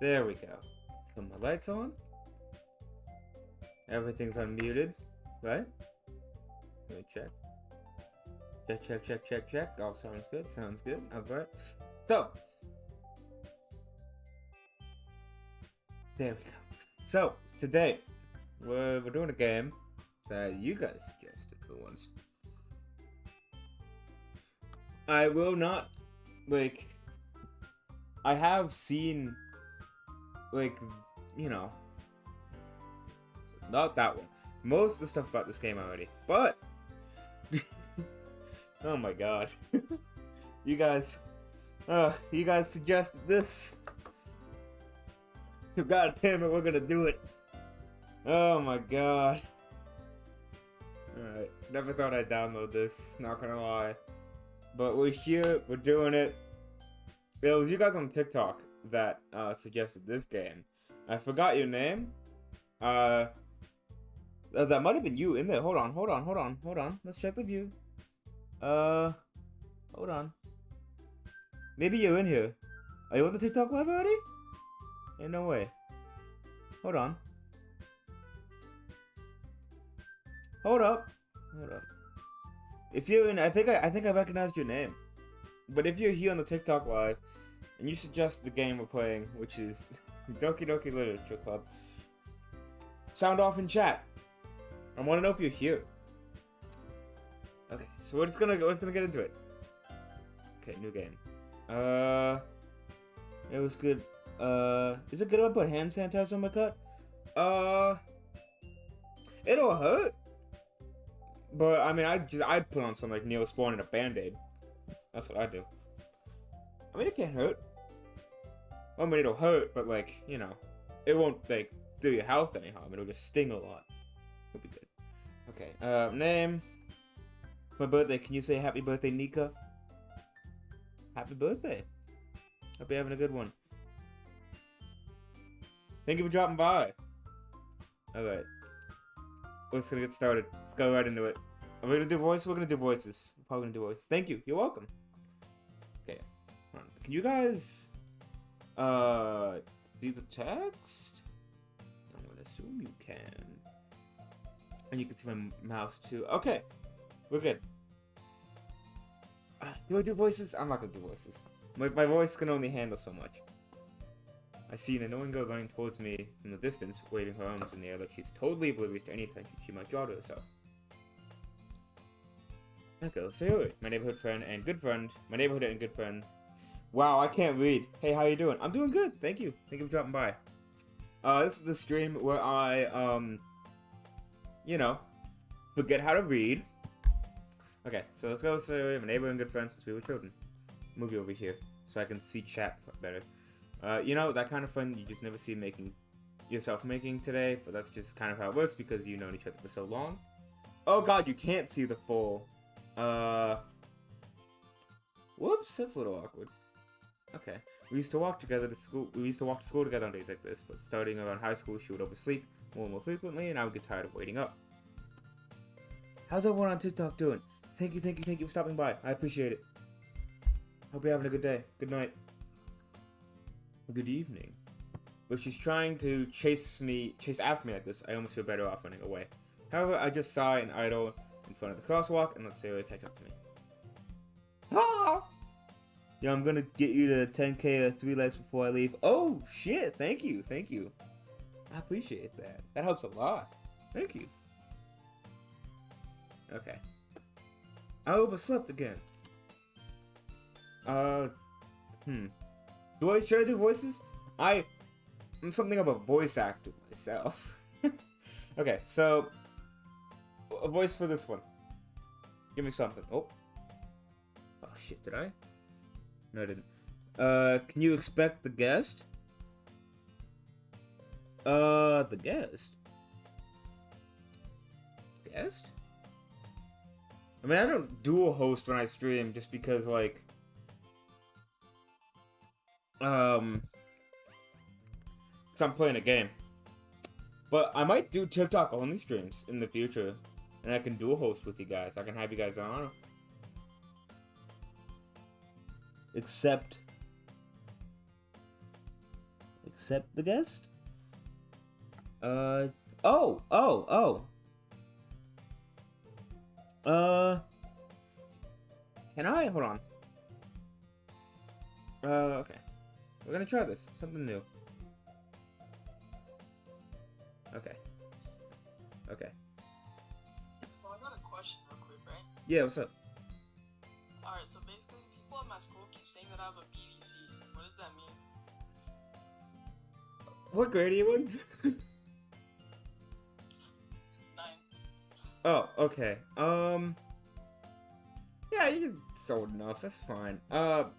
There we go. Put my lights on. Everything's unmuted, right? Let me check. Check. Oh, sounds good. Alright. So, there we go. So, today, we're doing a game that you guys suggested for once. I will not, like, I have seen, like, you know, not that one. Most of the stuff about this game already, but oh my god, you guys suggested this. God damn it, we're gonna do it. Oh my god. Alright, never thought I'd download this, not gonna lie. But we're here, we're doing it. It was you guys on TikTok that suggested this game. I forgot your name. That might have been you in there. Hold on. Let's check the view. Hold on. Maybe you're in here. Are you on the TikTok live already? Ain't no way. Hold on. Hold up. If you're in, I think I recognized your name. But if you're here on the TikTok live, and you suggest the game we're playing, which is Doki Literature Club, sound off in chat. I want to know if you're here. Okay, so we're just gonna get into it. Okay, new game. It was good. Is it good if I put hand sanitizer on my cut? It'll hurt. But I mean, I'd put on some like Neosporin and a Band-Aid. That's what I do. I mean, it can't hurt. I mean, it'll hurt, but like, you know, it won't like do your health any harm. It'll just sting a lot. It'll be good. Okay. Name. My birthday. Can you say happy birthday, Nika? Happy birthday. Hope you're having a good one. Thank you for dropping by. Alright. We're just gonna get started. Let's go right into it. Are we gonna do voice? We're gonna do voices. We're probably gonna do voices. Thank you. You're welcome. Okay. Can you guys see the text? I'm gonna assume you can. And you can see my mouse too. Okay. We're good. Do I do voices? I'm not gonna do voices. My voice can only handle so much. I see an annoying girl running towards me in the distance, waving her arms in the air like she's totally oblivious to any attention she might draw to herself. That girl, Sayori, my neighborhood friend and good friend. My neighborhood and good friend. Wow, I can't read. Hey, how you doing? I'm doing good, thank you. Thank you for dropping by. This is the stream where I, you know, forget how to read. Okay, so let's go Sayori, my neighborhood and good friend since we were children. Move you over here so I can see chat better. You know, that kind of fun you just never see yourself making today, but that's just kind of how it works because you've known each other for so long. Oh god, you can't see the full. Whoops, that's a little awkward. Okay. We used to walk together to school. We used to walk to school together on days like this, but starting around high school, she would oversleep more and more frequently, and I would get tired of waiting up. How's everyone on TikTok doing? Thank you for stopping by. I appreciate it. Hope you're having a good day. Good night. Good evening. But she's trying to chase after me like this. I almost feel better off running away. However, I just saw an idol in front of the crosswalk and let's say they catch up to me. Ah! Yeah, I'm gonna get you to 10k or 3 likes before I leave. Oh shit! Thank you. I appreciate that. That helps a lot. Thank you. Okay. I overslept again. Should I do voices? I'm something of a voice actor myself. Okay, so a voice for this one. Give me something. Oh shit, did I? No, I didn't. Can you expect the guest? The guest? Guest? I mean, I don't dual host when I stream just because, like, because I'm playing a game. But I might do TikTok only streams in the future, and I can dual host with you guys. I can have you guys on. Except accept the guest. Oh. Can I? Hold on. Okay. We're gonna try this. Something new. Okay. So I got a question real quick, right? Yeah, what's up? Alright, so basically people at my school keep saying that I have a BDC. What does that mean? What grade are you in? 9. Oh, okay. Yeah, it's old enough. That's fine. Can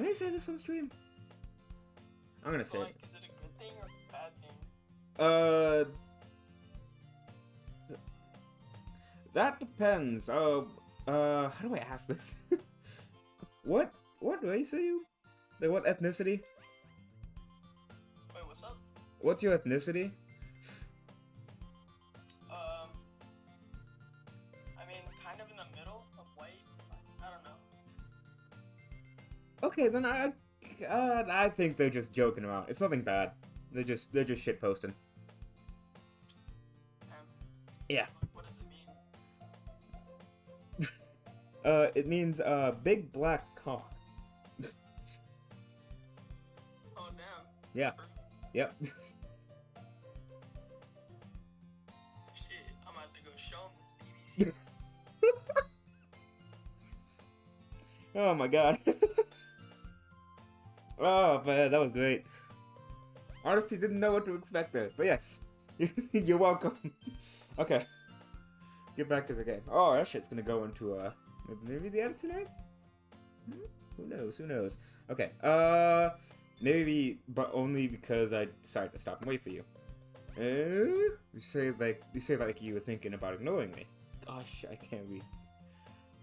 I say this on stream? I'm gonna say So, it. like, is it a good thing or a bad thing? That depends. How do I ask this? What race are you? Like, what ethnicity? Wait, what's up? What's your ethnicity? I mean, kind of in the middle of white. I don't know. Okay, then I think they're just joking around. It's nothing bad. They're just shit posting. Yeah. What does it mean? It means big black cock. Oh, damn. Yeah. Yep. Shit, I'm about to go show him this BDC. Oh my god. Oh man, that was great. Honestly, didn't know what to expect there, but yes, you're welcome. Okay, get back to the game. Oh, that shit's gonna go into maybe the edit tonight. Who knows? Who knows? Okay, maybe, but only because I decided to stop and wait for you. You say like you were thinking about ignoring me. Gosh, I can't read.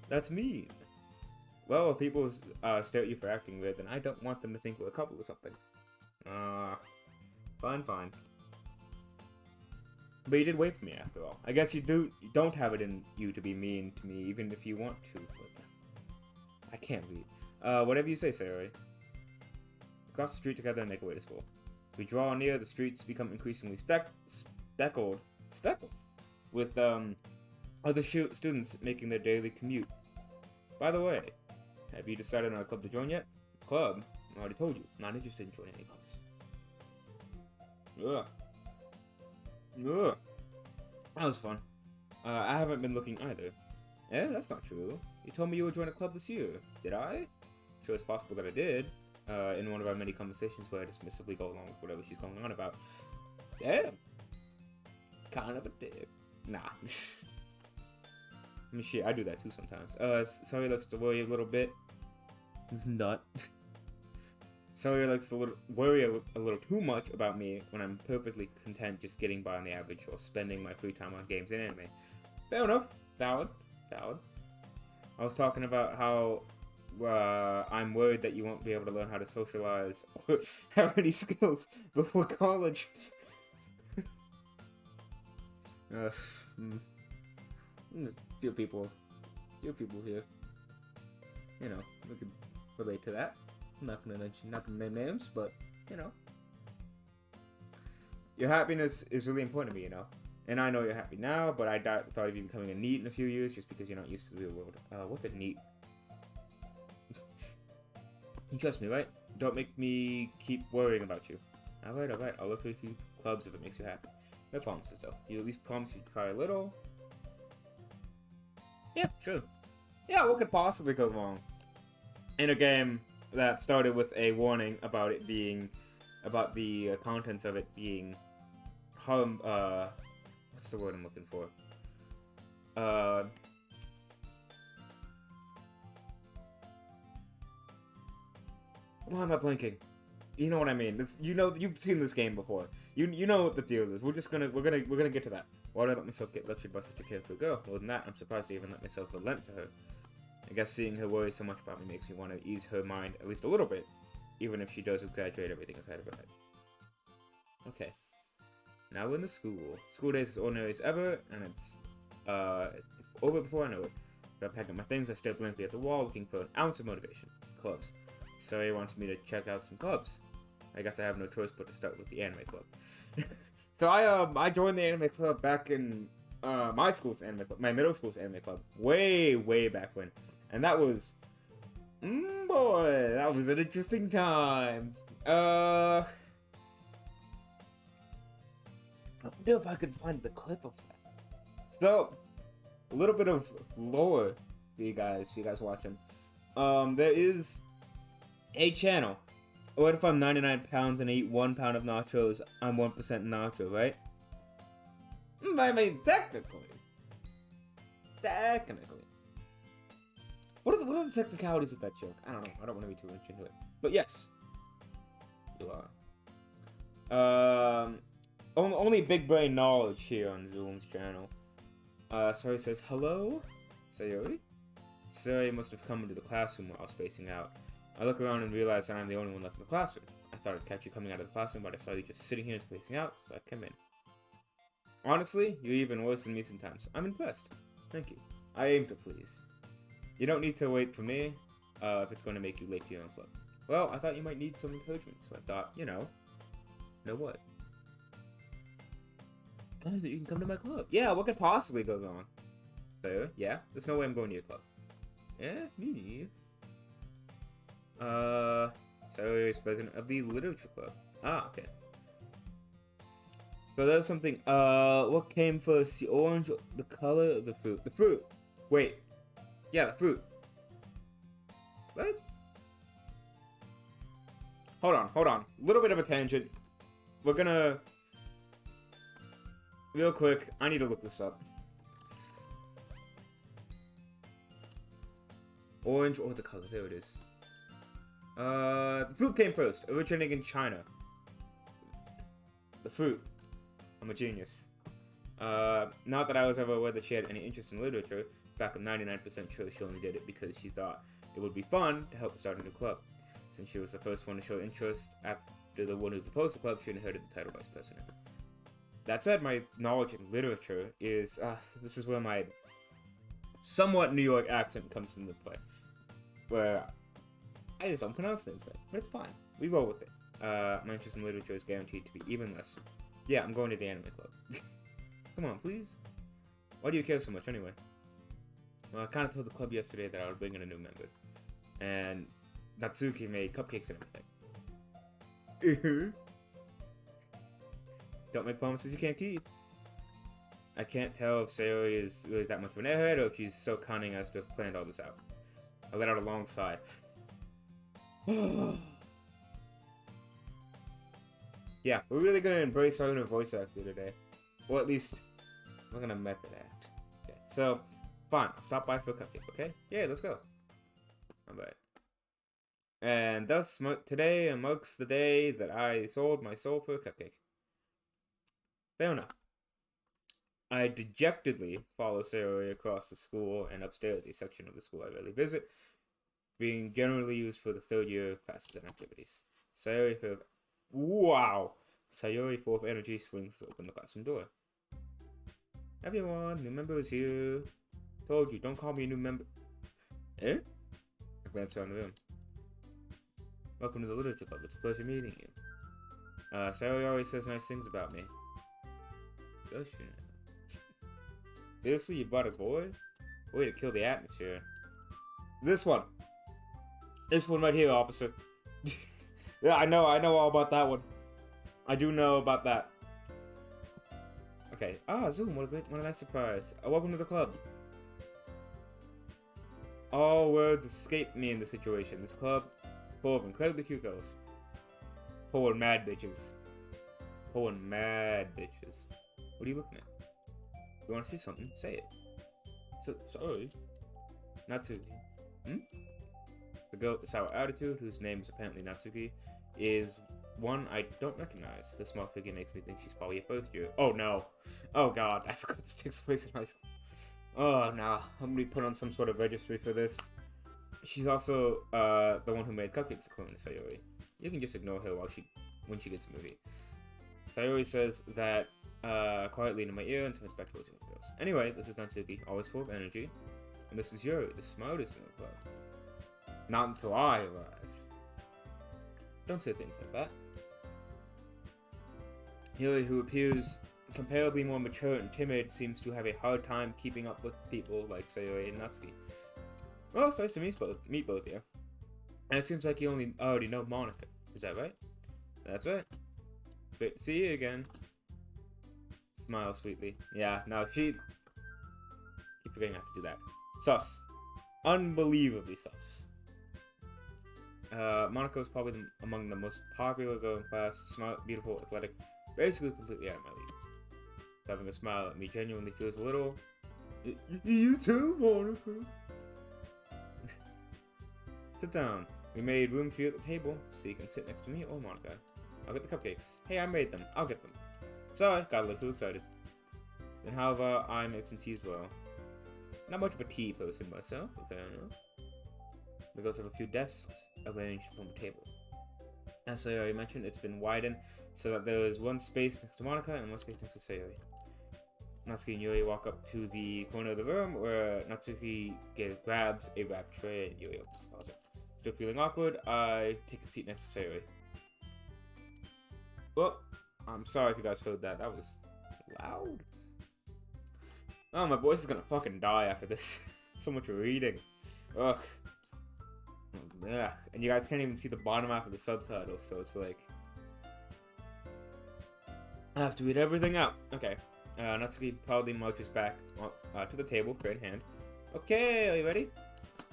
That's mean. Well, if people stare at you for acting weird, then I don't want them to think we're a couple or something. Fine. But you did wait for me after all. I guess you don't have it in you to be mean to me, even if you want to. But I can't read. Whatever you say, Sayori. Cross the street together and make our way to school. As we draw near, the streets become increasingly speckled with other students making their daily commute. By the way, have you decided on a club to join yet? Club? I already told you, not interested in joining any clubs. Ugh. That was fun. I haven't been looking either. Eh, that's not true. You told me you would join a club this year. Did I? Sure, it's possible that I did. In one of our many conversations where I dismissively go along with whatever she's going on about. Damn. Kind of a dick. Nah. I mean, shit, I do that too sometimes. Sorry, likes to worry a little bit. It's not. Sorry, likes to worry a little too much about me when I'm perfectly content just getting by on the average or spending my free time on games and anime. Fair enough. Valid. I was talking about how I'm worried that you won't be able to learn how to socialize or have any skills before college. Few people here, you know, we could relate to that. I'm not gonna name names, but you know, your happiness is really important to me, you know. And I know you're happy now, but I thought of you becoming a NEET in a few years just because you're not used to the real world. What's a NEET? You trust me, right? Don't make me keep worrying about you. Alright. I'll look for a few clubs if it makes you happy. No promises, though. You at least promise you'd try a little. Yeah, sure. Yeah, what could possibly go wrong in a game that started with a warning about it being, about the contents of it being what's the word I'm looking for? Why am I blinking? You know what I mean. You've seen this game before. You know what the deal is. We're gonna get to that. Why did I let myself get lectured by such a carefree girl? More than that, I'm surprised I even let myself relent to her. I guess seeing her worry so much about me makes me want to ease her mind at least a little bit, even if she does exaggerate everything inside of her head. Okay. Now we're in the school. School days as ordinary as ever, and it's over before I know it. I packed up my things, I stared blankly at the wall, looking for an ounce of motivation. Clubs. Sayori wants me to check out some clubs. I guess I have no choice but to start with the anime club. So I joined the anime club back in my school's anime club, my middle school's anime club, way back when, and that was, boy, that was an interesting time. I wonder if I could find the clip of that. So, a little bit of lore for you guys watching. There is a channel. What if I'm 99 pounds and eat 1 pound of nachos? I'm 1% nacho, right? I mean, technically. What are the technicalities of that joke? I don't know. I don't want to be too much into it. But yes, you are. Only big brain knowledge here on Zoom's channel. Sayori says, hello? Sayori? Sayori must have come into the classroom while I was spacing out. I look around and realize that I'm the only one left in the classroom. I thought I'd catch you coming out of the classroom, but I saw you just sitting here and spacing out, so I came in. Honestly, you're even worse than me sometimes. I'm impressed. Thank you. I aim to please. You don't need to wait for me, if it's going to make you late to your own club. Well, I thought you might need some encouragement, so I thought, you know what? That you can come to my club. Yeah, what could possibly go wrong? So, yeah, there's no way I'm going to your club. Yeah, me. Sayori is president of the literature club. Ah, okay. So there's something, what came first? The orange, the color, of the fruit? The fruit! Wait. Yeah, the fruit. What? Hold on. Little bit of a tangent. We're gonna... Real quick, I need to look this up. Orange or the color, there it is. The fruit came first, originating in China. The fruit. I'm a genius. Not that I was ever aware that she had any interest in literature. In fact, I'm 99% sure she only did it because she thought it would be fun to help start a new club. Since she was the first one to show interest after the one who proposed the club, she inherited the title vice president. That said, my knowledge in literature is, this is where my somewhat New York accent comes into play. Where I just don't pronounce things right, but it's fine. We roll with it. My interest in literature is guaranteed to be even less. Yeah, I'm going to the anime club. Come on, please. Why do you care so much anyway? Well, I kind of told the club yesterday that I would bring in a new member. And Natsuki made cupcakes and everything. Don't make promises you can't keep. I can't tell if Sayori is really that much of an airhead or if she's so cunning as to have planned all this out. I let out a long sigh. Yeah, we're really gonna embrace our inner voice actor today. Or at least, we're gonna method act. Okay, so, fine. Stop by for a cupcake, okay? Yeah, let's go. Alright. And thus, today marks the day that I sold my soul for a cupcake. Fair enough. I dejectedly follow Sayori across the school and upstairs, a section of the school I rarely visit, being generally used for the third year classes and activities. Sayori, full of energy, swings to open the classroom door. Everyone, new member is here. Told you, don't call me a new member. Eh? I glance around the room. Welcome to the literature club. It's a pleasure meeting you. Sayori always says nice things about me. Does she? Seriously, you brought a boy? Way to kill the atmosphere. This one right here, officer. Yeah, I know all about that one. I do know about that. Okay. Zoom, what a nice surprise. Welcome to the club. All words escape me in this situation. This club is full of incredibly cute girls. Pulling mad bitches. What are you looking at? If you want to say something, say it. Sorry. Natsuki. The girl with the sour attitude, whose name is apparently Natsuki, is one I don't recognize. The small figure makes me think she's probably a first year. Oh no. Oh god, I forgot this takes place in high school. Oh no, I'm gonna be put on some sort of registry for this. She's also the one who made cupcakes according to Sayori. You can just ignore her when she gets a movie. Sayori says that quietly into my ear and turns back towards the other girls. Anyway, this is Natsuki, always full of energy. And this is Yuri, the smartest in the club. Not until I arrived. Don't say things like that. Yuri, who appears comparably more mature and timid, seems to have a hard time keeping up with people like Sayori and Natsuki. Well, it's nice to meet both of you. And it seems like you already know Monica. Is that right? That's right. Great to see you again. Smile sweetly. Yeah, no, keep forgetting I have to do that. Sus. Unbelievably sus. Monica is probably among the most popular girl in class. Smart, beautiful, athletic. Basically completely out of my league. Having a smile at me genuinely feels a little... You too, Monica? Sit down. We made room for you at the table, so you can sit next to me or Monica. I'll get the cupcakes. Hey, I made them. I'll get them. Sorry, got a little too excited. Then how about I make some tea as well? Not much of a tea person myself, but fair enough. We also have a few desks arranged on the table. As I already mentioned, it's been widened so that there is one space next to Monica and one space next to Sayori. Natsuki and Yuri walk up to the corner of the room where Natsuki grabs a wrapped tray and Yuri opens the closet. Still feeling awkward, I take a seat next to Sayori. Oh, I'm sorry if you guys heard that. That was loud. Oh, my voice is gonna fucking die after this. So much reading. Ugh. Ugh. And you guys can't even see the bottom half of the subtitles, so it's like... I have to read everything out. Okay. Natsuki proudly marches back to the table, tray in hand. Okay, are you ready?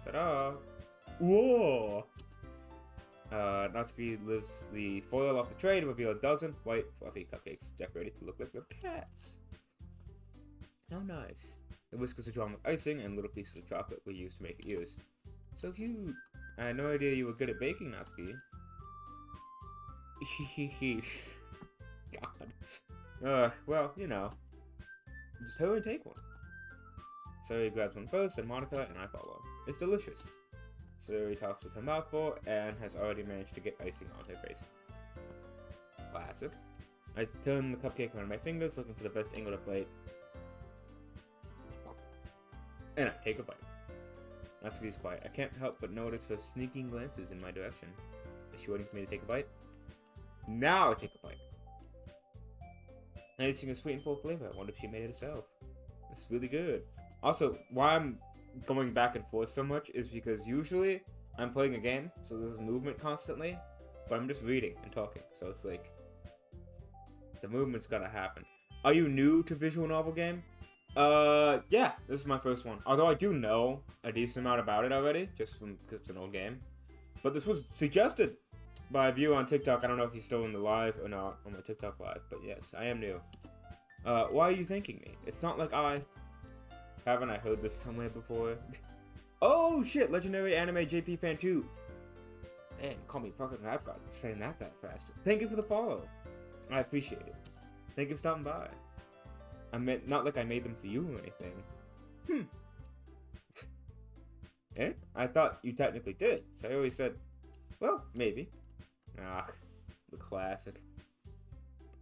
Ta-da! Whoa! Natsuki lifts the foil off the tray to reveal a dozen white, fluffy cupcakes decorated to look like little cats. How nice. The whiskers are drawn with icing, and little pieces of chocolate were used to make ears. So cute. I had no idea you were good at baking, Natsuki. God. Well, you know. Just hurry and take one. Sayori grabs one first, and Monica and I follow. It's delicious. Sayori talks with her mouth full and has already managed to get icing on her face. Classic. I turn the cupcake around my fingers, looking for the best angle to bite. And I take a bite. Natsuki's quiet. I can't help but notice her sneaking glances in my direction. Is she waiting for me to take a bite? Now I take a bite. Icing is sweet and full of flavor. I wonder if she made it herself. It's really good. Also, why I'm going back and forth so much is because usually I'm playing a game, so there's movement constantly, but I'm just reading and talking, so it's like the movement's gotta happen. Are you new to visual novel game? Yeah, this is my first one. Although I do know a decent amount about it already, just because it's an old game. But this was suggested by a viewer on TikTok. I don't know if he's still in the live or not on my TikTok live, but yes, I am new. Why are you thanking me? It's not like haven't I heard this somewhere before? Oh shit, legendary anime JP fan 2. Man, call me fucking rap god saying that fast. Thank you for the follow. I appreciate it. Thank you for stopping by. I meant not like I made them for you or anything. Eh? I thought you technically did, so I always said, well, maybe. Ah, the classic.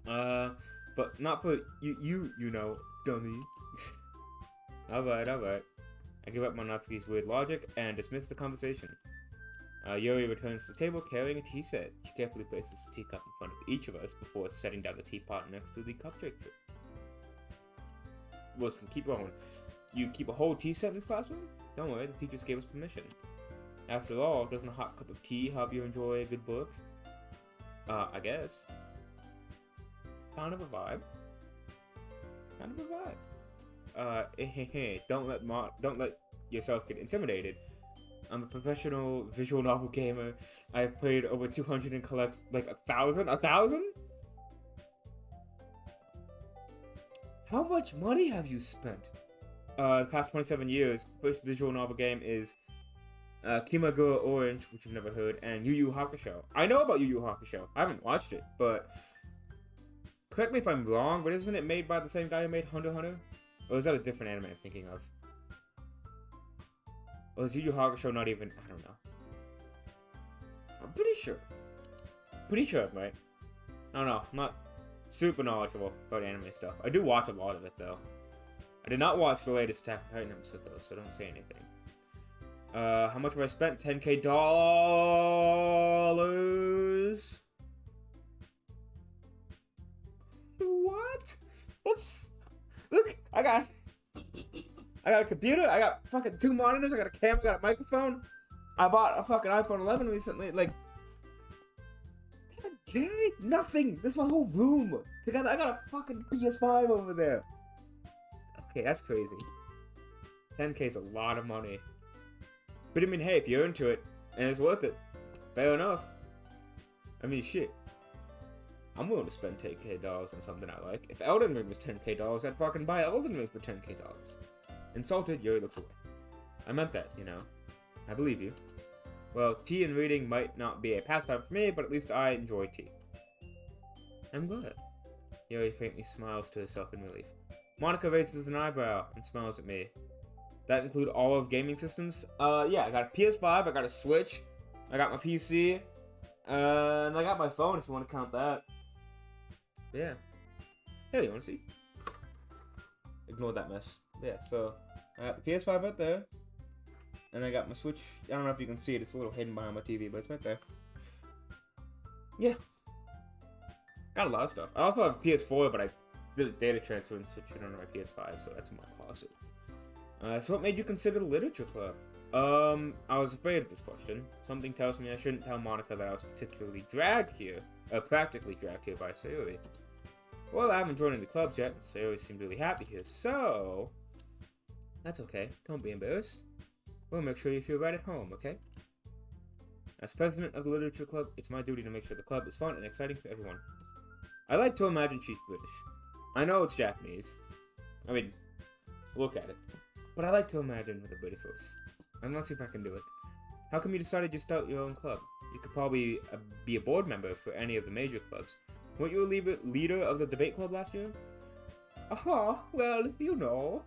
But not for you know, dummy. Alright. I give up on Natsuki's weird logic and dismiss the conversation. Yuri returns to the table carrying a tea set. She carefully places the teacup in front of each of us before setting down the teapot next to the cupcake tray. Listen, keep going. You keep a whole tea set in this classroom? Don't worry, the teachers gave us permission. After all, doesn't a hot cup of tea help you enjoy a good book? I guess. Kind of a vibe. Don't let yourself get intimidated. I'm a professional visual novel gamer. I've played over 200 and collect like 1,000? 1,000? How much money have you spent? The past 27 years. First visual novel game is Kimagura Orange, which you've never heard, and Yu Yu Hakusho. I know about Yu Yu Hakusho. I haven't watched it, but correct me if I'm wrong, but isn't it made by the same guy who made Hunter x Hunter? Or is that a different anime I'm thinking of? Or is Yu Yu Hakusho not even... I don't know. I'm pretty sure. I'm right. I don't know. I'm not super knowledgeable about anime stuff. I do watch a lot of it, though. I did not watch the latest Attack on Titan episode, though, so don't say anything. How much have I spent? $10K? $10. What? Look, I got a computer, I got fucking 2 monitors, I got a camera, I got a microphone. I bought a fucking iPhone 11 recently, like, nothing. This is my whole room. Together, I got a fucking PS5 over there. Okay, that's crazy. 10K is a lot of money. But I mean, hey, if you're into it, and it's worth it, fair enough. I mean, shit. I'm willing to spend $10K on something I like. If Elden Ring was $10K, I'd fucking buy Elden Ring for $10K. Insulted, Yuri looks away. I meant that, you know. I believe you. Well, tea and reading might not be a pastime for me, but at least I enjoy tea. I'm glad. Yuri faintly smiles to herself in relief. Monica raises an eyebrow and smiles at me. That include all of gaming systems? Yeah, I got a PS5, I got a Switch, I got my PC, and I got my phone if you want to count that. Yeah. Hey, you want to see? Ignore that mess. Yeah, so I got the PS5 right there. And I got my Switch. I don't know if you can see it. It's a little hidden behind my TV, but it's right there. Yeah. Got a lot of stuff. I also have a PS4, but I did a data transfer and switched it onto my PS5, so that's in my closet. So what made you consider the literature club? I was afraid of this question. Something tells me I shouldn't tell Monica that I was particularly dragged here, practically dragged here by Sayori. Well, I haven't joined any clubs yet, and Sayori seemed really happy here, so... That's okay. Don't be embarrassed. We'll make sure you feel right at home, okay? As president of the literature club, it's my duty to make sure the club is fun and exciting for everyone. I like to imagine she's British. I know it's Japanese. I mean, look at it. But I like to imagine with a British voice. And let's see if I can do it. How come you decided to start your own club? You could probably be a board member for any of the major clubs. Weren't you a leader of the debate club last year? Well, you know.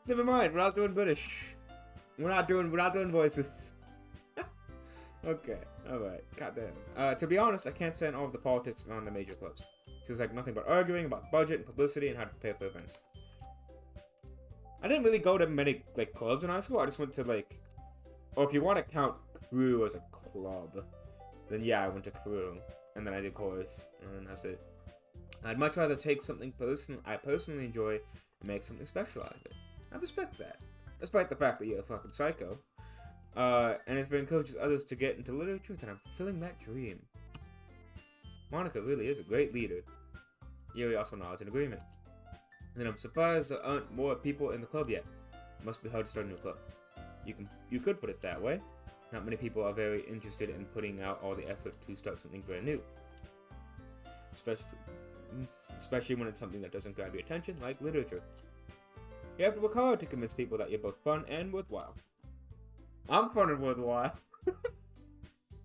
Never mind, we're not doing British. We're not doing voices. Okay, alright, goddamn. To be honest, I can't stand all of the politics around the major clubs. Feels like nothing but arguing about budget and publicity and how to prepare for events. I didn't really go to many, like, clubs in high school. I just went to, like... Or if you want to count crew as a club, then yeah, I went to crew. And then I did chorus, and that's it. I'd much rather take something I personally enjoy and make something special out of it. I respect that, despite the fact that you're a fucking psycho. And if it encourages others to get into literature, then I'm fulfilling that dream. Monica really is a great leader. Yuri also nods in agreement. And I'm surprised there aren't more people in the club yet. It must be hard to start a new club. You could put it that way. Not many people are very interested in putting out all the effort to start something brand new. Especially when it's something that doesn't grab your attention, like literature. You have to work hard to convince people that you're both fun and worthwhile. I'm fun and worthwhile.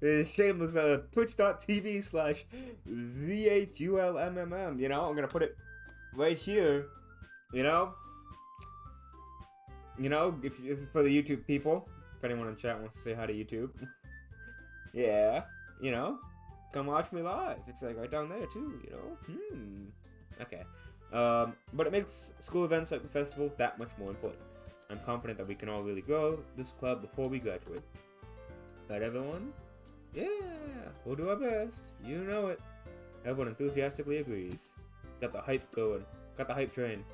It's shameless, twitch.tv/ZHULMMM, you know, I'm gonna put it right here, you know, if this is for the YouTube people, if anyone in chat wants to say hi to YouTube, yeah, you know, come watch me live, it's like right down there too, you know, okay, but it makes school events like the festival that much more important. I'm confident that we can all really grow this club before we graduate. Got everyone? Yeah, we'll do our best. You know it. Everyone enthusiastically agrees. Got the hype going. Got the hype train.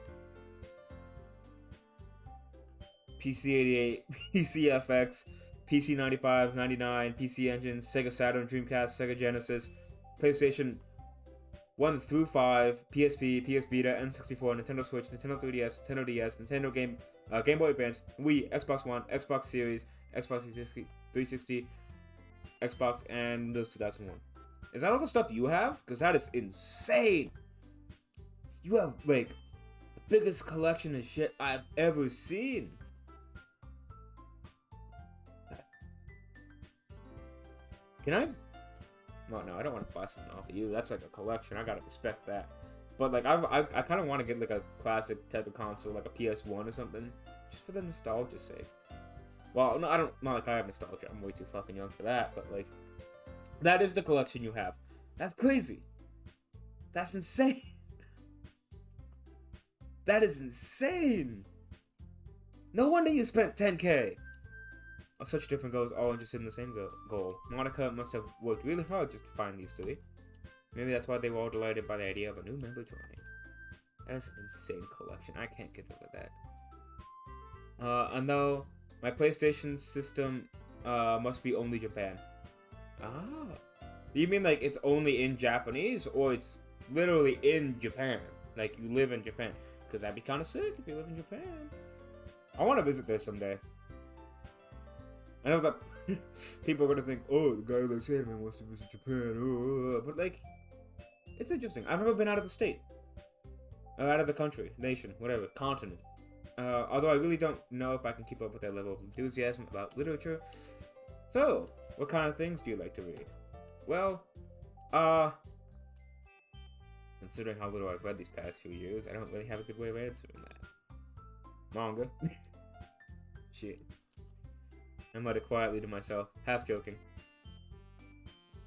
PC-88, PCFX, PC-95, 99, PC Engine, Sega Saturn, Dreamcast, Sega Genesis, PlayStation 1 through 5, PSP, PS Vita, N64, Nintendo Switch, Nintendo 3DS, Nintendo DS, Nintendo Game Boy Advance, Wii, Xbox One, Xbox Series, Xbox 360, Xbox, and Windows 2001. Is that all the stuff you have? Because that is insane! You have, like, the biggest collection of shit I've ever seen. Can I? No, I don't want to buy something off of you. That's like a collection. I gotta respect that. But like, I kind of want to get like a classic type of console, like a PS1 or something, just for the nostalgia's sake. Well, no, not like I have nostalgia. I'm way too fucking young for that. But like, that is the collection you have. That's crazy. That's insane. That is insane. No wonder you spent $10K. such different goals, all interested in the same goal. Monica must have worked really hard just to find these three. Maybe that's why they were all delighted by the idea of a new member joining. That is an insane collection. I can't get over that. And though my PlayStation system must be only Japan. Ah. You mean like it's only in Japanese, or it's literally in Japan? Like you live in Japan? Because that'd be kind of sick if you live in Japan. I want to visit there someday. I know that people are going to think, oh, the guy who likes anime wants to visit Japan. But like, it's interesting. I've never been out of the state. Or out of the country, nation, whatever, continent. Although I really don't know if I can keep up with that level of enthusiasm about literature. So, what kind of things do you like to read? Well, considering how little I've read these past few years, I don't really have a good way of answering that. Manga. Shit. I muttered quietly to myself, half joking.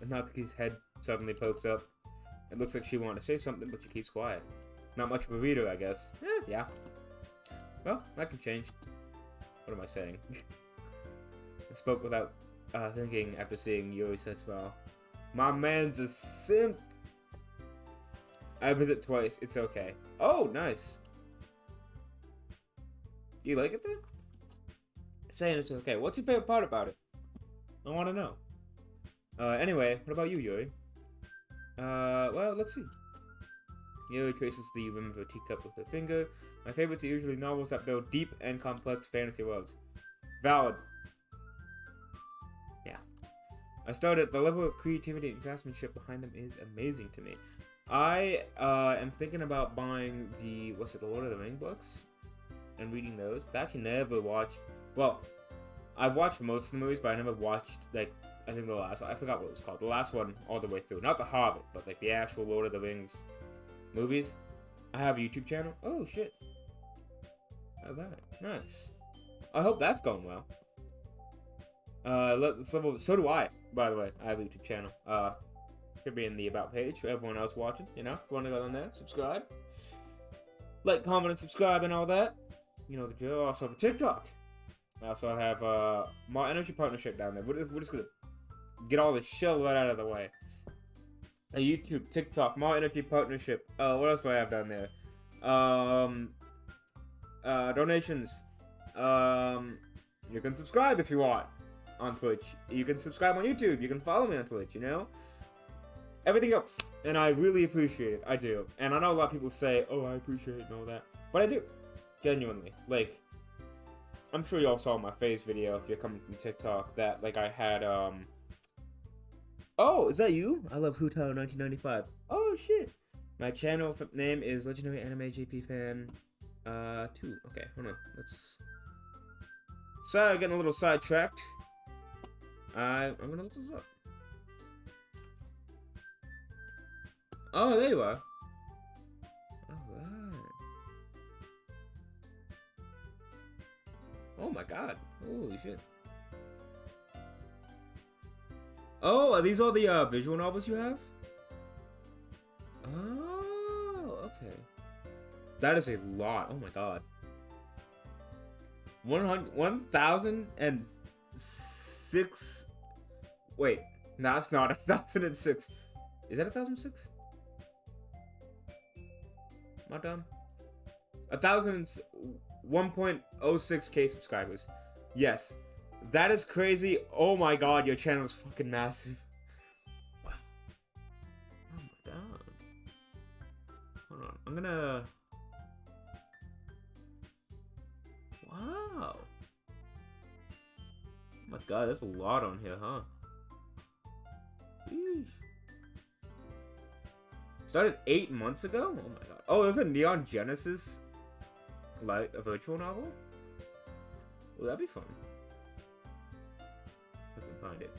And Natsuki's head suddenly pokes up. It looks like she wanted to say something, but she keeps quiet. Not much of a reader, I guess. Yeah. Well, that can change. What am I saying? I spoke without thinking after seeing Yuri Setsubao. My man's a simp! I visit twice, it's okay. Oh, nice! Do you like it then? Saying it's okay. What's your favorite part about it? I want to know. Anyway, what about you, Yuri? Well, let's see. Yuri traces the rim of a teacup with her finger. My favorites are usually novels that build deep and complex fantasy worlds. Valid. Yeah. I started. The level of creativity and craftsmanship behind them is amazing to me. I am thinking about buying the Lord of the Rings books and reading those. Cause I actually never watched. Well, I've watched most of the movies, but I never watched I think the last one. I forgot what it was called. The last one all the way through. Not The Hobbit, but like the actual Lord of the Rings movies. I have a YouTube channel. Oh shit. Alright, nice. I hope that's going well. So do I, by the way. I have a YouTube channel. Should be in the About page for everyone else watching, you know. If you want to go on there, subscribe. Like, comment, and subscribe and all that. You know the drill. I also have a TikTok. I also have my energy partnership down there. We're just gonna get all this shit right out of the way. A YouTube, TikTok, my energy partnership. What else do I have down there? Donations. You can subscribe if you want on Twitch. You can subscribe on YouTube. You can follow me on Twitch, you know? Everything else. And I really appreciate it. I do. And I know a lot of people say, oh, I appreciate it and all that. But I do. Genuinely. Like, I'm sure y'all saw my face video if you're coming from TikTok that, like, I had, Oh, is that you? I love Hootao 1995. Oh, shit. My channel name is Legendary Anime JP Fan 2. Okay, hold on. Let's... Sorry, getting a little sidetracked. I'm gonna look this up. Oh, there you are. Alright. Oh my god. Holy shit. Oh, are these all the visual novels you have? Oh, okay. That is a lot. Oh my god. 1,006. Wait, no, that's not 1,006. Is that 1,006? Am I dumb? 1.06k subscribers. Yes. That is crazy. Oh my god, your channel is fucking massive. Wow. Oh my god. Hold on. I'm gonna... Wow. Oh my god, there's a lot on here, huh? Sheesh. Started 8 months ago? Oh my god. Oh, there's a Neon Genesis Light, a virtual novel? Well, that'd be fun. I can find it.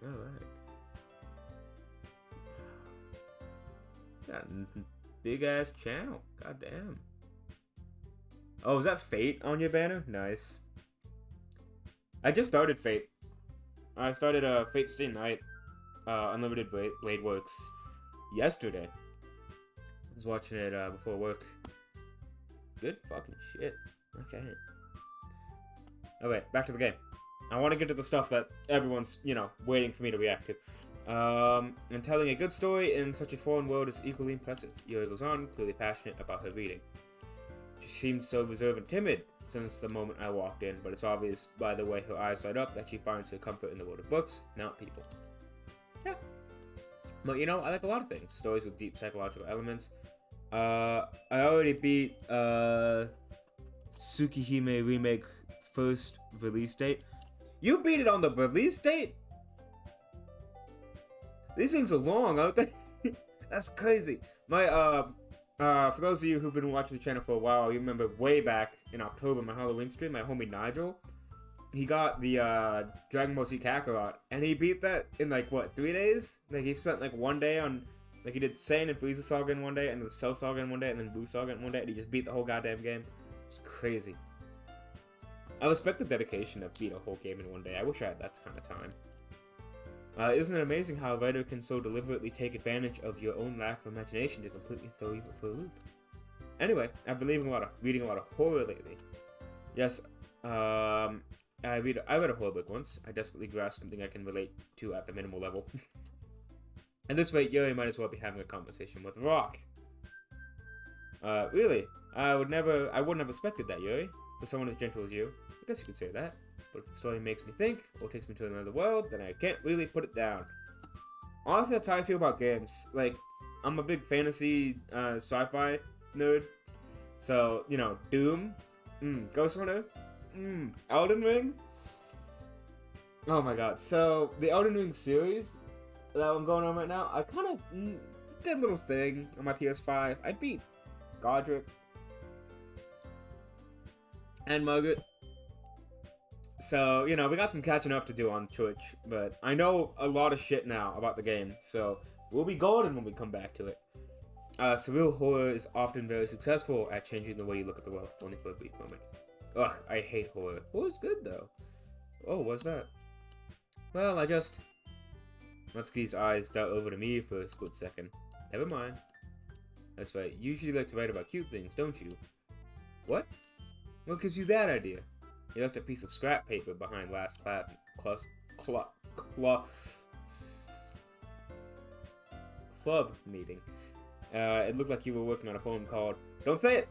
Alright. Got a big ass channel. God damn. Oh, is that Fate on your banner? Nice. I just started Fate. I started Fate Stay Night, Unlimited Blade Works yesterday. I was watching it before work. Good fucking shit. Okay. Alright, back to the game. I want to get to the stuff that everyone's, waiting for me to react to. And telling a good story in such a foreign world is equally impressive. Yuri goes on, clearly passionate about her reading. She seemed so reserved and timid since the moment I walked in, but it's obvious by the way her eyes light up that she finds her comfort in the world of books, not people. Yeah. But I like a lot of things. Stories with deep psychological elements. I already beat Tsukihime Remake first release date. You beat it on the release date? These things are long, aren't they? That's crazy. For those of you who've been watching the channel for a while, you remember way back in October, my Halloween stream, my homie Nigel, he got the Dragon Ball Z Kakarot, and he beat that in 3 days? He spent 1 day on, he did Saiyan and Frieza Saga in 1 day, and then Cell Saga in 1 day, and then Buu Saga in 1 day, and he just beat the whole goddamn game. It's crazy. I respect the dedication to beat a whole game in 1 day. I wish I had that kind of time. Isn't it amazing how a writer can so deliberately take advantage of your own lack of imagination to completely throw you for a loop? Anyway, I've been reading a lot of horror lately. Yes, I read a horror book once. I desperately grasped something I can relate to at the minimal level. At this rate, Yuri might as well be having a conversation with Rock. Really? I wouldn't have expected that, Yuri. For someone as gentle as you. I guess you could say that. But if the story makes me think, or takes me to another world, then I can't really put it down. Honestly, that's how I feel about games. I'm a big fantasy, sci-fi nerd. So, Doom, Ghost Runner, Elden Ring. Oh my god. So, the Elden Ring series that I'm going on right now, I kind of did a little thing on my PS5. I beat Godric and Margaret. So, we got some catching up to do on Twitch, but I know a lot of shit now about the game, so we'll be golden when we come back to it. Surreal horror is often very successful at changing the way you look at the world, only for a brief moment. Ugh, I hate horror. Horror's good, though. Oh, what's that? Well, Natsuki's eyes dart over to me for a split second. Never mind. That's right, you usually like to write about cute things, don't you? What? What gives you that idea? You left a piece of scrap paper behind last club meeting. It looked like you were working on a poem called Don't Say It!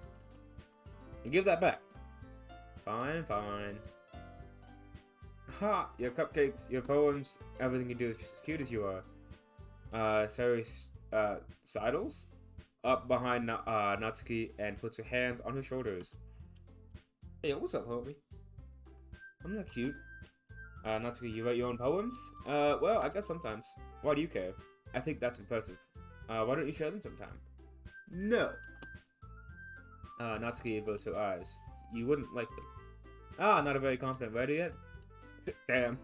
And give that back. Fine. Ha! Your cupcakes, your poems, everything you do is just as cute as you are. Sari sidles up behind Natsuki and puts her hands on her shoulders. Hey, what's up, homie? I'm not cute. Natsuki, you write your own poems? Well, I guess sometimes. Why do you care? I think that's impressive. Why don't you share them sometime? No. Natsuki averts her eyes. You wouldn't like them. Not a very confident writer yet? Damn.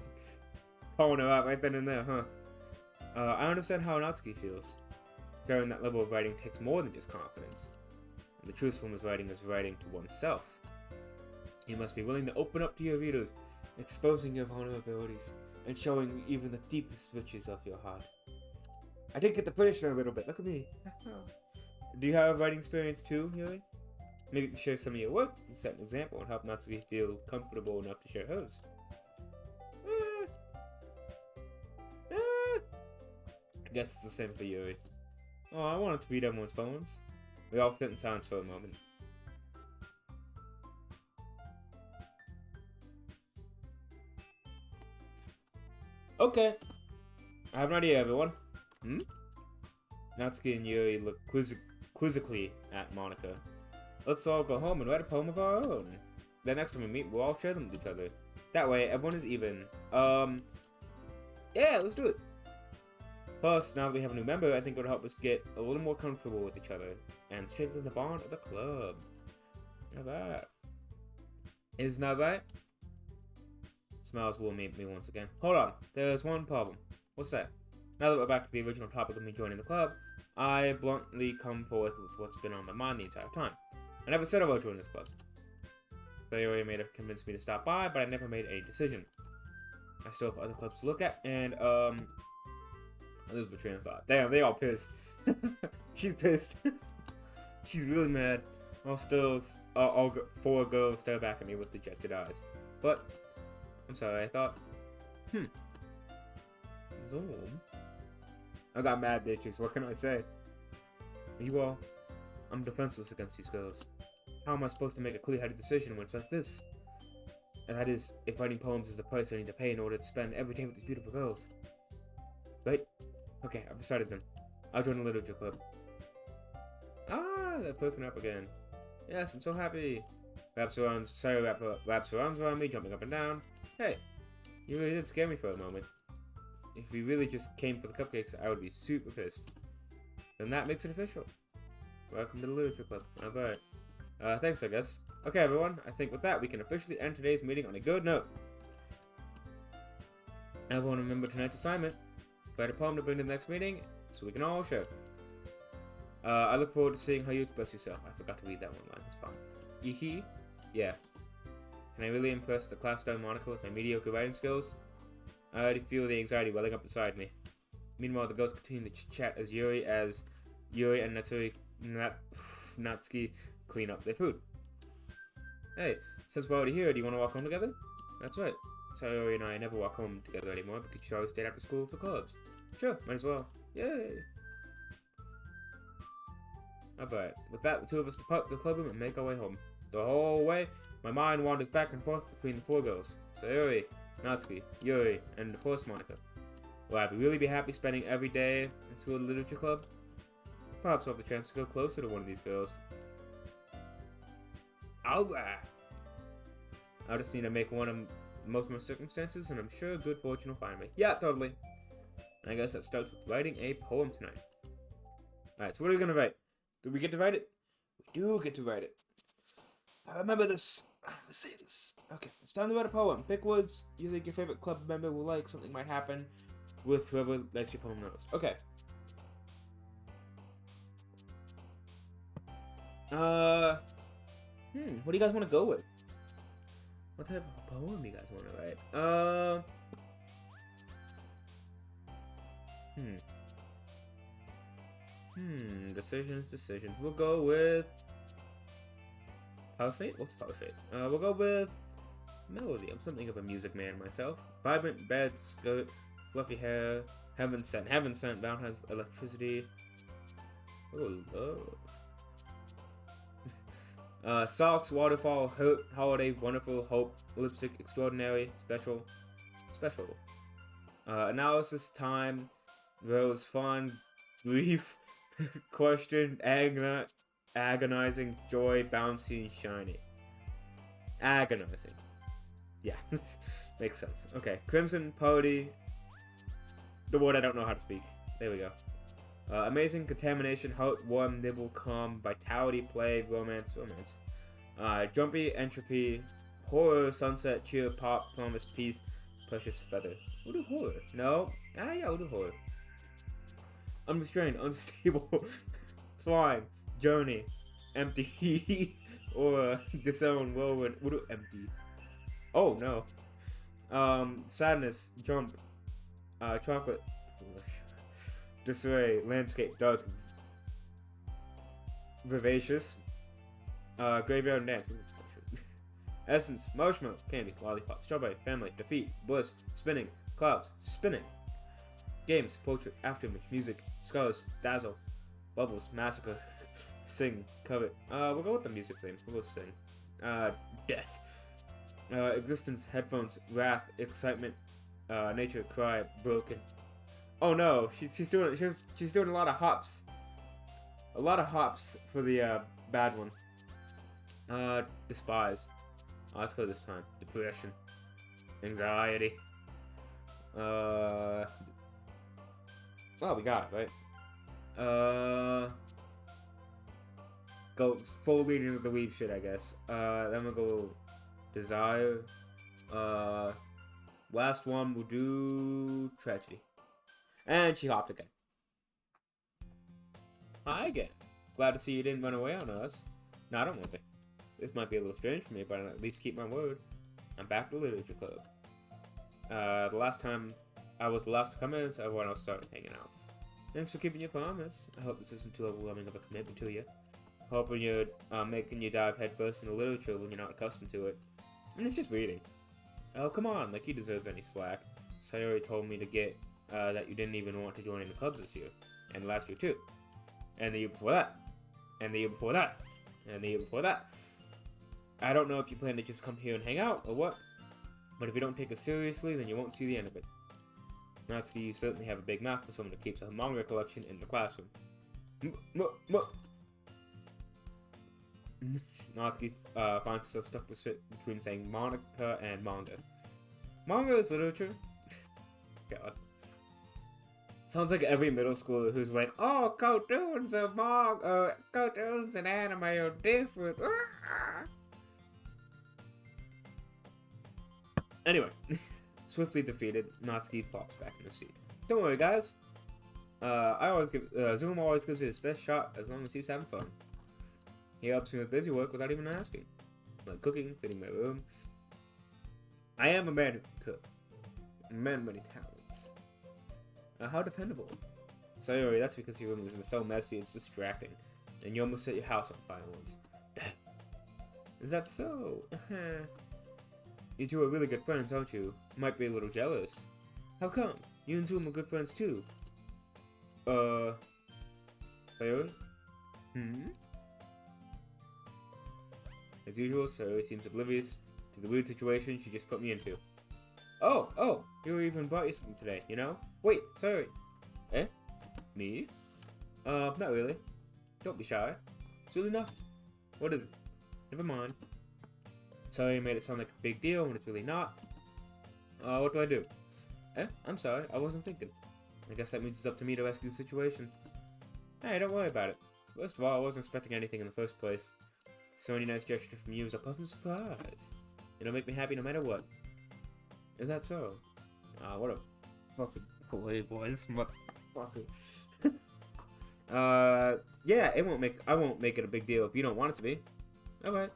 Pulling her out right then and there, huh? I understand how Natsuki feels. Sharing that level of writing takes more than just confidence. And the truthfulness writing is writing to oneself. You must be willing to open up to your readers, exposing your vulnerabilities, and showing even the deepest riches of your heart. I did get the British there a little bit, look at me. Do you have writing experience too, Yuri? Maybe you can share some of your work, and set an example, and help Natsuki feel comfortable enough to share hers. I guess it's the same for Yuri. Oh, I wanted to read everyone's poems. We all sit in silence for a moment. Okay. I have an idea, everyone. Natsuki and Yuri look quizzically at Monica. Let's all go home and write a poem of our own. Then next time we meet, we'll all share them with each other. That way, everyone is even. Yeah, let's do it. Plus, now that we have a new member, I think it would help us get a little more comfortable with each other and strengthen the bond of the club. Now that. Isn't that right? Smiles will meet me once again. Hold on, there's one problem. What's that? Now that we're back to the original topic of me joining the club, I bluntly come forth with what's been on my mind the entire time. I never said I would join this club. They already may have convinced me to stop by, but I never made any decision. I still have other clubs to look at, and I lose my train of thought. Damn, they all pissed. She's pissed. She's really mad. All 4 girls stare back at me with dejected eyes. But I'm sorry, I thought... Zoom? I got mad bitches, what can I say? You all, I'm defenseless against these girls. How am I supposed to make a clear-headed decision when it's like this? And that is, if writing poems is the price I need to pay in order to spend every day with these beautiful girls. Right? Okay, I've decided then. I'll join the literature club. Ah, they're perking up again. Yes, I'm so happy. Wraps her arms around me, jumping up and down. Hey, you really did scare me for a moment. If we really just came for the cupcakes, I would be super pissed. Then that makes it official. Welcome to the literature club. Alright. Thanks, I guess. Okay, everyone, I think with that, we can officially end today's meeting on a good note. Everyone remember tonight's assignment. Write a poem to bring to the next meeting, so we can all share. I look forward to seeing how you express yourself. I forgot to read that one line, it's fine. Yee-hee? Yeah. Can I really impress the class star Monica with my mediocre writing skills? I already feel the anxiety welling up inside me. Meanwhile, the girls continue to chat as Yuri and Natsuki clean up their food. Hey, since we're already here, do you want to walk home together? That's right. Sayori and I never walk home together anymore because she always stayed after school for clubs. Sure, might as well. Yay! Alright, with that, the two of us depart the club room and make our way home. The whole way, my mind wanders back and forth between the four girls. Sayori, Natsuki, Yuri, and of course Monica. Will I really be happy spending every day in school literature club? Perhaps I'll have the chance to go closer to one of these girls. Alright! I'll just need to make one of the most of my circumstances, and I'm sure good fortune will find me. Yeah, totally. I guess that starts with writing a poem tonight. Alright, so what are we gonna write? Do we get to write it? We do get to write it. I remember this. Let's see this. Okay, it's time to write a poem. Pick words you think your favorite club member will like. Something might happen with whoever likes your poem most. Okay. What do you guys want to go with? What type of poem do you guys want to write? Decisions. We'll go with Power Fate? What's Power Fate? We'll go with Melody. I'm something of a music man myself. Vibrant bed, skirt, fluffy hair, heaven sent. Bound has electricity. Oh, love. Socks, waterfall, hurt, holiday, wonderful, hope, lipstick, extraordinary, special. Analysis, time, rose, fun, grief, question, agonizing, joy, bouncy, and shiny. Agonizing. Yeah, makes sense. Okay, crimson, party, the word I don't know how to speak. There we go. Amazing, contamination, heart, warm, nibble, calm, vitality, play, romance. Jumpy, entropy, horror, sunset, cheer, pop, promise, peace, precious feather. We'll do horror. No? Yeah, we'll do horror. Unrestrained, unstable, slime, journey, empty, or disown, whirlwind. We'll do empty. Oh, no. Sadness, jump, chocolate, disarray, landscape, dark, vivacious, graveyard dance, essence, marshmallow, candy, lollipop, strawberry, family, defeat, bliss, spinning, clouds, spinning, games, portrait, afterimage, music, scars, dazzle, bubbles, massacre, sing, covet. We'll go with the music theme. We'll go sing. Death, existence, headphones, wrath, excitement, nature, cry, broken. Oh no, she's doing a lot of hops. A lot of hops for the bad one. Despise. Let's go this time. Depression. Anxiety. Well, we got it, right? Go full lead into the weave shit, I guess. Then we'll go desire. Last one we'll do tragedy. And she hopped again. Hi again. Glad to see you didn't run away on us. No, I don't want to. This might be a little strange for me, but I'll at least keep my word. I'm back to the literature club. The last time I was the last to come in, so everyone else started hanging out. Thanks for keeping your promise. I hope this isn't too overwhelming of a commitment to you. Hoping you're making you dive headfirst into literature when you're not accustomed to it. And it's just reading. Oh, come on, like you deserve any slack. Sayori told me to get, that you didn't even want to join in the clubs this year. And last year too. And the year before that. And the year before that. And the year before that. I don't know if you plan to just come here and hang out, or what. But if you don't take us seriously, then you won't see the end of it. Natsuki, you certainly have a big mouth for someone that keeps a manga collection in the classroom. Natsuki finds herself stuck between saying Monica and manga. Manga is literature? God. Sounds like every middle schooler who's like, oh, cartoons and manga, cartoons and anime are different. Anyway, swiftly defeated, Natsuki plops back in the seat. Don't worry, guys. Zoom always gives it his best shot as long as he's having fun. He helps me with busy work without even asking, like cooking, cleaning my room. I am a man who can cook. A man of many talents. How dependable. Sorry, that's because your room is so messy it's distracting, and you almost set your house on fire once. Is that so? You two are really good friends, aren't you? Might be a little jealous. How come? You and Zoom are good friends too. Sayori? As usual, Sayori seems oblivious to the weird situation she just put me into. Oh, you even brought you something today, you know? Wait, sorry. Eh? Me? Not really. Don't be shy. It's really nothing. What is it? Never mind. Sorry, made it sound like a big deal when it's really not. What do I do? Eh? I'm sorry, I wasn't thinking. I guess that means it's up to me to rescue the situation. Hey, don't worry about it. First of all, I wasn't expecting anything in the first place. So any nice gesture from you is a pleasant surprise. It'll make me happy no matter what. Is that so? What a fucking playboy, this motherfucker. Yeah, I won't make it a big deal if you don't want it to be. Alright.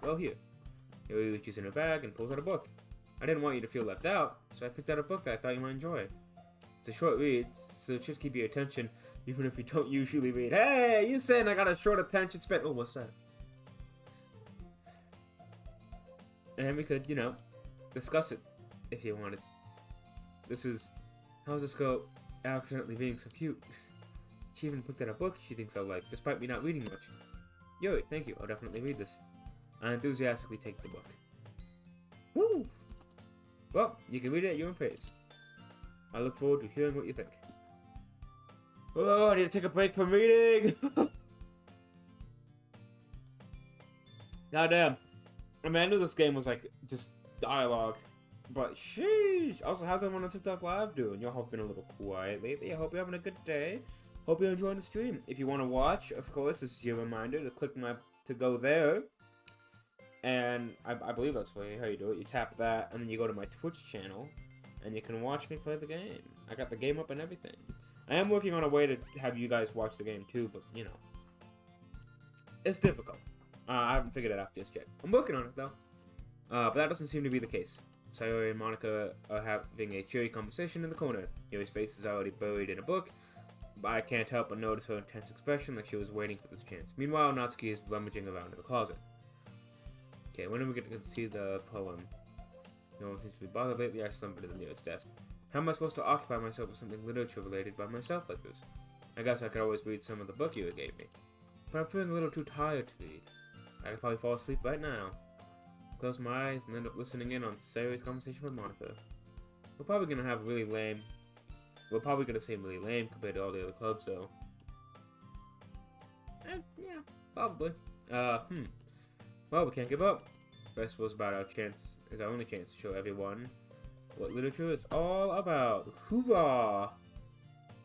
Well, here. He reaches in her bag and pulls out a book. I didn't want you to feel left out, so I picked out a book that I thought you might enjoy. It's a short read, so it should keep your attention, even if you don't usually read. Hey, you saying I got a short attention span? Oh, what's that? And we could, discuss it, if you wanted. This is, how's this girl accidentally being so cute? She even picked out a book she thinks I'll like, despite me not reading much. Yo, thank you, I'll definitely read this. I enthusiastically take the book. Woo! Well, you can read it at your own pace. I look forward to hearing what you think. Oh, I need to take a break from reading! Goddamn. I mean, I knew this game was like, just dialogue. But sheesh! Also, how's everyone on TikTok Live doing? Y'all have been a little quiet lately. I hope you're having a good day. Hope you're enjoying the stream. If you want to watch, of course, this is your reminder to go there. And I believe that's how you do it. You tap that, and then you go to my Twitch channel, and you can watch me play the game. I got the game up and everything. I am working on a way to have you guys watch the game too, but, it's difficult. I haven't figured it out just yet. I'm working on it, though. But that doesn't seem to be the case. Sayori and Monica are having a cheery conversation in the corner. Yuri's face is already buried in a book, but I can't help but notice her intense expression like she was waiting for this chance. Meanwhile, Natsuki is rummaging around in the closet. Okay, when are we going to see the poem? No one seems to be bothered lately. I slumbered at the nearest desk. How am I supposed to occupy myself with something literature-related by myself like this? I guess I could always read some of the book you gave me. But I'm feeling a little too tired to read. I could probably fall asleep right now. Close my eyes and end up listening in on Sayori's conversation with Monica. We're probably gonna seem really lame compared to all the other clubs, though. Yeah, probably. Well, we can't give up. Festival's about our only chance to show everyone what literature is all about. Hoorah!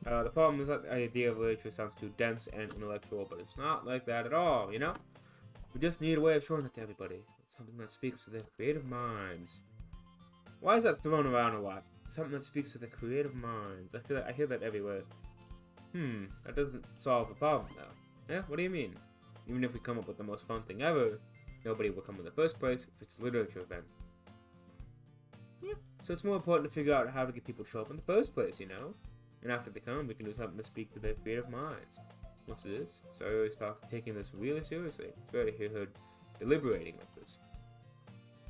The problem is that the idea of literature sounds too dense and intellectual, but it's not like that at all, We just need a way of showing it to everybody. Something that speaks to their creative minds. Why is that thrown around a lot? Something that speaks to their creative minds. I hear that everywhere. That doesn't solve the problem, though. Yeah, what do you mean? Even if we come up with the most fun thing ever, nobody will come in the first place if it's a literature event. Yeah, so it's more important to figure out how to get people to show up in the first place, And after they come, we can do something to speak to their creative minds. What's this? So I always taking this really seriously. It's rare to hear her deliberating like this.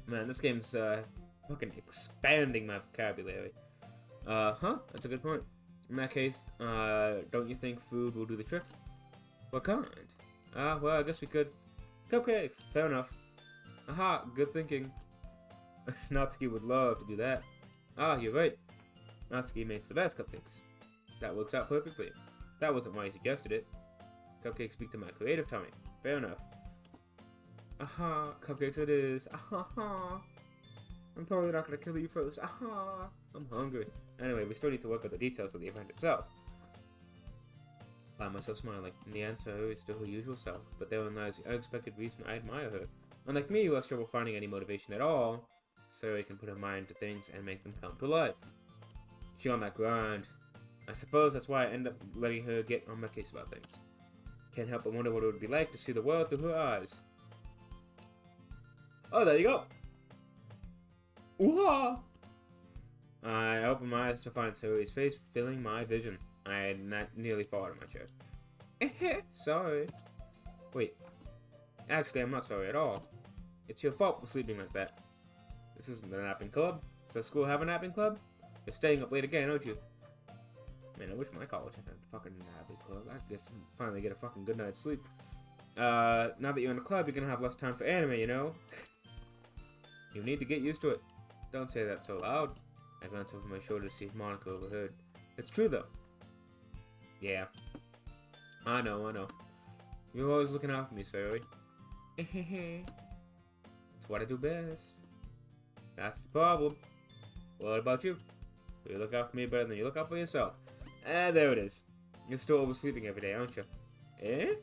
Man, this game's Fucking expanding my vocabulary. That's a good point. In that case, don't you think food will do the trick? What kind? Well, I guess we could. Cupcakes! Fair enough. Aha, good thinking. Natsuki would love to do that. Ah, you're right. Natsuki makes the best cupcakes. That works out perfectly. That wasn't why you suggested it. Cupcakes speak to my creative tummy. Fair enough. Aha, cupcakes it is. Aha. I'm totally not gonna kill you first. Aha. I'm hungry. Anyway, we still need to work out the details of the event itself. I find myself smiling, and the answer is still her usual self, but therein lies the unexpected reason I admire her. Unlike me, who has trouble finding any motivation at all, Sarah can put her mind to things and make them come to life. She on that grind. I suppose that's why I end up letting her get on my case about things. Can't help but wonder what it would be like to see the world through her eyes. Oh, there you go! Ooh-ah! I opened my eyes to find Sarah's face filling my vision. I had nearly fallen out of my chair. Sorry. Wait. Actually, I'm not sorry at all. It's your fault for sleeping like that. This isn't a napping club. Does the school have a napping club? You're staying up late again, aren't you? Man, I wish my college had a fucking napping club. I guess I'll finally get a fucking good night's sleep. Now that you're in the club, you're gonna have less time for anime, you know? You need to get used to it. Don't say that so loud. I glanced over my shoulder to see if Monica overheard. It's true, though. Yeah. I know. You're always looking out for me, Sari. It's what I do best. That's the problem. What about you? You look out for me better than you look out for yourself. There it is. You're still oversleeping every day, aren't you? Eh?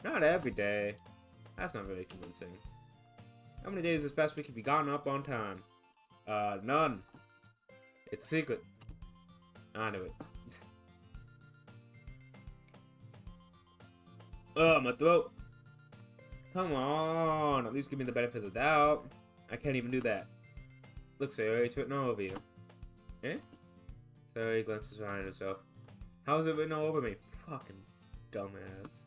Not every day. That's not very convincing. How many days this past week have you gotten up on time? None. It's a secret. I knew it. Oh, my throat. Come on. At least give me the benefit of the doubt. I can't even do that. Look, Sarah, it's written all over you. Eh? Sarah glances around at herself. How's it written all over me? Fucking dumbass.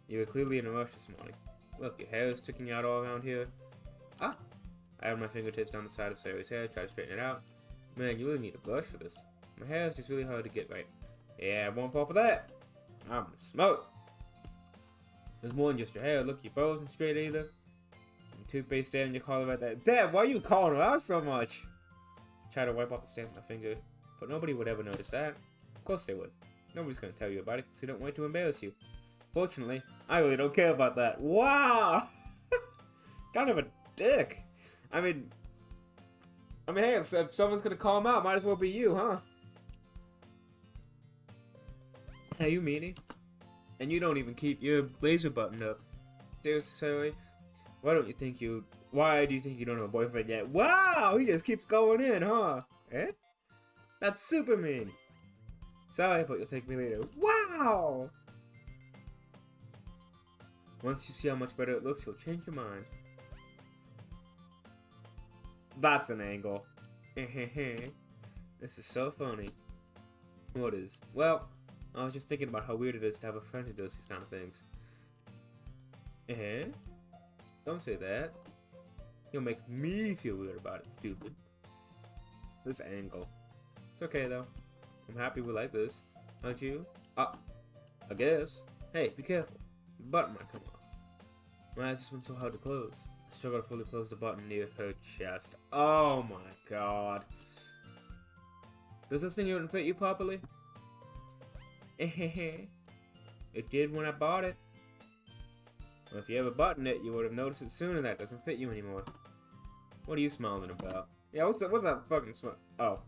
You were clearly in a rush this morning. Look, your hair is sticking out all around here. Ah! I had my fingertips down the side of Sarah's hair, tried to straighten it out. Man, you really need a brush for this. My hair is just really hard to get right. Yeah, I won't fall for that. I'm gonna smoke. There's more than just your hair. Look, your bow isn't straight either. Your toothpaste stain on your collar right there. Dad, why are you calling her out so much? Try to wipe off the stain with my finger, but nobody would ever notice that. Of course they would. Nobody's gonna tell you about it because they don't want to embarrass you. Fortunately, I really don't care about that. Wow! Kind of a dick. I mean, hey, if someone's gonna call him out, might as well be you, huh? Hey, you meanie. And you don't even keep your blazer buttoned up. Seriously, Sarah, why do you think you don't have a boyfriend yet? Wow, he just keeps going in, huh? Eh? That's super mean. Sorry, but you'll thank me later. Wow! Once you see how much better it looks, you'll change your mind. That's an angle. This is so funny. What is? Well, I was just thinking about how weird it is to have a friend who does these kind of things. Don't say that. You'll make me feel weird about it, stupid. This angle. It's okay, though. I'm happy we like this. Aren't you? I guess. Hey, be careful. The button might come off. My eyes just went so hard to close. I struggled to fully close the button near her chest. Oh my god. Does this thing even fit you properly? It did when I bought it. Well, if you ever buttoned it, you would have noticed it sooner that doesn't fit you anymore. What are you smiling about? Yeah, what's that fucking smile? Oh.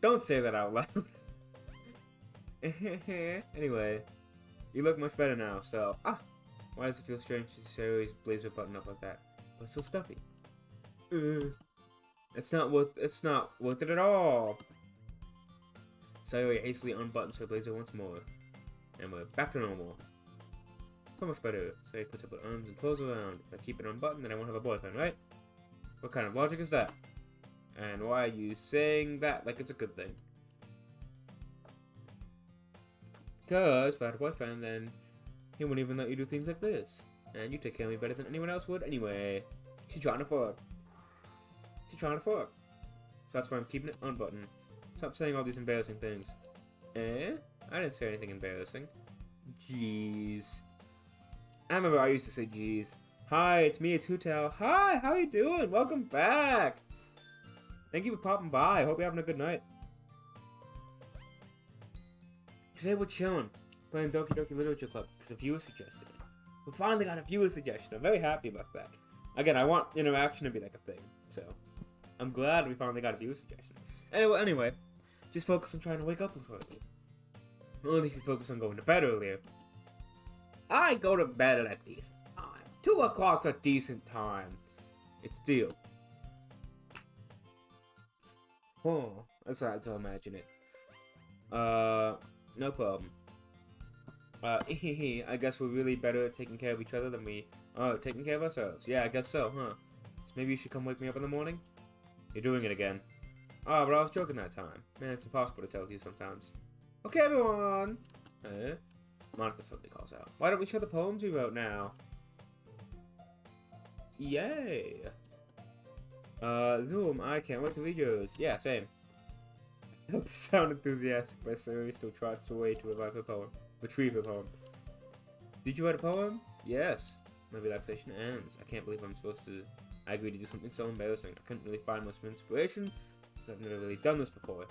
Don't say that out loud. Anyway, you look much better now, so... Why does it feel strange to see Sarah's blazer button up like that? But it's so stuffy. It's not worth it at all. Sayori hastily unbuttons her blazer once more. And we're back to normal. So much better. Sayori puts up her arms and clothes around. If I keep it unbuttoned, then I won't have a boyfriend, right? What kind of logic is that? And why are you saying that like it's a good thing? Because if I had a boyfriend, then he wouldn't even let you do things like this. And you take care of me better than anyone else would anyway. She's trying to fuck. She's trying to fuck. So that's why I'm keeping it unbuttoned. Stop saying all these embarrassing things. Eh? I didn't say anything embarrassing. Jeez. I remember I used to say jeez. Hi, it's me, it's Hutao. Hi, how you doing? Welcome back. Thank you for popping by. Hope you're having a good night. Today we're chilling, playing Doki Doki Literature Club, because a viewer suggested it. We finally got a viewer suggestion. I'm very happy about that. Again, I want interaction to be like a thing, so I'm glad we finally got a viewer suggestion. Anyway, just focus on trying to wake up early. Only if you focus on going to bed earlier. I go to bed at a decent time. 2 o'clock's a decent time. It's a deal. Oh, that's hard to imagine it. No problem. I guess we're really better at taking care of each other than we are taking care of ourselves. Yeah, I guess so, huh? So maybe you should come wake me up in the morning? You're doing it again. Oh, but I was joking that time. Man, it's impossible to tell with you sometimes. Okay, everyone! Monica suddenly calls out. Why don't we show the poems we wrote now? Yay! Zoom, I can't wait to read yours. Yeah, same. I hope to sound enthusiastic, but Sayori still trots away to retrieve a poem. Did you write a poem? Yes. My relaxation ends. I can't believe I agreed to do something so embarrassing. I couldn't really find much inspiration, because I've never really done this before.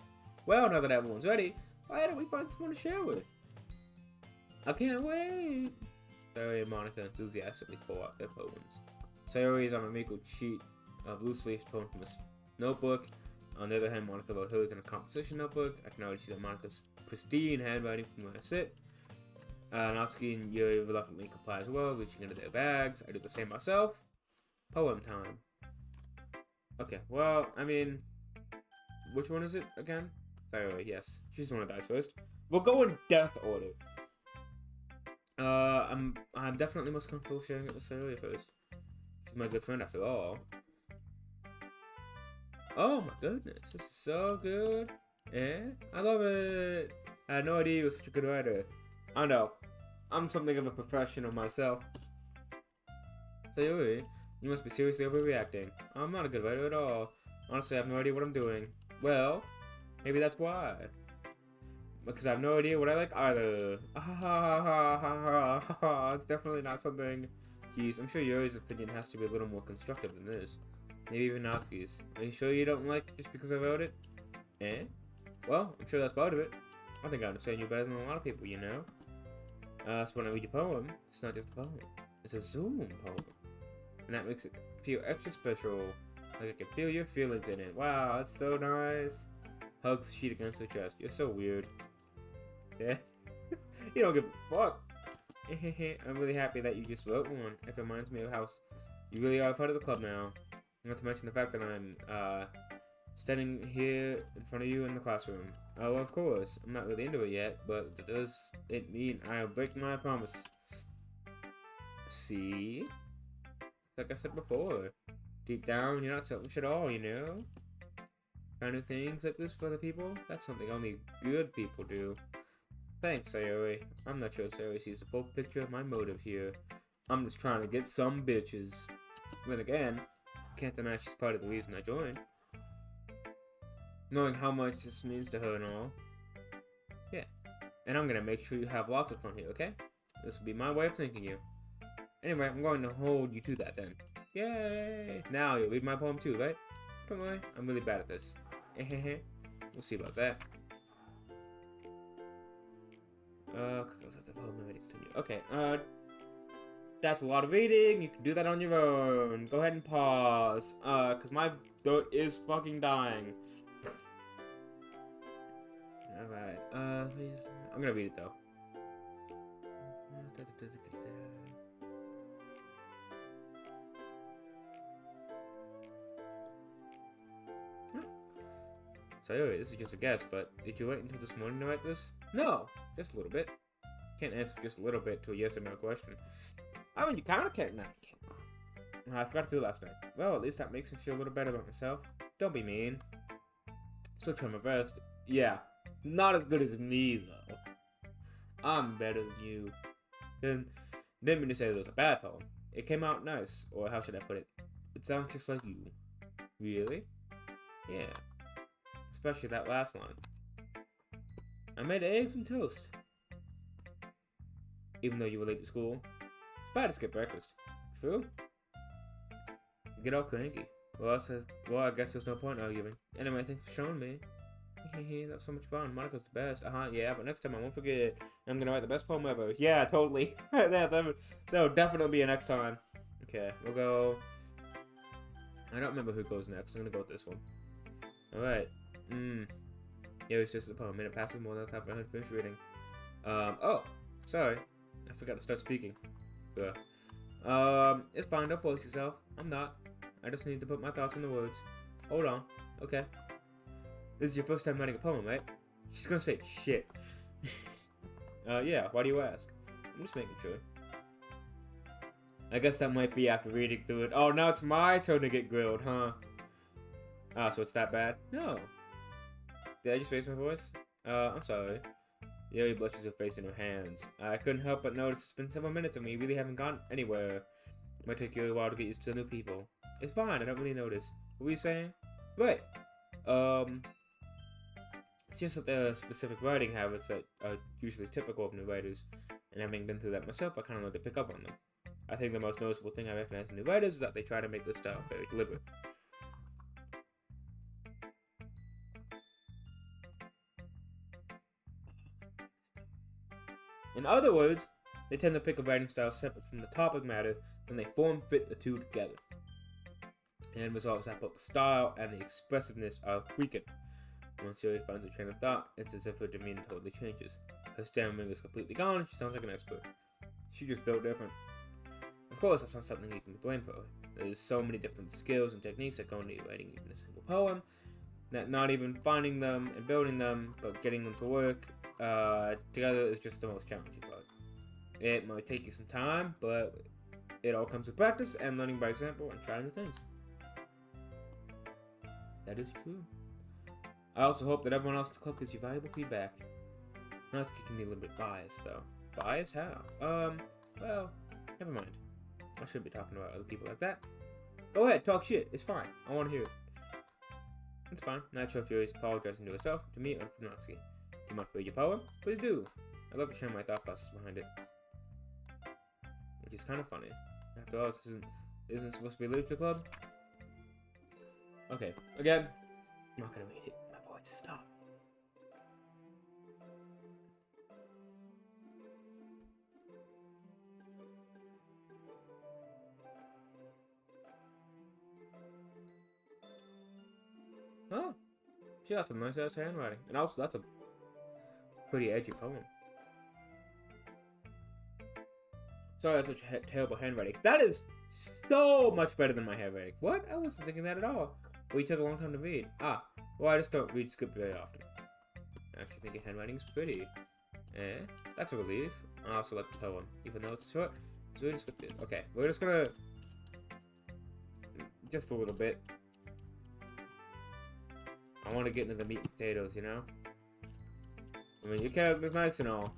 Well, now that everyone's ready, why don't we find someone to share with? I can't wait! Sayori and Monica enthusiastically pour out their poems. Sayori is on a wrinkled sheet of loose leaf torn from a notebook. On the other hand, Monica wrote hers in a composition notebook. I can already see that Monica's pristine handwriting from where I sit. Natsuki and Yuri reluctantly comply as well, reaching into their bags. I do the same myself. Poem time. Okay, well, I mean, which one is it again? Sayori, yes. She's the one that dies first. We'll go in death order. I'm definitely most comfortable sharing it with Sayori first. She's my good friend after all. Oh my goodness, this is so good. Eh? I love it. I had no idea you were such a good writer. I know. I'm something of a professional myself. Sayori, you must be seriously overreacting. I'm not a good writer at all. Honestly, I have no idea what I'm doing. Well, maybe that's why. Because I have no idea what I like either. It's definitely not something. Jeez, I'm sure Yuri's opinion has to be a little more constructive than this. Maybe even Natsuki's. Are you sure you don't like it just because I wrote it? Eh? Well, I'm sure that's part of it. I think I understand you better than a lot of people, you know? So when I read your poem, it's not just a poem. It's a Zoom poem. And that makes it feel extra special. Like I can feel your feelings in it. Wow, that's so nice. Hugs sheet against her chest. You're so weird. Yeah? You don't give a fuck. I'm really happy that you just wrote one. It reminds me of how you really are a part of the club now. Not to mention the fact that I'm, standing here in front of you in the classroom. Oh, of course. I'm not really into it yet, but does it mean I'll break my promise? See? Like I said before. Deep down, you're not selfish at all, you know? Try new things like this for other people? That's something only good people do. Thanks, Sayori. I'm not sure if Sayori sees the full picture of my motive here. I'm just trying to get some bitches. Then again, can't deny she's part of the reason I joined. Knowing how much this means to her and all. Yeah. And I'm gonna make sure you have lots of fun here, okay? This will be my way of thanking you. Anyway, I'm going to hold you to that then. Yay! Now you'll read my poem too, right? Don't worry, I'm really bad at this. We'll see about that. Okay, that's a lot of reading. You can do that on your own. Go ahead and pause. Cause my throat is fucking dying. Alright, I'm gonna read it though. Sayori, this is just a guess, but did you wait until this morning to write this? No, just a little bit. Can't answer just a little bit to a yes or no question. I mean, you kind of can't. No, you can't. I forgot to do it last night. Well, at least that makes me feel a little better about myself. Don't be mean. Still trying my best. Yeah, not as good as me, though. I'm better than you. Then, Didn't mean to say it was a bad poem. It came out nice, or how should I put it? It sounds just like you. Really? Yeah. Especially that last line. I made eggs and toast. Even though you were late to school. It's bad to skip breakfast. True? Get all cranky. Well, I guess there's no point arguing. Anyway, thanks for showing me. That was so much fun. Monica's the best. Yeah, but next time I won't forget. I'm gonna write the best poem ever. Yeah, totally. That'll definitely be a next time. Okay, we'll go. I don't remember who goes next. I'm gonna go with this one. Alright. Yeah, it's just a poem. A minute passes more than the time I had finished reading. Oh, sorry. I forgot to start speaking. It's fine. Don't force yourself. I'm not. I just need to put my thoughts in the words. Hold on. Okay. This is your first time writing a poem, right? She's gonna say shit. Yeah, why do you ask? I'm just making sure. I guess that might be after reading through it. Oh, now it's my turn to get grilled, huh? Ah, so it's that bad? No. Did I just raise my voice? I'm sorry. Yuri blushes her face in her hands. I couldn't help but notice it's been several minutes and we really haven't gone anywhere. It might take you a while to get used to new people. It's fine, I don't really notice. What were you saying? Right. It's just that there are specific writing habits that are usually typical of new writers, and having been through that myself, I kind of know to pick up on them. I think the most noticeable thing I recognize in new writers is that they try to make their style very deliberate. In other words, they tend to pick a writing style separate from the topic matter, then they form-fit the two together. And the end result is that both the style and the expressiveness are weakened. Once Yuri finds a train of thought, it's as if her demeanor totally changes. Her stammering is completely gone, and she sounds like an expert. She just built different. Of course, that's not something you can be blamed for. There's so many different skills and techniques that go into writing even a single poem, that not even finding them and building them, but getting them to work together is just the most challenging part. It might take you some time, but it all comes with practice and learning by example and trying new things. That is true. I also hope that everyone else in the club gives you valuable feedback. Not that you can be a little bit biased, though. Biased? How? Well, never mind. I shouldn't be talking about other people like that. Go ahead, talk shit. It's fine. I want to hear it. It's fine. Not sure if you're apologizing to herself, to me, or to Natsuki. Do you want to read your poem? Please do. I'd love to share my thought process behind it. Which is kind of funny. After all, this isn't supposed to be a literature club? Okay, again, I'm not gonna read it. My voice is stopped. Oh, she got some nice ass handwriting. And also, that's a pretty edgy poem. Sorry, that's such terrible handwriting. That is so much better than my handwriting. What? I wasn't thinking that at all. Well, you took a long time to read. Ah, well, I just don't read script very often. I actually think your handwriting is pretty. That's a relief. I also like the poem, even though it's short. It's really descriptive. Okay, we're just gonna... just a little bit. I want to get into the meat and potatoes, you know? I mean, your character's nice and all.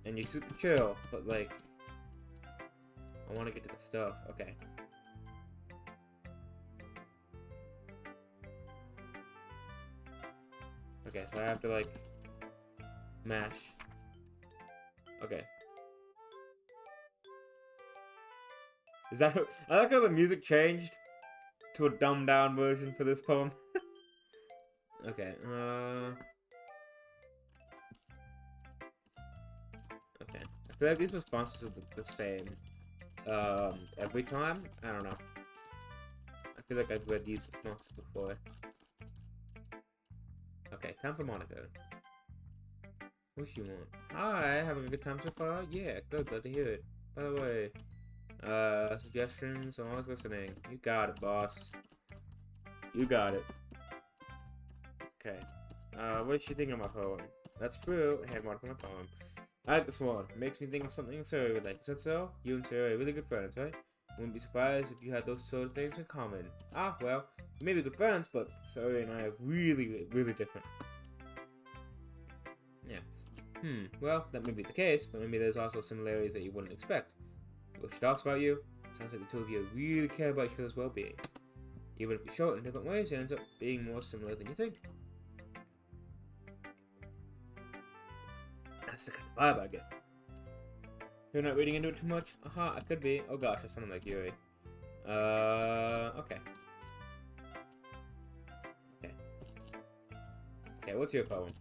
And you're super chill, but like... I want to get to the stuff. Okay. Okay, so I have to like... mash. Okay. Is that... I like how the music changed to a dumbed down version for this poem. Okay, okay. I feel like these responses are the same. Every time? I don't know. I feel like I've read these responses before. Okay, time for Monica. What's she want? Hi, having a good time so far? Yeah, good, glad to hear it. By the way, suggestions, I'm always listening. You got it, boss. You got it. Okay. What did she think of my poem? That's true. I had one from my poem. I like this one. It makes me think of something Sarah would like. Is that so? You and Sarah are really good friends, right? Wouldn't be surprised if you had those sort of things in common. Ah, well, we may be good friends, but Sarah and I are really, really different. Yeah. Well, that may be the case, but maybe there's also similarities that you wouldn't expect. When she talks about you, it sounds like the two of you really care about each other's well-being. Even if you show it in different ways, it ends up being more similar than you think. That's the kind of vibe I get. You're not reading into it too much? Aha, I could be. Oh gosh, that sounded like Yuri. Okay. Okay, what's your poem?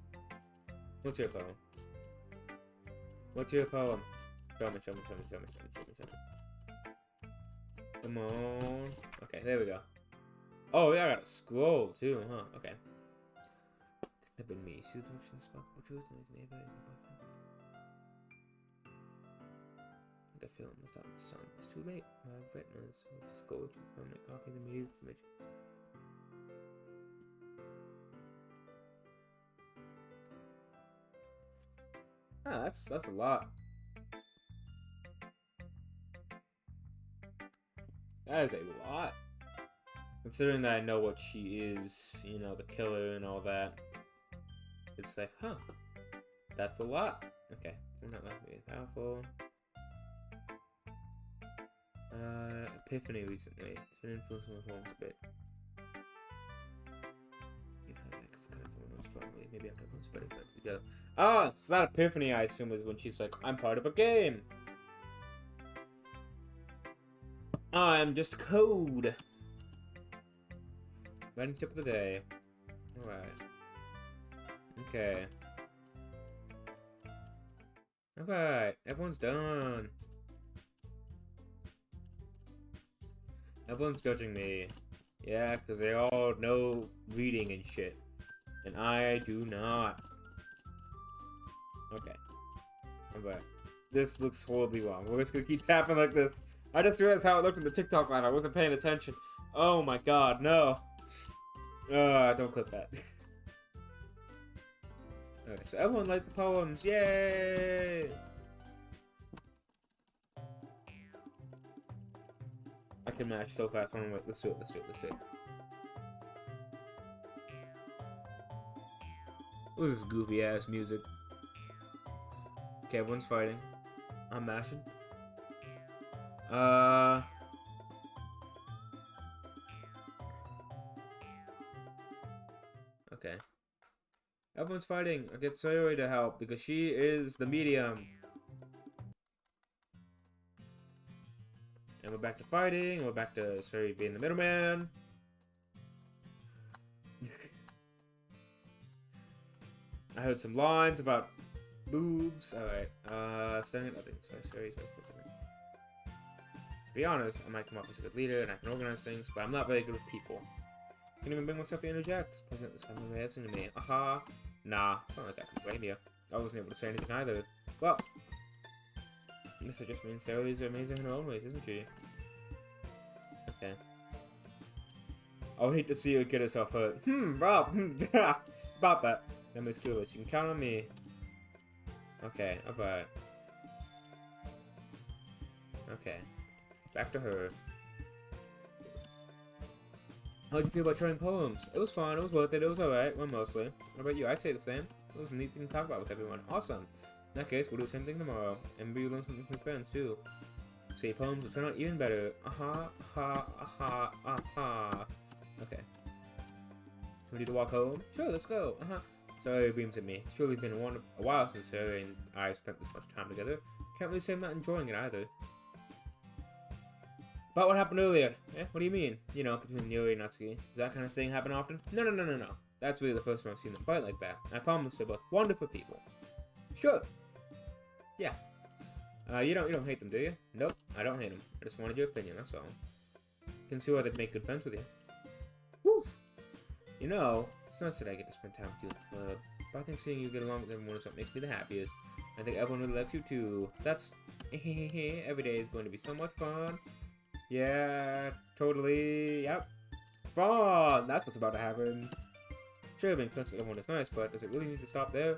What's your poem? What's your poem? Show me. Come on. Okay, there we go. Oh, yeah, I got a scroll too, huh? Okay. Could have been me. See the direction, sparkle truth, and his neighbor, and my boyfriend. Like a film left out in the sun. It's too late. My retinas will scold you. Permanent copy of the immediate image. Ah, that's a lot. That is a lot. Considering that I know what she is, you know, the killer and all that. It's like, huh. That's a lot. Okay. We're not that really powerful. Epiphany recently. It's been influencing my forms a bit. Maybe I can put better friends together. Ah, so that epiphany I assume is when she's like, I'm part of a game. I'm just code. Writing tip of the day. Alright. Okay. Alright, everyone's done. Everyone's judging me. Yeah, because they all know reading and shit. And I do not. Okay. Alright. This looks horribly wrong. We're just gonna keep tapping like this. I just realized how it looked in the TikTok line. I wasn't paying attention. Oh my god, no. Don't clip that. Okay, so everyone liked the poems. Yay! I can match so fast. Let's do it. What is this goofy ass music? Okay, everyone's fighting. I'm mashing. Okay. Everyone's fighting. I get Sayori to help because she is the medium. And we're back to fighting. We're back to Sayori being the middleman. I heard some lines about boobs. Alright. Starting at nothing. So Sayori's to be honest, I might come off as a good leader and I can organize things, but I'm not very good with people. I can even bring myself to interject. This president this family may have seen to me. Aha. Nah, it's not like I can blame you. I wasn't able to say anything either. Well, I guess it just means Sayori's amazing in her own ways, isn't she? Okay. I would hate to see her get herself hurt. Rob. About that. That makes two of us. You can count on me. Okay, alright. Okay. Back to her. How'd you feel about trying poems? It was fun, it was worth it, it was alright. Well, mostly. What about you? I'd say the same. It was a neat thing to talk about with everyone. Awesome. In that case, we'll do the same thing tomorrow. And maybe you'll learn something from friends, too. Say poems will turn out even better. Aha, aha, aha, aha. Okay. Ready to walk home? Sure, let's go. Sayori beams at me. It's truly been a while since Sayori and I spent this much time together. Can't really say I'm not enjoying it either. About what happened earlier. What do you mean? You know, between Yuri and Natsuki. Does that kind of thing happen often? No. That's really the first time I've seen them fight like that. I promise they're both wonderful people. Sure. Yeah. You don't hate them, do you? Nope, I don't hate them. I just wanted your opinion, that's all. Can see why they'd make good friends with you. Woo! You know, it's nice that I get to spend time with you in the club. But I think seeing you get along with everyone is what makes me the happiest. I think everyone really likes you too. That's... every day is going to be so much fun. Yeah, totally. Yep. Fun! That's what's about to happen. Sure, being friends with everyone is nice, but does it really need to stop there?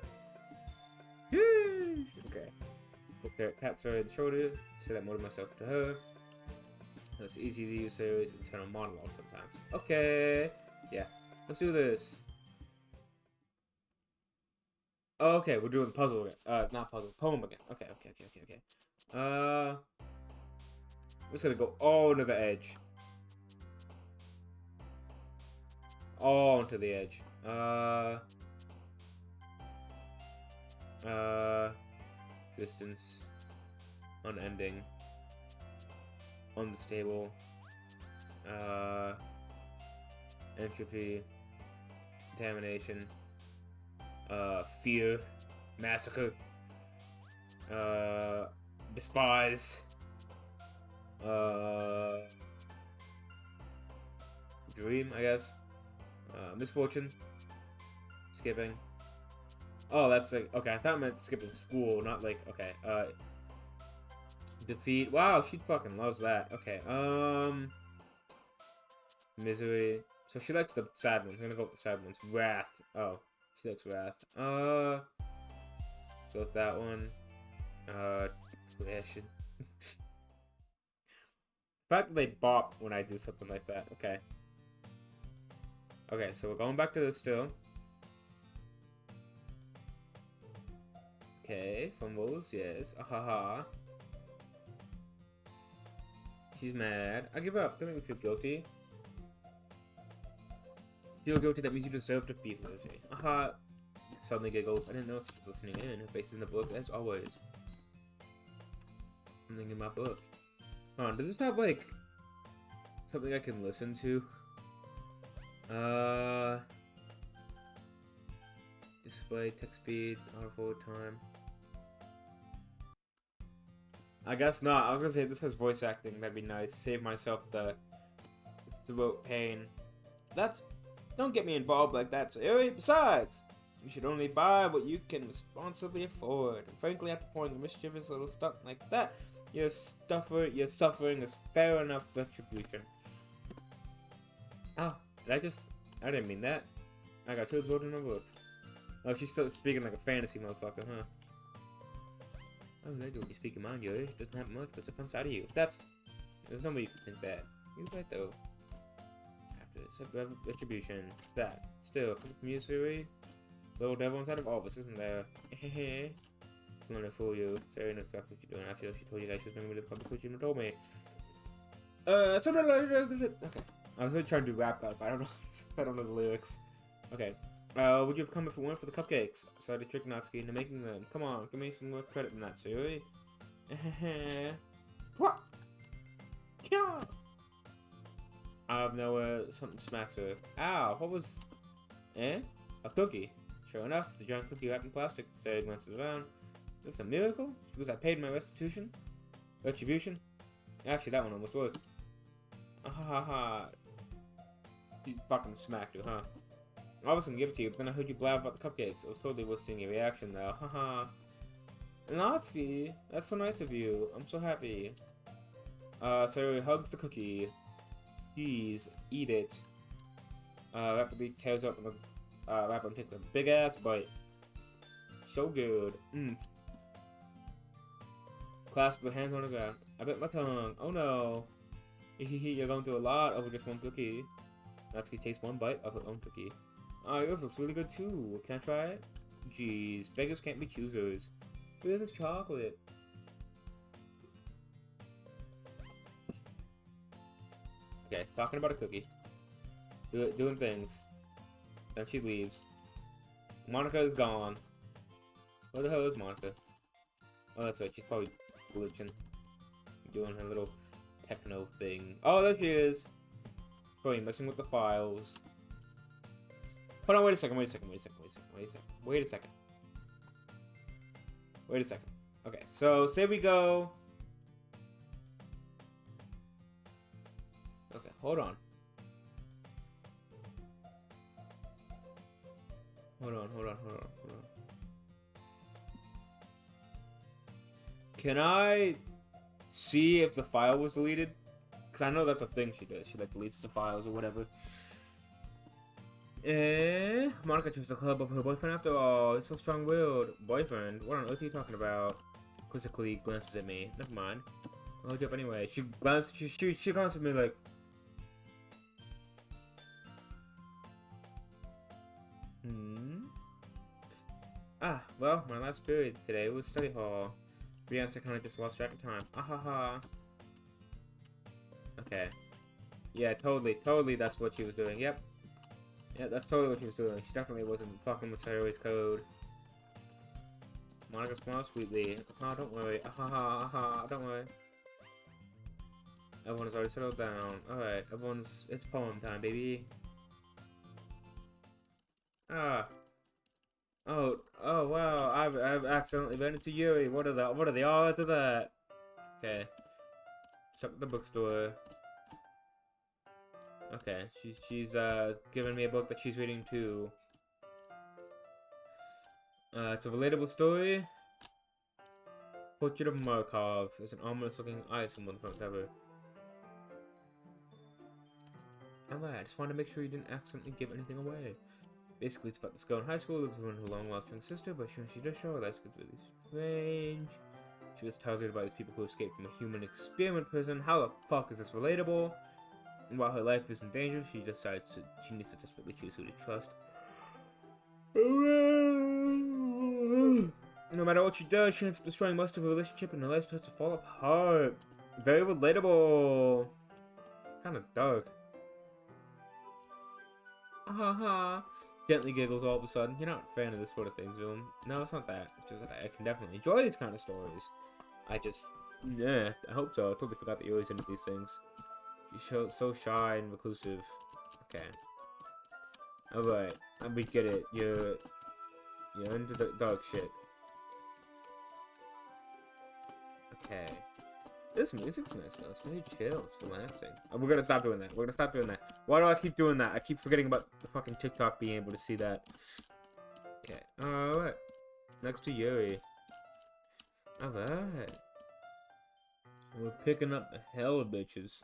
Yay! Okay. Look there at Pat Sayori the shoulder. Say that more to myself to her. It's easy to use Sayori's internal monologue sometimes. Okay. Yeah. Let's do this. Oh, okay, we're doing puzzle again. Not puzzle, poem again. Okay. I'm just gonna go all to the edge. All to the edge. Existence. Unending. Unstable. Entropy. Contamination. Fear. Massacre. Despise. Dream, I guess. Misfortune. Skipping. Oh, that's like, okay, I thought it meant skipping school, not like, okay, defeat. Wow, she fucking loves that. Okay, misery. So she likes the sad ones. I'm gonna go with the sad ones. Wrath. Oh, she likes wrath. Go with that one. Depression. The fact that they bop when I do something like that. Okay. Okay, so we're going back to this still. Okay, fumbles, yes. Ahaha. She's mad. I give up. Don't make me feel guilty. Feel guilty, that means you deserve to feel guilty. Aha. Suddenly giggles. I didn't know she was listening in. Her face is in the book, as always. Something in my book. Hold on, does this have, like, something I can listen to? Display, text speed, auto forward time. I guess not. I was gonna say this has voice acting. That'd be nice. Save myself the throat pain. That's... Don't get me involved like that, Sayuri. Besides, you should only buy what you can responsibly afford. And frankly, after pouring a mischievous little stunt like that, your suffering is fair enough retribution. Oh, I didn't mean that. I got too absorbed in my book. Oh, she's still speaking like a fantasy motherfucker, huh? Oh, that you speaking mind, yo. Doesn't have much, but it's a fun side of you. There's no way you can think that. You're right, though. After this, retribution. That. Still, coming from you, Suri. Little devil inside of all of us, isn't there? Hehehe. It's not to fool you. Suri knows exactly what you're doing. After she told you guys she was going to be the public, which you told me. Okay. I was really trying to do rap that, but I don't know. I don't know the lyrics. Okay. Would you have come if it weren't for the cupcakes? Sorry to trick Natsuki into making them. Come on, give me some more credit than that, Suri. What? Yeah. Out of nowhere, something smacks her. Ow, what was... A cookie. Sure enough, it's a giant cookie wrapped in plastic. Sari glances around. Is this a miracle? Because I paid my restitution? Retribution? Actually, that one almost worked. Ha. You fucking smacked her, huh? I was gonna give it to you, but then I heard you blab about the cupcakes. I was totally worth seeing your reaction, though. Haha. Natsuki, that's so nice of you. I'm so happy. Sari hugs the cookie. Please, eat it. Rapidly tears up the wrapper and takes a big ass bite. So good. Clasp the hands on the ground. I bit my tongue. Oh no. You're going through a lot over just one cookie. Natsuki takes one bite of her own cookie. Oh, yours looks really good too. Can I try it? Jeez, beggars can't be choosers. Where's this chocolate? Okay, talking about a cookie. Doing things. Then she leaves. Monica is gone. Where the hell is Monica? Oh, that's right. She's probably glitching. Doing her little techno thing. Oh, there she is. Probably messing with the files. Hold on, wait a second. Okay, so say we go. Okay, hold on. Can I see if the file was deleted? Because I know that's a thing she does. She like deletes the files or whatever. Monica chose the club of her boyfriend after all. He's so strong-willed. Boyfriend? What on earth are you talking about? Quizzically glances at me. Never mind. I'll hold you up anyway. She glances at me like... Ah, well, my last period today was study hall. To be honest, I kind of just lost track of time. Ah ha ha. Okay. Yeah, totally that's what she was doing. Yep. Yeah, that's totally what she was doing. She definitely wasn't fucking with Sayori's code. Monica smiles sweetly. Ah, don't worry. Ah ha ha ha, don't worry. Everyone has already settled down. Alright, it's poem time, baby. Ah. Oh wow, I've accidentally been into Yuri. What are the odds of that? Okay. Shop at the bookstore. Okay, she's giving me a book that she's reading too. It's a relatable story. Portrait of Markov is an ominous-looking eye symbol in the front cover. Alright, I just wanted to make sure you didn't accidentally give anything away. Basically, it's about this girl in high school who lives with her long-lost twin sister, but when she does show, her life gets really strange. She gets targeted by these people who escaped from a human experiment prison. How the fuck is this relatable? And while her life is in danger, she decides she needs to desperately choose who to trust. No matter what she does, she ends up destroying most of her relationship and her life starts to fall apart. Very relatable. Kind of dark. Haha. Gently giggles all of a sudden. You're not a fan of this sort of thing, Zoom. No, it's not that. It's just that I can definitely enjoy these kind of stories. Yeah, I hope so. I totally forgot that you're always into these things. She's so shy and reclusive. Okay. Alright, we get it. You're into the dark shit. Okay. This music's nice though. It's very chill. It's relaxing. We're gonna stop doing that. Why do I keep doing that? I keep forgetting about the fucking TikTok being able to see that. Okay. Alright. Next to Yuri. Alright. We're picking up the hell of bitches.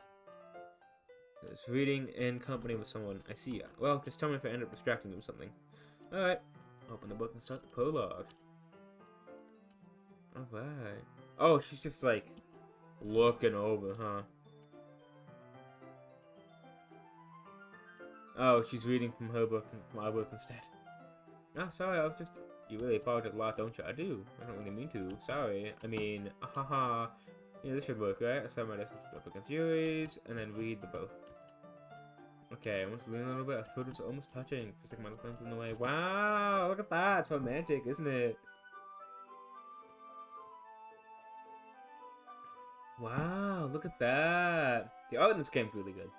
It's reading in company with someone. I see ya. Well, just tell me if I end up distracting you with something. Alright. Open the book and start the prologue. Alright. Oh, she's just like looking over, huh? Oh, she's reading from her book and from my book instead. Oh, sorry, I was just... You really apologize a lot, don't you? I do. I don't really mean to. Sorry. I mean, haha. Yeah, this should work, right? I set my distance up against Yuri's, and then read the both. Okay, I want to lean a little bit. I thought it was almost touching. Just like my thumbs in the way. Wow, look at that. It's romantic, isn't it? Wow, look at that. The art in this game's really good.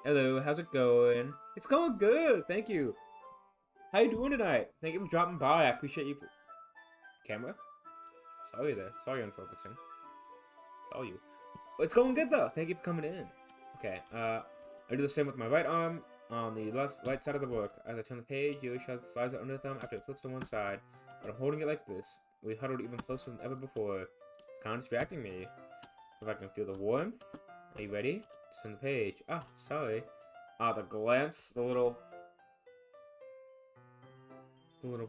Hello, how's it going? It's going good, thank you. How you doing tonight? Thank you for dropping by. I appreciate you. Camera? Sorry there. Sorry, unfocusing. Saw you. But it's going good though. Thank you for coming in. Okay. I do the same with my right arm on the right side of the book. As I turn the page, you slides it under the thumb after it flips to one side. But I'm holding it like this. We huddled even closer than ever before. It's kind of distracting me. So if I can feel the warmth. Are you ready? To turn the page. Ah, sorry. The glance. The little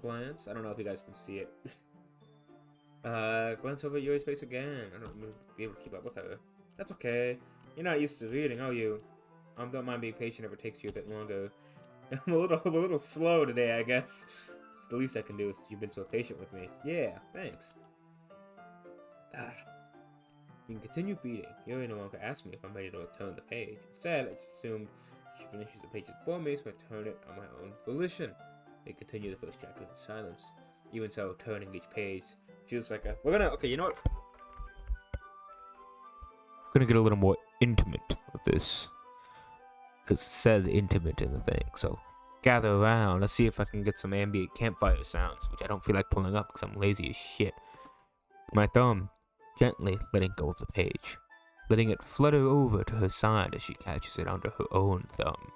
glance. I don't know if you guys can see it. Glance over Yuri's face again. I don't be able to keep up with her. That's okay. You're not used to reading, are you? Don't mind being patient if it takes you a bit longer. I'm a little slow today, I guess. It's the least I can do since you've been so patient with me. Yeah, thanks. You can continue reading. Yuri no longer asks me if I'm ready to turn the page. Instead, I just assumed she finishes the pages for me, so I turn it on my own volition. We continue the first chapter in silence. Even so, turning each page feels like a... Okay, you know what? We're gonna get a little more intimate with this. Because it said intimate in the thing, so... Gather around, let's see if I can get some ambient campfire sounds, which I don't feel like pulling up because I'm lazy as shit. My thumb gently letting go of the page, letting it flutter over to her side as she catches it under her own thumb.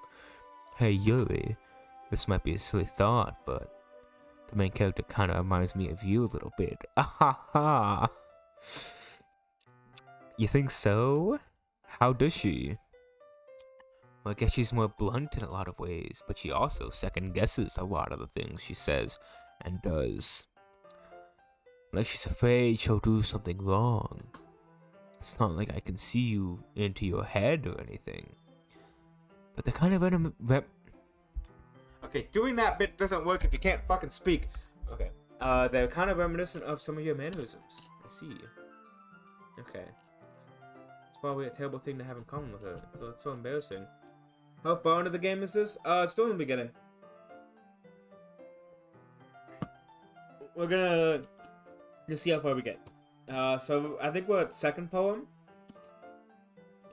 Hey Yuri, this might be a silly thought, but the main character kind of reminds me of you a little bit. Ahaha! You think so? How does she? Well, I guess she's more blunt in a lot of ways, but she also second guesses a lot of the things she says and does. Like she's afraid she'll do something wrong. It's not like I can see you into your head or anything. But the kind of Okay, doing that bit doesn't work if you can't fucking speak. Okay. They're kind of reminiscent of some of your mannerisms. I see. Okay. It's probably a terrible thing to have in common with her. So it's so embarrassing. How far into the game is this? It's still in the beginning. We're gonna just see how far we get. So I think we're at second poem.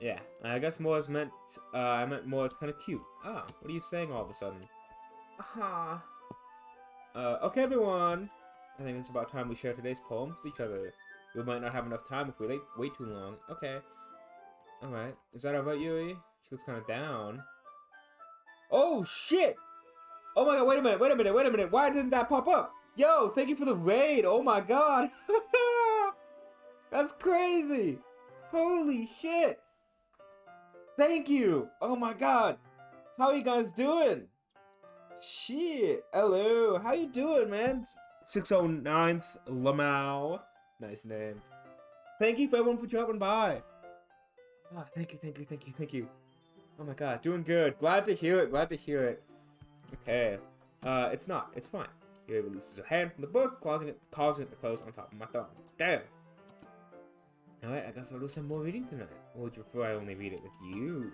Yeah, I guess more is meant. I meant more. It's kind of cute. Ah, what are you saying all of a sudden? Aha. Okay, everyone. I think it's about time we share today's poems with each other. We might not have enough time if we wait too long. Okay. Alright. Is that alright, Yuri? She looks kind of down. Oh, shit! Oh my god, wait a minute. Why didn't that pop up? Yo, thank you for the raid. Oh my god. That's crazy. Holy shit. Thank you. Oh my god. How are you guys doing? Shit. Hello. How you doing, man? 609th Lamau. Nice name. Thank you for everyone for dropping by. Oh, thank you. Oh my god, doing good. Glad to hear it. Okay. It's not. It's fine. He releases a hand from the book, causing it to close on top of my thumb. Damn. Alright, I guess I'll do some more reading tonight. Or would you prefer I only read it with you?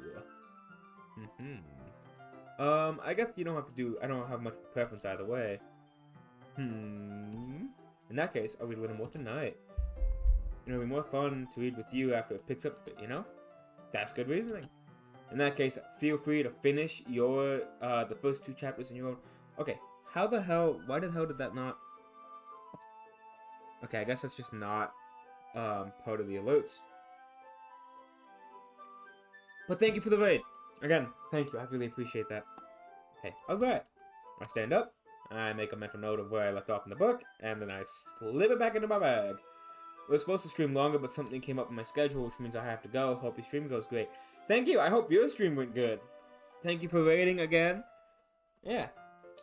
I guess you don't have to do... I don't have much preference either way. In that case, I'll read a little more tonight. It'll be more fun to read with you after it picks up a bit, you know? That's good reasoning. In that case, feel free to finish your, the first 2 chapters in your own... Okay, why the hell did that not... Okay, I guess that's just not, part of the alerts. But thank you for the raid. Again, thank you, I really appreciate that. Okay, alright. I stand up, I make a mental note of where I left off in the book, and then I slip it back into my bag. We were supposed to stream longer, but something came up in my schedule, which means I have to go. Hope your stream goes great. Thank you. I hope your stream went good. Thank you for raiding again. Yeah.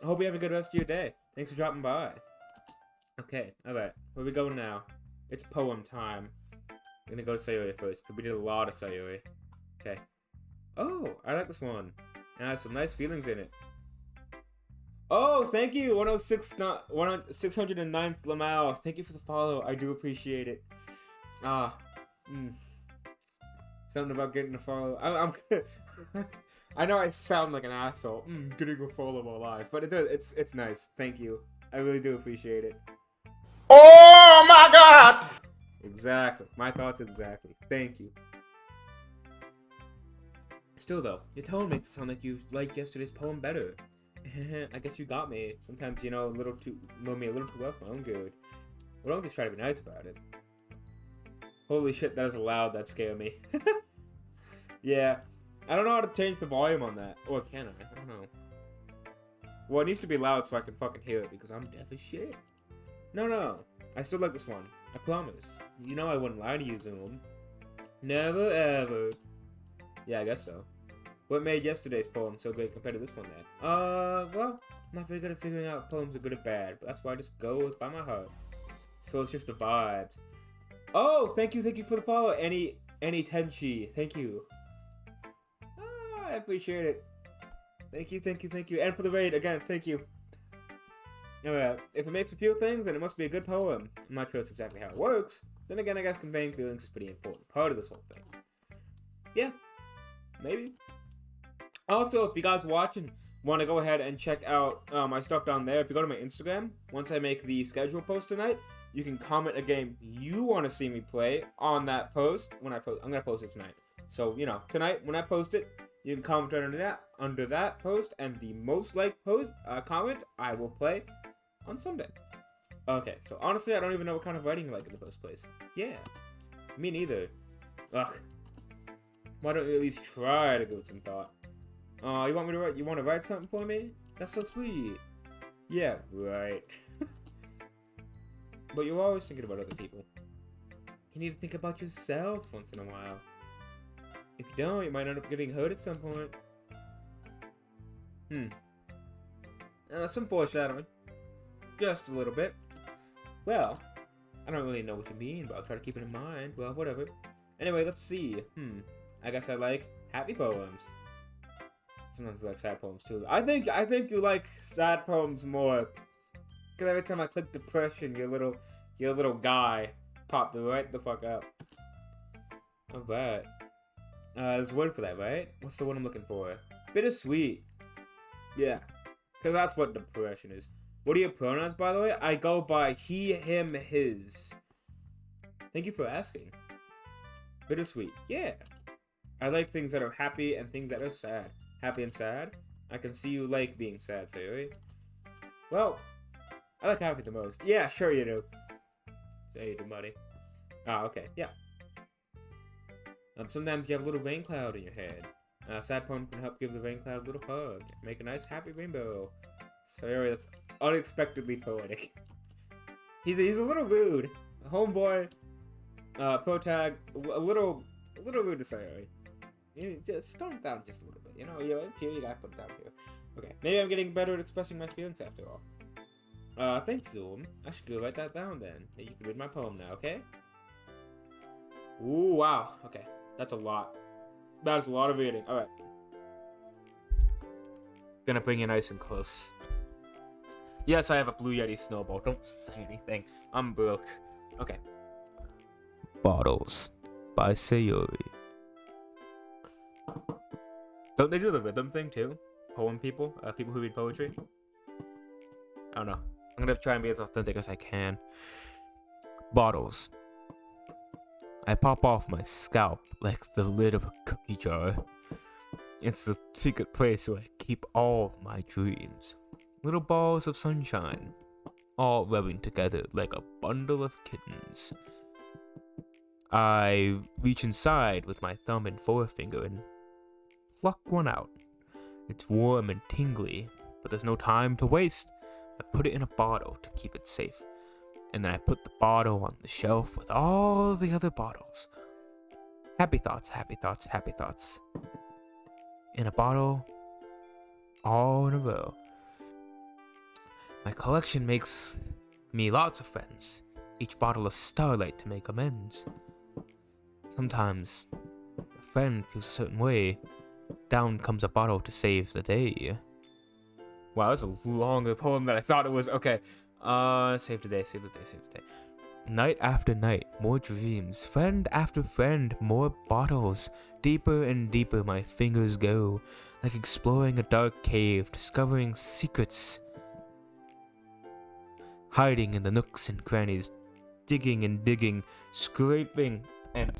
I hope you have a good rest of your day. Thanks for dropping by. Okay. Alright. Where we go now? It's poem time. I'm gonna go to Sayori first, because we did a lot of Sayori. Okay. Oh, I like this one. It has some nice feelings in it. Oh, thank you, 609th Lamau. Thank you for the follow. I do appreciate it. Something about getting a follow. I'm I know I sound like an asshole. Getting a follow while live, but it does. It's nice. Thank you. I really do appreciate it. Oh my god! Exactly. My thoughts exactly. Thank you. Still though, your tone makes it sound like you liked yesterday's poem better. I guess you got me. Sometimes, you know, know me a little too well for my own good. Well, don't just try to be nice about it. Holy shit, that is loud. That scared me. Yeah. I don't know how to change the volume on that. Or can I? I don't know. Well, it needs to be loud so I can fucking hear it because I'm deaf as shit. No. I still like this one. I promise. You know I wouldn't lie to you, Zoom. Never ever. Yeah, I guess so. What made yesterday's poem so great compared to this one then? Well, I'm not very good at figuring out if poems are good or bad, but that's why I just go with by my heart. So it's just the vibes. Oh, thank you for the follow, Any Tenchi. Thank you. I appreciate it. Thank you. And for the raid, again, thank you. Alright, if it makes me feel things, then it must be a good poem. I'm not sure it's exactly how it works. Then again, I guess conveying feelings is a pretty important part of this whole thing. Yeah, maybe. Also, if you guys watching want to go ahead and check out my stuff down there, if you go to my Instagram, once I make the schedule post tonight, you can comment a game you want to see me play on that post. I'm going to post it tonight. So, you know, tonight when I post it, you can comment right under that post, and the most liked comment I will play on Sunday. Okay, so honestly, I don't even know what kind of writing you like in the first place. Yeah, me neither. Ugh. Why don't you at least try to give it some thought? You want to write something for me? That's so sweet. Yeah, right. But you're always thinking about other people. You need to think about yourself once in a while. If you don't, you might end up getting hurt at some point. Some foreshadowing. Just a little bit. Well, I don't really know what you mean, but I'll try to keep it in mind. Well, whatever. Anyway, let's see. I guess I like happy poems. Sometimes I like sad poems too. I think you like sad poems more. Cause every time I click depression, your little guy popped right the fuck up. Alright. There's a word for that, right? What's the one I'm looking for? Bittersweet. Yeah. Cause that's what depression is. What are your pronouns, by the way? I go by he, him, his. Thank you for asking. Bittersweet. Yeah. I like things that are happy and things that are sad. Happy and sad? I can see you like being sad, Sayori. Well, I like happy the most. Yeah, sure you do. Yeah, you do, buddy. Ah, okay. Yeah. Sometimes you have a little rain cloud in your head. Sad poem can help give the rain cloud a little hug. Make a nice happy rainbow. Sayori, that's unexpectedly poetic. He's a little rude. Homeboy, protag, a little rude to Sayori. You just tone it down just a little bit. You know, you're here, you gotta put it down here. Okay, maybe I'm getting better at expressing my feelings after all. Thanks, Zoom. I should go write that down then. You can read my poem now, okay? Ooh, wow. Okay, that's a lot. That is a lot of reading. Alright. Gonna bring you nice and close. Yes, I have a Blue Yeti snowball. Don't say anything. I'm broke. Okay. Bottles by Sayori. Don't they do the rhythm thing too? Poem people? People who read poetry? I don't know. I'm gonna try and be as authentic as I can. Bottles. I pop off my scalp like the lid of a cookie jar. It's the secret place where I keep all of my dreams. Little balls of sunshine, all rubbing together like a bundle of kittens. I reach inside with my thumb and forefinger and pluck one out. It's warm and tingly, but there's no time to waste. I put it in a bottle to keep it safe, and then I put the bottle on the shelf with all the other bottles. Happy thoughts, happy thoughts, happy thoughts. In a bottle, all in a row. My collection makes me lots of friends. Each bottle a starlight to make amends. Sometimes a friend feels a certain way. Down comes a bottle to save the day. Wow, that's a longer poem than I thought it was. Okay. Save the day, save the day, save the day. Night after night, more dreams. Friend after friend, more bottles. Deeper and deeper my fingers go. Like exploring a dark cave, discovering secrets. Hiding in the nooks and crannies. Digging and digging. Scraping and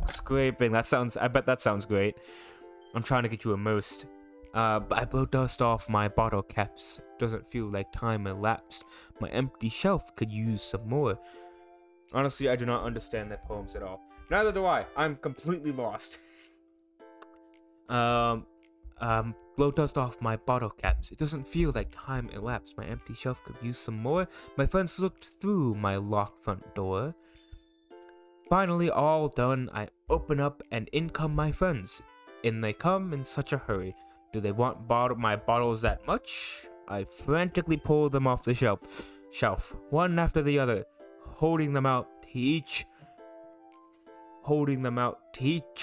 scraping. I bet that sounds great. I'm trying to get you immersed. But I blow dust off my bottle caps. Doesn't feel like time elapsed. My empty shelf could use some more. Honestly, I do not understand that poems at all. Neither do I. I'm completely lost. Blow dust off my bottle caps. It doesn't feel like time elapsed. My empty shelf could use some more. My friends looked through my locked front door. Finally, all done, I open up and in come my friends. In they come in such a hurry. Do they want my bottles that much? I frantically pull them off the shelf, one after the other, holding them out to each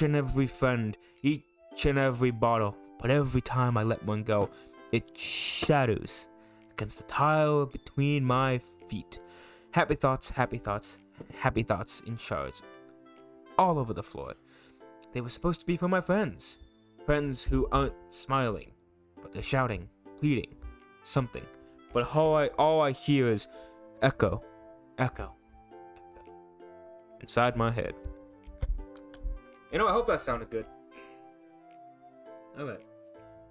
and every friend, each and every bottle. But every time I let one go, it shatters against the tile between my feet. Happy thoughts, happy thoughts, happy thoughts in shards all over the floor. They were supposed to be for my friends. Friends who aren't smiling, but they're shouting, pleading, something. But all I hear is echo, echo, echo inside my head. You know, I hope that sounded good. Alright.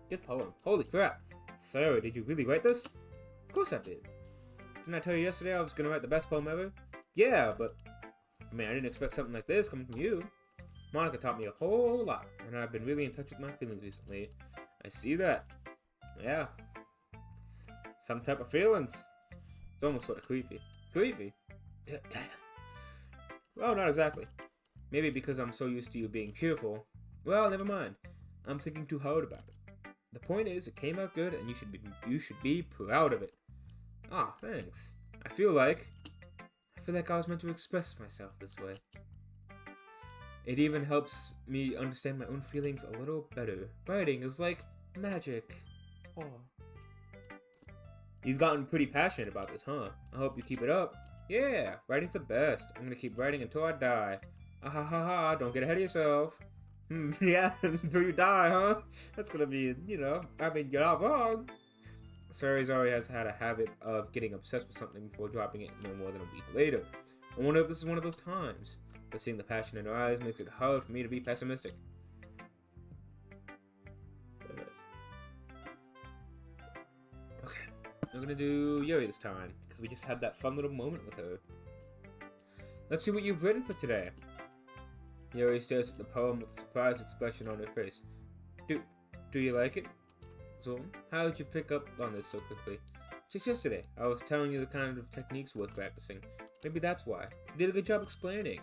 Good poem. Holy crap. Sarah, did you really write this? Of course I did. Didn't I tell you yesterday I was gonna write the best poem ever? Yeah, but I didn't expect something like this coming from you. Monica taught me a whole lot, and I've been really in touch with my feelings recently. I see that. Yeah. Some type of feelings. It's almost sort of creepy. Creepy? Damn. Well, not exactly. Maybe because I'm so used to you being cheerful. Well, never mind. I'm thinking too hard about it. The point is, it came out good, and you should be proud of it. Ah, thanks. I feel like I was meant to express myself this way. It even helps me understand my own feelings a little better. Writing is like magic. Oh. You've gotten pretty passionate about this, huh? I hope you keep it up. Yeah, writing's the best. I'm gonna keep writing until I die. Ah ha ha ha, don't get ahead of yourself. Yeah, until you die, huh? That's gonna be, you're not wrong. Sarizari has had a habit of getting obsessed with something before dropping it no more than a week later. I wonder if this is one of those times. But seeing the passion in her eyes makes it hard for me to be pessimistic. Okay, I'm gonna do Yuri this time, because we just had that fun little moment with her. Let's see what you've written for today. Yuri stares at the poem with a surprised expression on her face. Do you like it? Zoom, how did you pick up on this so quickly? Just yesterday, I was telling you the kind of techniques worth practicing. Maybe that's why. You did a good job explaining.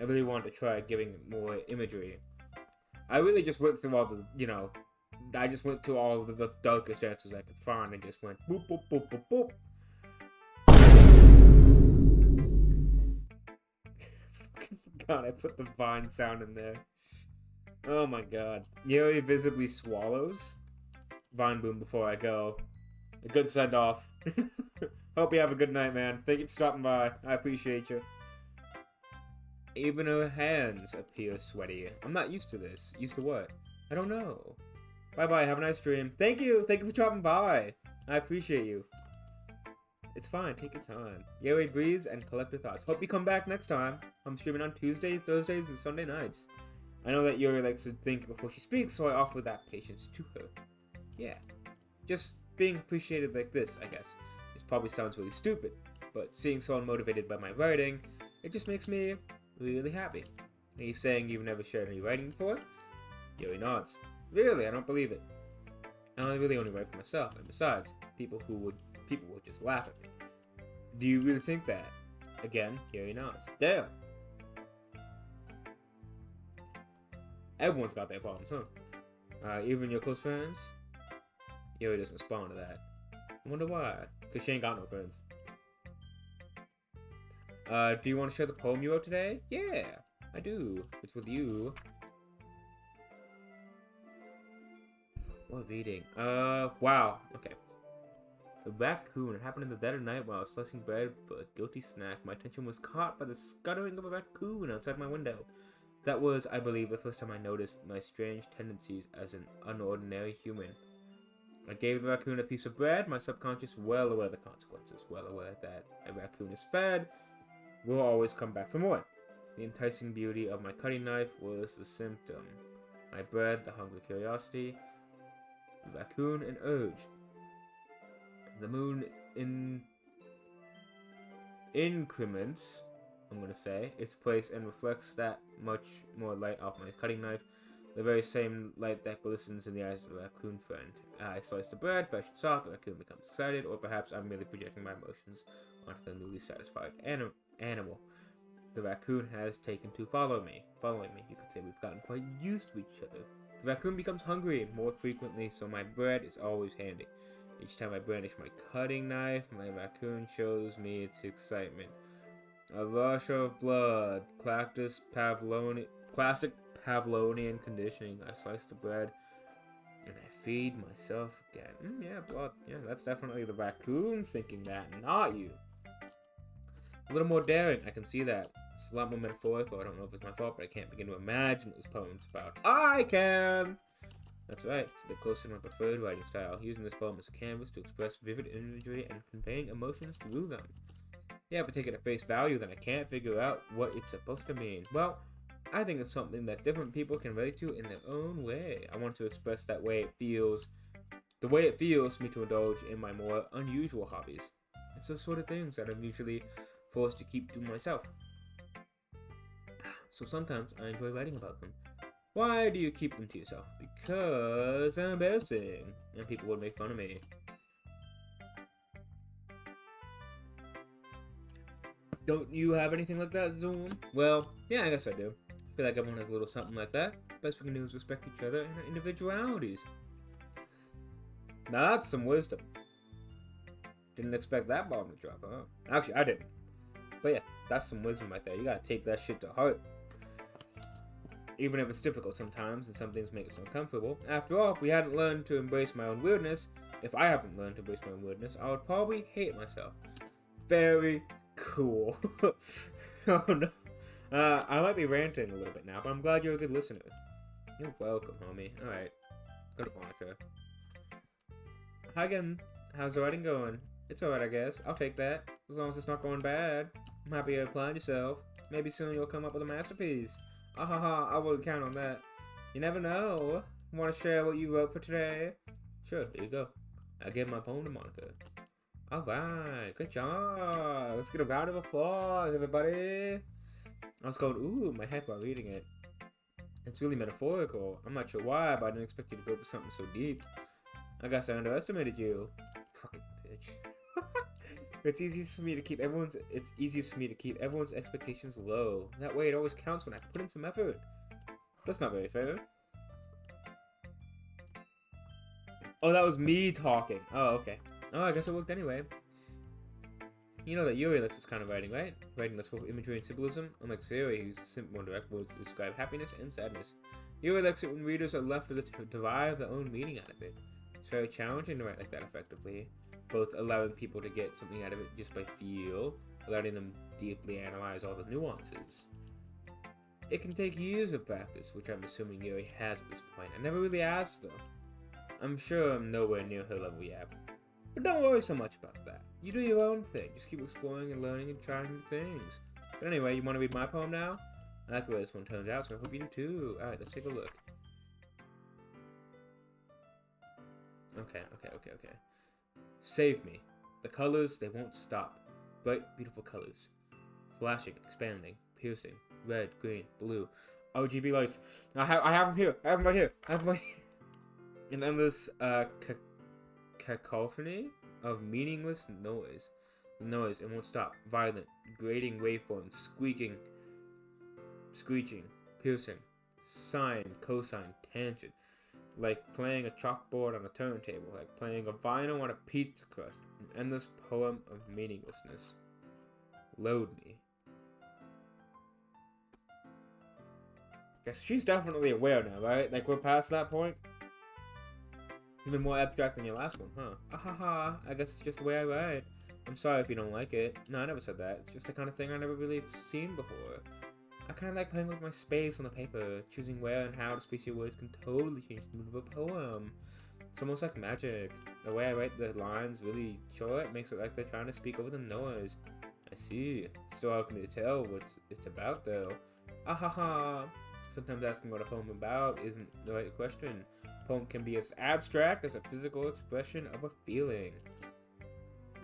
I really wanted to try giving more imagery. I really just went through all the, I just went to all the darkest answers I could find and just went boop, boop, boop, boop, boop. God, I put the Vine sound in there. Oh my god. Yuri visibly swallows. Vine boom before I go. A good send off. Hope you have a good night, man. Thank you for stopping by. I appreciate you. Even her hands appear sweaty. I'm not used to this. Used to what? I don't know. Bye-bye. Have a nice dream. Thank you. Thank you for dropping by. I appreciate you. It's fine. Take your time. Yuri breathes and collect her thoughts. Hope you come back next time. I'm streaming on Tuesdays, Thursdays, and Sunday nights. I know that Yuri likes to think before she speaks, so I offer that patience to her. Yeah. Just being appreciated like this, I guess. This probably sounds really stupid, but seeing someone motivated by my writing, it just makes me really happy. Are you saying you've never shared any writing before? Yuri nods. Really? I don't believe it. I really only write for myself, and besides, people would just laugh at me. Do you really think that? Again, Yuri nods. Damn! Everyone's got their problems, huh? Even your close friends? Yuri doesn't respond to that. I wonder why. Because she ain't got no friends. Do you want to share the poem you wrote today? Yeah, I do. It's with you. What reading? Wow. Okay. The raccoon. It happened in the dead of night while I was slicing bread for a guilty snack. My attention was caught by the scuttering of a raccoon outside my window. That was, I believe, the first time I noticed my strange tendencies as an unordinary human. I gave the raccoon a piece of bread, my subconscious well aware of the consequences, well aware that a raccoon is fed will always come back for more. The enticing beauty of my cutting knife was the symptom. My bread, the hungry curiosity, the raccoon, an urge. The moon increments, I'm going to say, its place and reflects that much more light off my cutting knife, the very same light that glistens in the eyes of the raccoon friend. I slice the bread, fresh and soft, the raccoon becomes excited, or perhaps I'm merely projecting my emotions onto the newly satisfied animal. The raccoon has taken to following me. You could say we've gotten quite used to each other. The raccoon becomes hungry more frequently, so my bread is always handy. Each time I brandish my cutting knife, my raccoon shows me its excitement. A rush of blood, classic Pavlovian conditioning. I slice the bread, and I feed myself again. Yeah, blood. Yeah, that's definitely the raccoon thinking that, not you. A little more daring, I can see that. It's a lot more metaphorical. I don't know if it's my fault, but I can't begin to imagine what this poem's about. I can! That's right, it's a bit closer to my preferred writing style, using this poem as a canvas to express vivid imagery and conveying emotions through them. Yeah, if I take it at face value, then I can't figure out what it's supposed to mean. Well, I think it's something that different people can relate to in their own way. I want to express the way it feels for me to indulge in my more unusual hobbies. It's those sort of things that I'm usually forced to keep to myself. So sometimes I enjoy writing about them. Why do you keep them to yourself? Because I'm embarrassing, and people would make fun of me. Don't you have anything like that, Zoom? Well, yeah, I guess I do. I feel like everyone has a little something like that. Best we can do is respect each other and our individualities. Now that's some wisdom. Didn't expect that bomb to drop, huh? Actually, I didn't. But yeah, that's some wisdom right there. You gotta take that shit to heart. even if it's difficult sometimes and some things make us uncomfortable. After all, if we hadn't learned to embrace my own weirdness, if I haven't learned to embrace my own weirdness, I would probably hate myself. Very cool. Oh no. I might be ranting a little bit now, but I'm glad you're a good listener. You're welcome, homie. Alright. Go to Monica. Hi again. How's the writing going? It's alright, I guess. I'll take that. As long as it's not going bad. I'm happy you're applying yourself. Maybe soon you'll come up with a masterpiece. Ahaha, I wouldn't count on that. You never know. Want to share what you wrote for today? Sure, here you go. I gave my poem to Monica. Alright, good job. Let's get a round of applause, everybody. I was going, ooh, my head while reading it. It's really metaphorical. I'm not sure why, but I didn't expect you to go for something so deep. I guess I underestimated you. Fucking bitch. It's easiest for me to keep everyone's expectations low. That way it always counts when I put in some effort. That's not very fair. Oh, that was me talking. Oh, okay. Oh, I guess it worked anyway. You know that Yuri likes this kind of writing, right? Writing that's full of imagery and symbolism. Unlike Sayori, who uses simple and direct words to describe happiness and sadness. Yuri likes it when readers are left to derive their own meaning out of it. It's very challenging to write like that effectively. Both allowing people to get something out of it just by feel, letting them deeply analyze all the nuances. It can take years of practice, which I'm assuming Yuri has at this point. I never really asked though. I'm sure I'm nowhere near her level yet. But don't worry so much about that. You do your own thing. Just keep exploring and learning and trying new things. But anyway, you want to read my poem now? I like the way this one turns out, so I hope you do too. Alright, let's take a look. Okay. Save me. The colors, they won't stop. Bright, beautiful colors. Flashing, expanding, piercing. Red, green, blue. RGB lights. I have them here. I have them right here. An endless, cacophony of meaningless noise. The noise, it won't stop. Violent, grating waveforms, squeaking, screeching, piercing, sine, cosine, tangent. Like playing a chalkboard on a turntable, like playing a vinyl on a pizza crust. An endless poem of meaninglessness. Load me. Guess she's definitely aware now, right? Like we're past that point. Even more abstract than your last one, huh? Ahaha, I guess it's just the way I write. I'm sorry if you don't like it. No, I never said that. It's just the kind of thing I never really seen before. I kind of like playing with my space on the paper. Choosing where and how to space your words can totally change the mood of a poem. It's almost like magic. The way I write the lines really short makes it like they're trying to speak over the noise. I see. Still hard for me to tell what it's about, though. Ahaha. Sometimes asking what a poem about isn't the right question. A poem can be as abstract as a physical expression of a feeling.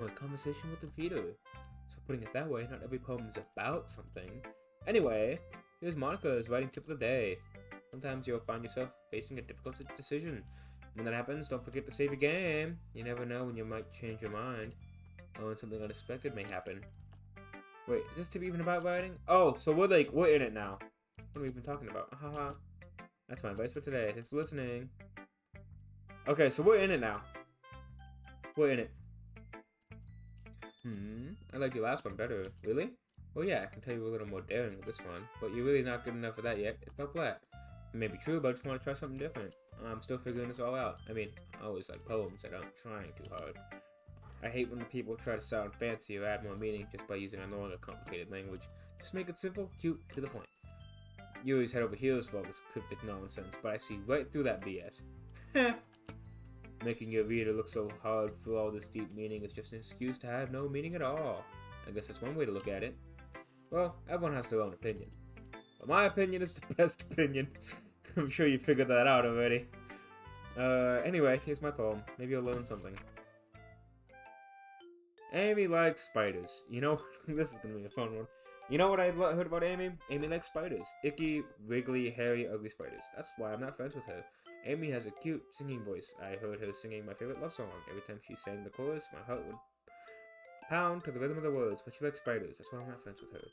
Or a conversation with the reader. So putting it that way, not every poem is about something. Anyway, here's Monica's writing tip of the day. Sometimes you'll find yourself facing a difficult decision. When that happens, don't forget to save your game. You never know when you might change your mind. Or when something unexpected may happen. Wait, is this tip even about writing? Oh, so we're in it now. What are we even talking about? Haha. That's my advice for today. Thanks for listening. Okay, so we're in it now. We're in it. I like your last one better. Really? Well, yeah, I can tell you a little more daring with this one, but you're really not good enough for that yet. It fell flat. It may be true, but I just want to try something different. I'm still figuring this all out. I mean, I always like poems that aren't trying too hard. I hate when the people try to sound fancy or add more meaning just by using a no longer complicated language. Just make it simple, cute, to the point. You always head over heels for all this cryptic nonsense, but I see right through that BS. Making your reader look so hard for all this deep meaning is just an excuse to have no meaning at all. I guess that's one way to look at it. Well, everyone has their own opinion. But my opinion is the best opinion. I'm sure you figured that out already. Anyway, here's my poem. Maybe you'll learn something. Amy likes spiders. You know, this is gonna be a fun one. You know what I heard about Amy? Amy likes spiders. Icky, wriggly, hairy, ugly spiders. That's why I'm not friends with her. Amy has a cute singing voice. I heard her singing my favorite love song. Every time she sang the chorus, my heart would pound to the rhythm of the words, but she likes spiders. That's why I'm not friends with her.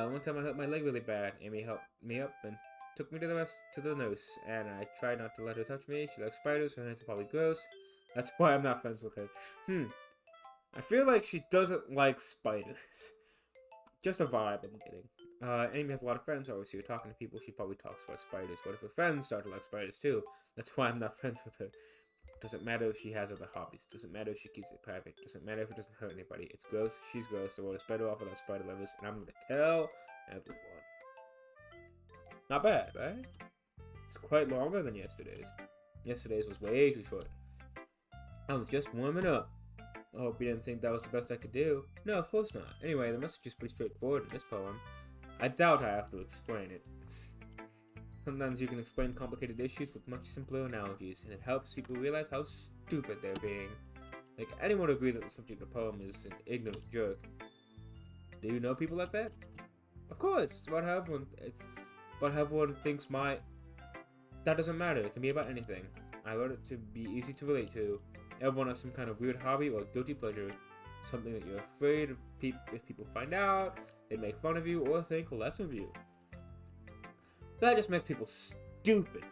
One time I hurt my leg really bad. Amy helped me up and took me to the nurse, and I tried not to let her touch me. She likes spiders. Her hands are probably gross. That's why I'm not friends with her. I feel like she doesn't like spiders. Just a vibe I'm getting. Amy has a lot of friends, obviously. You're talking to people, she probably talks about spiders. What if her friends start to like spiders too? That's why I'm not friends with her. Doesn't matter if she has other hobbies. Doesn't matter if she keeps it private. Doesn't matter if it doesn't hurt anybody. It's gross. She's gross. The world is better off without spider lovers, and I'm gonna tell everyone. Not bad, right? It's quite longer than yesterday's. Yesterday's was way too short. I was just warming up. I hope you didn't think that was the best I could do. No, of course not. Anyway, the message is pretty straightforward in this poem. I doubt I have to explain it. Sometimes you can explain complicated issues with much simpler analogies, and it helps people realize how stupid they're being. Like, anyone would agree that the subject of the poem is an ignorant jerk. Do you know people like that? Of course, it's about how everyone thinks that doesn't matter, it can be about anything. I wrote it to be easy to relate to. Everyone has some kind of weird hobby or guilty pleasure. Something that you're afraid of if people find out, they make fun of you, or think less of you. That just makes people stupid.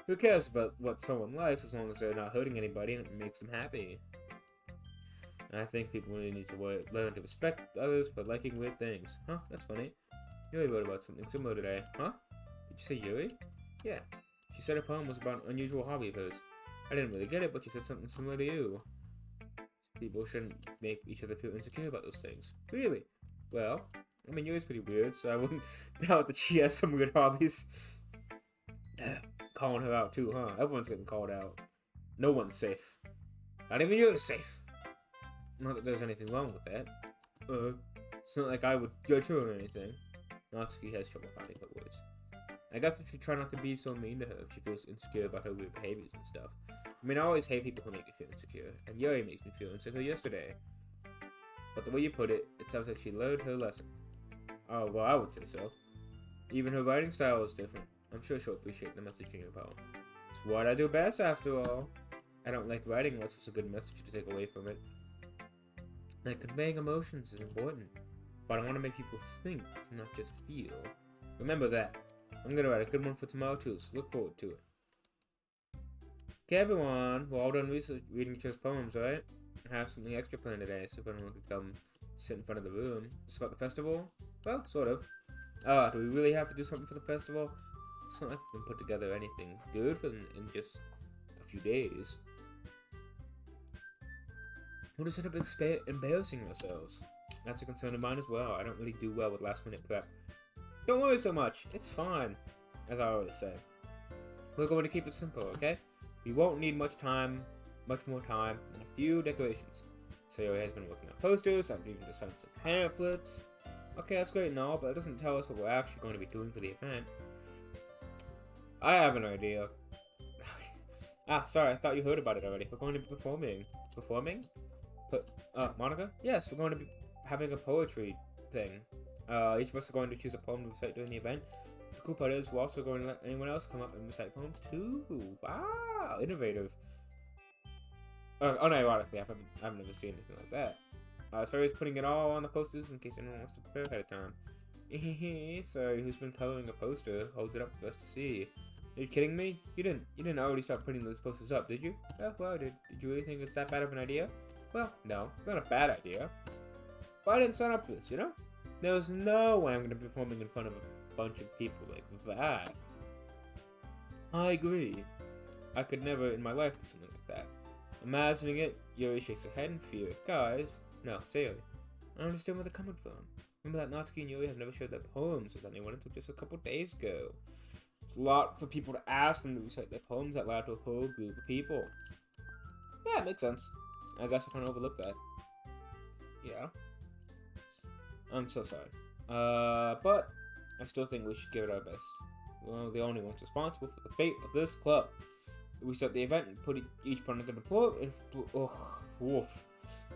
Who cares about what someone likes as long as they're not hurting anybody and it makes them happy? I think people really need to learn to respect others for liking weird things. Huh? That's funny. Yuri wrote about something similar today. Huh? Did you say Yuri? Yeah. She said her poem was about an unusual hobby of hers. I didn't really get it, but she said something similar to you. People shouldn't make each other feel insecure about those things. Really? Well, I mean, Yuri's pretty weird, so I wouldn't doubt that she has some weird hobbies. Calling her out too, huh? Everyone's getting called out. No one's safe. Not even you're safe. Not that there's anything wrong with that. It's not like I would judge her or anything. Natsuki has trouble finding her words. I guess we should try not to be so mean to her if she feels insecure about her weird behaviors and stuff. I mean, I always hate people who make me feel insecure, and Yuri makes me feel insecure yesterday. But the way you put it, it sounds like she learned her lesson. Oh, well, I would say so. Even her writing style is different. I'm sure she'll appreciate the message in your poem. It's what I do best, after all. I don't like writing unless it's a good message to take away from it. Like, conveying emotions is important, but I want to make people think, not just feel. Remember that. I'm gonna write a good one for tomorrow too, so look forward to it. Okay, everyone, we're all done reading each other's poems, right? I have something extra planned today, so if anyone could come sit in front of the room. It's about the festival? Well, sort of. Do we really have to do something for the festival? It's not like we can put together anything good in just a few days. We'll just end up embarrassing ourselves. That's a concern of mine as well. I don't really do well with last minute prep. Don't worry so much, it's fine, as I always say. We're going to keep it simple, okay? We won't need much more time, and a few decorations. Sayori has been working on posters, I've even designed some pamphlets. Okay, that's great and all, but it doesn't tell us what we're actually going to be doing for the event. I have an idea. Sorry, I thought you heard about it already. We're going to be performing. Performing? Monica? Yes, we're going to be having a poetry thing. Each of us are going to choose a poem to recite during the event. The cool part is we're also going to let anyone else come up and recite poems too. Wow, innovative. Unironically, I've never seen anything like that. Sorry's putting it all on the posters in case anyone wants to prepare ahead of time. Sorry, who's been coloring a poster holds it up for us to see. Are you kidding me? You didn't already start putting those posters up, did you? Oh, well, did you really think it's that bad of an idea? Well, no, it's not a bad idea. But I didn't sign up for this, you know? There's no way I'm going to be performing in front of a bunch of people like that. I agree. I could never in my life do something like that. Imagining it, Yuri shakes her head in fear. Guys, no, Sayori, I don't understand where they're coming from. Remember that Natsuki and Yuri have never shared their poems with anyone until just a couple days ago. It's a lot for people to ask them to recite their poems out loud to a whole group of people. Yeah, it makes sense. I guess I kind of overlooked that. Yeah. I'm so sorry. But I still think we should give it our best. We're the only ones responsible for the fate of this club. We start the event and put each part in the floor. Woof.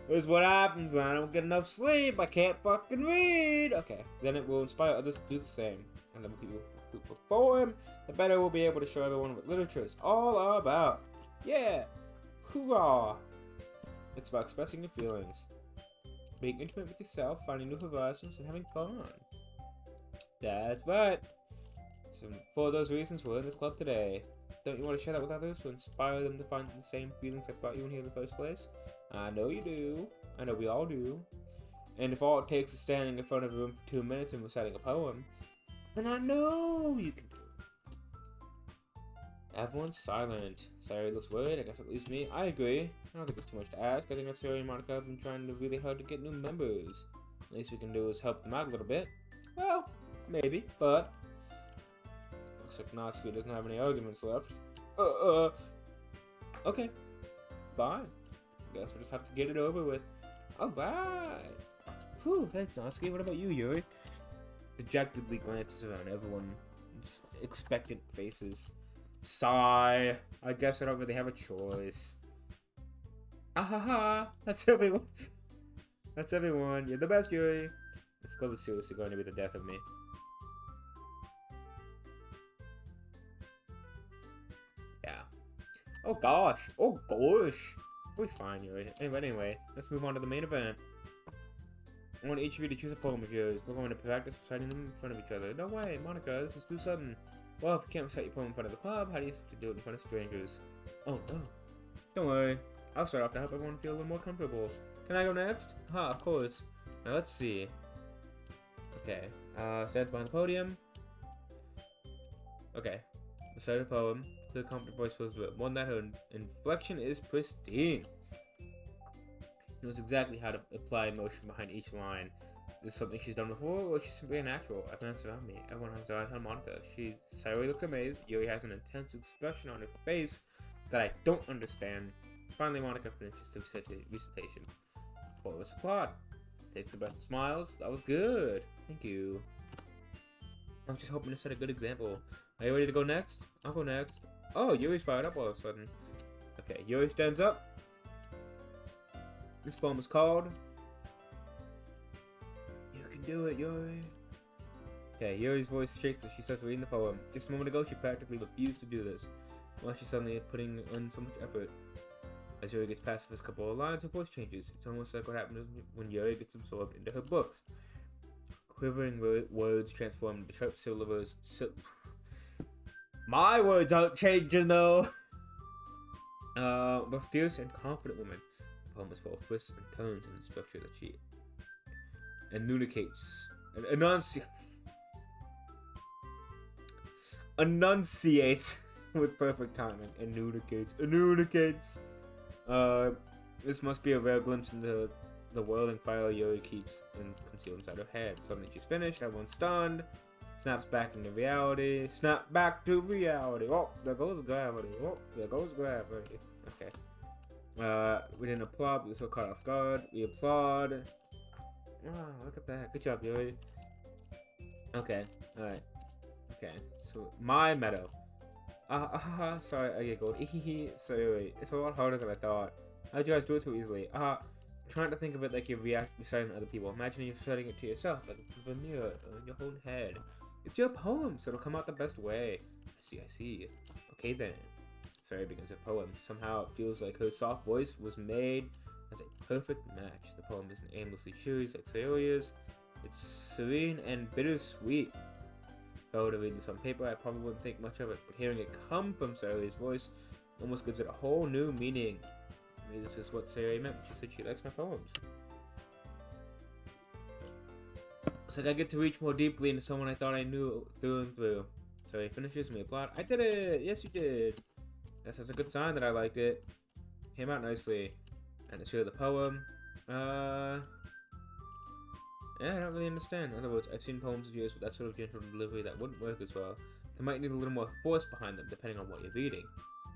This is what happens when I don't get enough sleep. I can't fucking read. Okay, then it will inspire others to do the same. And the more people who perform, the better we'll be able to show everyone what literature is all about. Yeah! Hoorah! It's about expressing your feelings, being intimate with yourself, finding new horizons, and having fun. That's right. So for those reasons, we're in this club today. Don't you want to share that with others to inspire them to find the same feelings that brought you in here in the first place? I know you do. I know we all do. And if all it takes is standing in front of a room for 2 minutes and reciting a poem, then I know you can do it. Everyone's silent. Sayori looks worried. I guess it leaves me. I agree. I don't think it's too much to ask. I think that Sayori and Monica have been trying really hard to get new members. The least we can do is help them out a little bit. Well, maybe, but looks like Natsuki doesn't have any arguments left. Okay. Fine. Guess we'll just have to get it over with. Alright. Whew, thanks, Natsuki. What about you, Yuri? Dejectedly glances around everyone's expectant faces. Sigh. I guess I don't really have a choice. Ahaha. That's everyone. That's everyone. You're the best, Yuri. This club is seriously going to be the death of me. Yeah. Oh gosh. Oh gosh. We'll be fine, Yuri. Anyway, let's move on to the main event. I want each of you to choose a poem of yours. We're going to practice reciting them in front of each other. No way, Monica, this is too sudden. Well, if you can't recite your poem in front of the club, how do you expect to do it in front of strangers? Oh no. Don't worry. I'll start off to help everyone feel a little more comfortable. Can I go next? Of course. Now let's see. Okay. Stands behind the podium. Okay. Recite a poem. The confident voice fills the room. One that her inflection is pristine. Knows exactly how to apply emotion behind each line. Is this something she's done before, or is she simply a natural? I glance around me. Everyone has their eyes on Monica. Sayori looks amazed. Yuri has an intense expression on her face that I don't understand. Finally, Monica finishes the recitation. What was applaud? Takes a breath and smiles. That was good. Thank you. I'm just hoping to set a good example. Are you ready to go next? I'll go next. Oh, Yuri's fired up all of a sudden. Okay, Yuri stands up. This poem is called You Can Do It, Yuri. Okay, Yuri's voice shakes as she starts reading the poem. Just a moment ago, she practically refused to do this. Now she's suddenly putting in so much effort. As Yuri gets past the first couple of lines, her voice changes. It's almost like what happens when Yuri gets absorbed into her books. Quivering words transform into sharp syllables. My words aren't changing though! But fierce and confident woman. The poem is full of twists and turns in the structure that she enunciates with perfect timing. Enunciates. This must be a rare glimpse into the whirling fire Yuri keeps concealed inside her head. Suddenly she's finished, everyone's stunned. Snaps back into reality. Snap back to reality. Oh, there goes gravity. Oh, there goes gravity. Okay. We didn't applaud. We were so caught off guard. We applaud. Wow, look at that. Good job, Yuri. Okay. Alright. Okay. So, my meadow. Sorry, I giggled. Sorry, it's a lot harder than I thought. How'd you guys do it so easily? Trying to think of it like you're reciting to other people. Imagine you're reciting it to yourself, like a mirror in your own head. It's your poem, so it'll come out the best way. I see. Okay then. Sayori begins her poem. Somehow it feels like her soft voice was made as a perfect match. The poem isn't aimlessly cheery like Sayori's. It's serene and bittersweet. If I were to read this on paper, I probably wouldn't think much of it, but hearing it come from Sayori's voice almost gives it a whole new meaning. Maybe this is what Sayori meant when she said she likes my poems. It's like I get to reach more deeply into someone I thought I knew through and through. Sayori finishes and we applaud. I did it! Yes, you did! Guess that's a good sign that I liked it. Came out nicely. And let's hear the poem. Yeah, I don't really understand. In other words, I've seen poems of yours with that sort of gentle delivery that wouldn't work as well. They might need a little more force behind them, depending on what you're reading.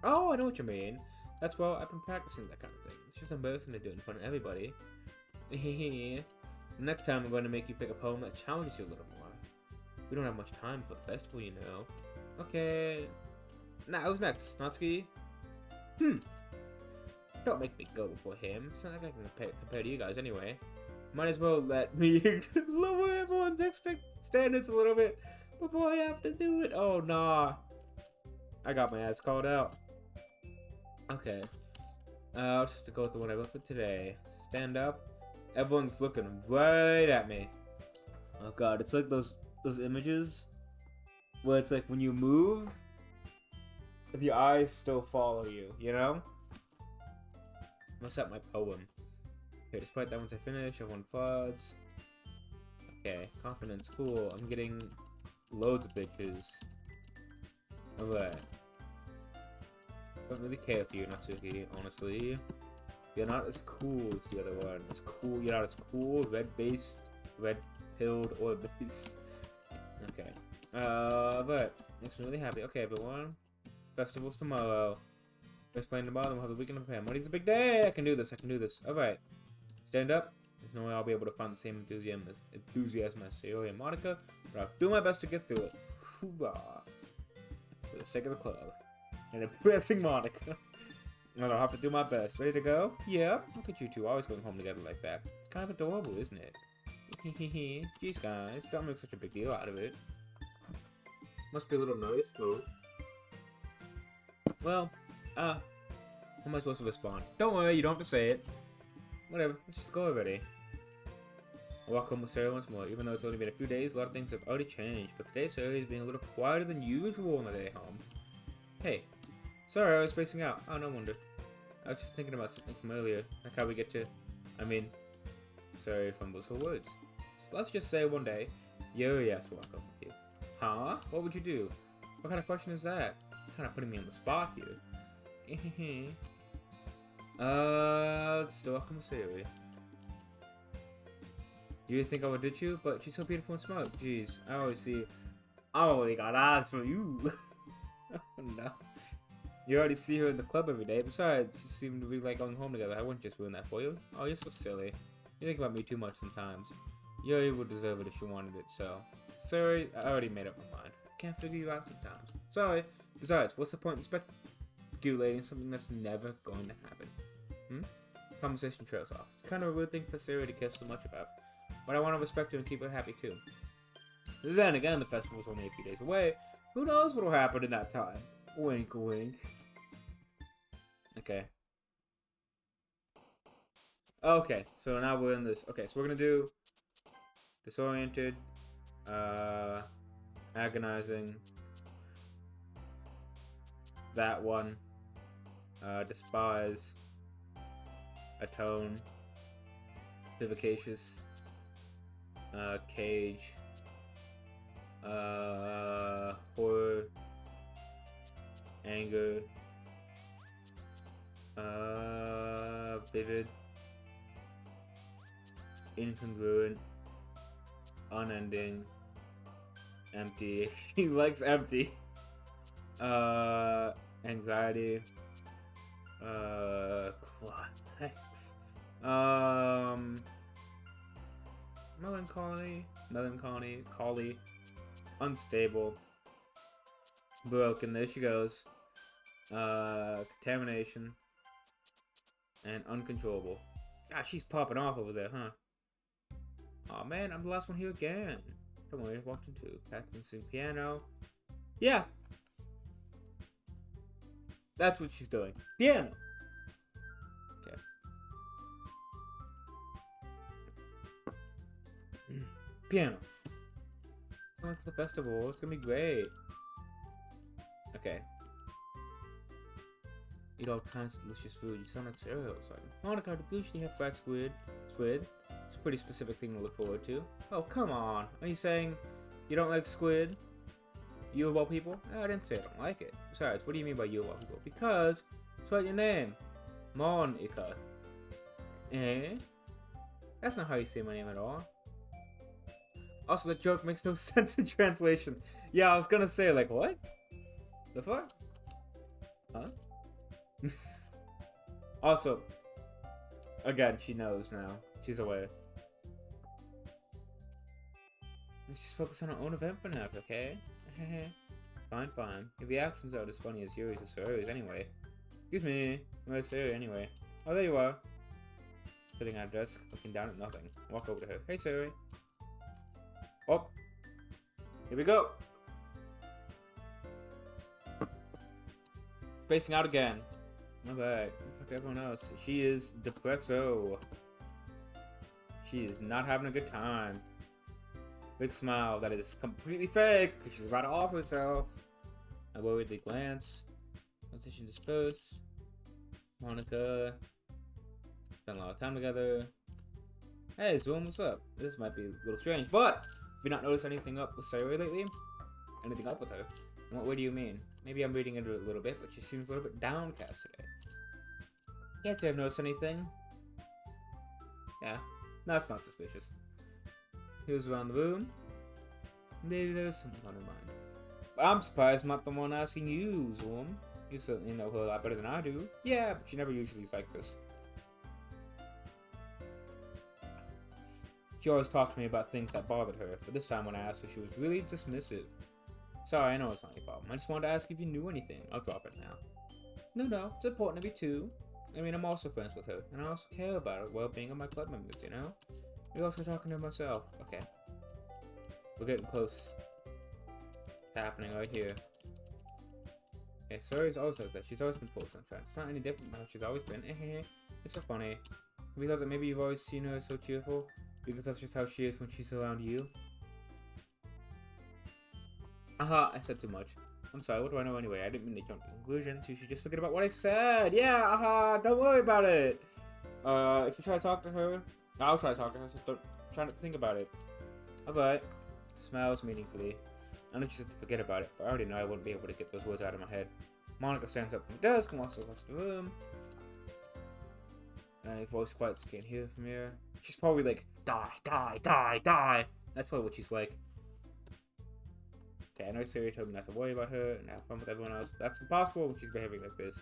Oh, I know what you mean. That's well, I've been practicing that kind of thing. It's just embarrassing to do it in front of everybody. Next time I'm going to make you pick a poem that challenges you a little more. We don't have much time for the festival, you know. Okay. Now, who's next? Natsuki? Don't make me go before him. It's not like I can compare to you guys anyway. Might as well let me lower everyone's standards a little bit before I have to do it. Oh, nah. I got my ass called out. Okay. Let's just go with the one I wrote for today. Stand up. Everyone's looking right at me. Oh god, it's like those images where it's like when you move, the eyes still follow you, you know? I'm gonna set my poem. Okay, despite that, once I finish, I won pods. Okay, confidence, cool. I'm getting loads of bitches. Alright. Don't really care for you, Natsuki, honestly. You're not as cool as the other one. It's cool. You're not as cool. Red-based, red-pilled, or based. Okay. But makes me really happy. Okay, everyone. Festival's tomorrow. Explain tomorrow. We'll have the weekend to prepare. Monday's a big day. I can do this. I can do this. All right. Stand up. There's no way I'll be able to find the same enthusiasm as Sayori and Monica, but I'll do my best to get through it. Hoorah! For the sake of the club. And impressing Monica. And I'll have to do my best. Ready to go? Yeah. Look at you two always going home together like that. It's kind of adorable, isn't it? Jeez, guys. Don't make such a big deal out of it. Must be a little nice, though. Well, how am I supposed to respond? Don't worry, you don't have to say it. Whatever, let's just go already. I walk home with Sarah once more. Even though it's only been a few days, a lot of things have already changed. But today, Sarah is being a little quieter than usual on the day home. Hey, sorry, I was spacing out. Oh, no wonder. I was just thinking about something from earlier. Like how we get to... Sarah fumbles her words. So let's just say one day, Yuri has to walk home with you. Huh? What would you do? What kind of question is that? You're kind of putting me on the spot here. Still welcome to Sayori. You think I would ditch you? But she's so beautiful and smart. Jeez, I already got eyes for you. Oh no. You already see her in the club every day. Besides, you seem to be like going home together. I wouldn't just ruin that for you. Oh, you're so silly. You think about me too much sometimes. Yuri would deserve it if she wanted it, so. Sorry, I already made up my mind. Can't figure you out sometimes. Sorry. Besides, what's the point in speculating something that's never going to happen? Conversation trails off. It's kind of a weird thing for Sarah to care so much about. But I want to respect her and keep her happy too. Then again, the festival's only a few days away. Who knows what'll happen in that time? Wink, wink. Okay. Okay, so now we're in this. Okay, so we're gonna do disoriented, agonizing, that one, despise, atone, vivacious, cage, horror, anger, vivid, incongruent, unending, empty. He likes empty. Anxiety, climax, melancholy, unstable, broken. There she goes. Contamination, and uncontrollable. Ah, she's popping off over there, huh? Aw, oh, man, I'm the last one here again. Don't worry, I walked into practicing piano. Yeah. That's what she's doing. Piano. Okay. Piano. Going for the festival. It's gonna be great. Okay. Eat all kinds of delicious food. You sound like Sarah all of a sudden. Monica, did you usually have fried squid? Squid? It's a pretty specific thing to look forward to. Oh, come on. Are you saying you don't like squid? You of all people? No, I didn't say I don't like it. Besides, what do you mean by you of all people? Because it's what your name. Monica. Eh? That's not how you say my name at all. Also, the joke makes no sense in translation. Yeah, I was gonna say, like, what? The fuck? Huh? Also, again, she knows now. She's aware. Let's just focus on our own event for now, okay? Fine, fine. If the actions aren't as funny as Yuri's or Sayori's anyway. Excuse me. Where's Sayori anyway? Oh, there you are. Sitting at a desk, looking down at nothing. Walk over to her. Hey, Sayori. Oh. Here we go. Spacing out again. Alright. Like everyone else. She is depresso. She is not having a good time. Big smile that is completely fake because she's about to off herself. A worriedly glance. Attention dispersed. Monica. Spent a lot of time together. Hey, Zoom, what's up? This might be a little strange, but have you not noticed anything up with Sayori lately? Anything up with her? In what way do you mean? Maybe I'm reading into it a little bit, but she seems a little bit downcast today. Can't say I've noticed anything. Yeah, that's not suspicious. He was around the room. Maybe there's something on her mind. But I'm surprised I'm not the one asking you, Zoom. You certainly know her a lot better than I do. Yeah, but she never usually is like this. She always talked to me about things that bothered her, but this time when I asked her, she was really dismissive. Sorry, I know it's not your problem. I just wanted to ask if you knew anything. I'll drop it now. No, it's important to me too. I mean, I'm also friends with her, and I also care about her well-being of my club members, you know? You're also talking to myself. Okay. We're getting close. It's happening right here. Yeah, Sayori's always like that. She's always been full of sunshine. It's not any different than how she's always been. It's so funny. Have you thought that maybe you've always seen her so cheerful? Because that's just how she is when she's around you? Aha, I said too much. I'm sorry, what do I know anyway? I didn't mean to jump to conclusions. You should just forget about what I said. Yeah, aha, don't worry about it. If you try to talk to her, I'll try to talk to her, so don't try not to think about it. Alright. Smiles meaningfully. I know she said to forget about it, but I already know I wouldn't be able to get those words out of my head. Monica stands up from the desk and walks across the room. Her voice quiet, so can't hear from here. She's probably like, die, die, die, die. That's probably what she's like. Okay, I know Sayori told me not to worry about her and have fun with everyone else. That's impossible when she's behaving like this.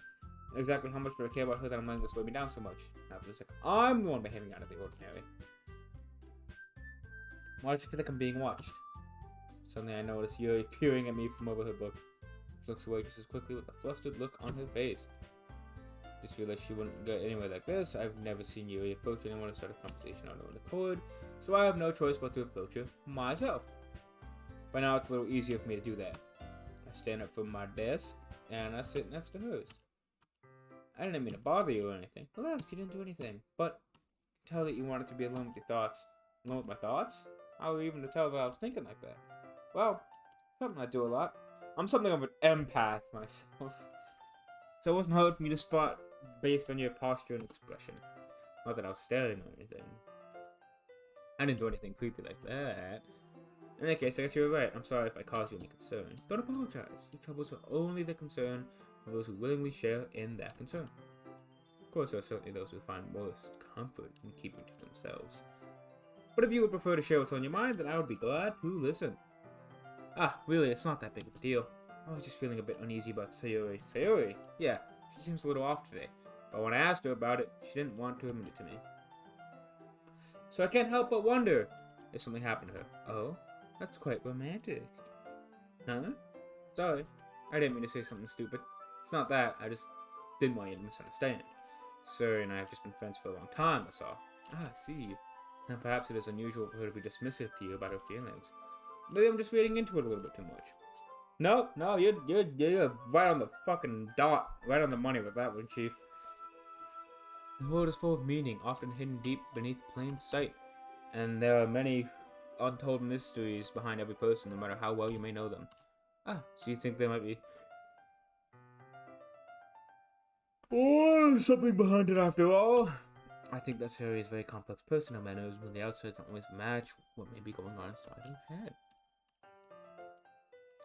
Exactly how much do I care about her that I'm letting this weigh me down so much? Now it's like I'm the one behaving out of the ordinary. Why does it feel like I'm being watched? Suddenly I notice Yuri peering at me from over her book. She looks away just as quickly with a flustered look on her face. Just feel like she wouldn't go anywhere like this. I've never seen Yuri approach anyone to start a conversation on her own accord, so I have no choice but to approach her myself. By now it's a little easier for me to do that. I stand up from my desk, and I sit next to hers. I didn't mean to bother you or anything. Relax, you didn't do anything. But tell that you wanted to be alone with your thoughts. Alone with my thoughts? How were you even to tell that I was thinking like that? Well, something I do a lot. I'm something of an empath myself. So it wasn't hard for me to spot based on your posture and expression. Not that I was staring or anything. I didn't do anything creepy like that. In any case, I guess you're right. I'm sorry if I caused you any concern. Don't apologize. Your troubles are only the concern of those who willingly share in that concern. Of course, there are certainly those who find most comfort in keeping to themselves. But if you would prefer to share what's on your mind, then I would be glad to listen. Ah, really, it's not that big of a deal. I was just feeling a bit uneasy about Sayori. Sayori? Yeah, she seems a little off today. But when I asked her about it, she didn't want to admit it to me. So I can't help but wonder if something happened to her. Oh? That's quite romantic. Huh? Sorry. I didn't mean to say something stupid. It's not that. I just didn't want you to misunderstand. Sayori and I have just been friends for a long time, that's all. Ah, I see. And perhaps it is unusual for her to be dismissive to you about her feelings. Maybe I'm just reading into it a little bit too much. No, you're right on the fucking dot. Right on the money with that one, Chief. The world is full of meaning, often hidden deep beneath plain sight. And there are many untold mysteries behind every person, no matter how well you may know them. Ah, so you think there might be... oh, something behind it after all? I think that Sayori is a very complex person. Her manners on the outside don't always match what may be going on inside her head.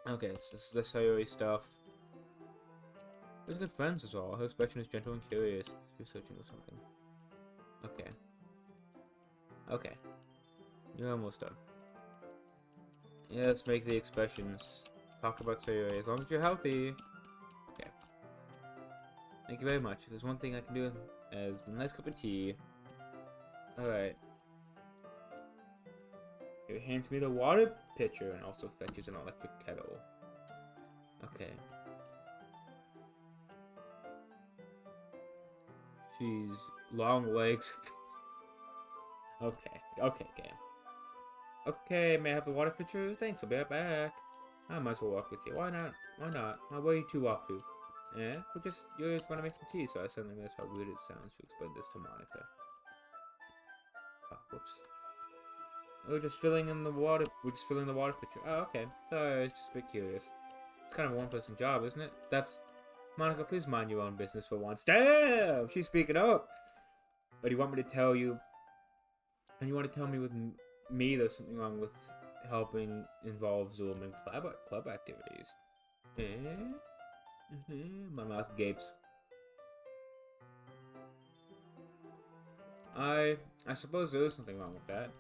Okay, so this is the Sayori stuff. We're good friends as well. Her expression is gentle and curious. She's searching for something. Okay. Okay. You're almost done. Yeah, let's make the expressions. Talk about Sayori as long as you're healthy. Okay. Thank you very much. There's one thing I can do as a nice cup of tea. Alright. He hands me the water pitcher and also fetches an electric kettle. Okay. Jeez, long legs. Okay, game. Okay, may I have the water pitcher? Thanks, I'll be right back. I might as well walk with you. Why not? Why not? Where are you two off to? Yeah, you're just gonna make some tea, so I suddenly noticed how weird it sounds to explain this to Monica. Oh, whoops. We're just filling the water pitcher. Oh, okay. Sorry, I was just a bit curious. It's kind of a one-person job, isn't it? Monica, please mind your own business for once. Damn! She's speaking up! But do you want me to tell you And you want to tell me with me there's something wrong with helping involve Zoom in club activities? My mouth gapes. I suppose there is something wrong with that.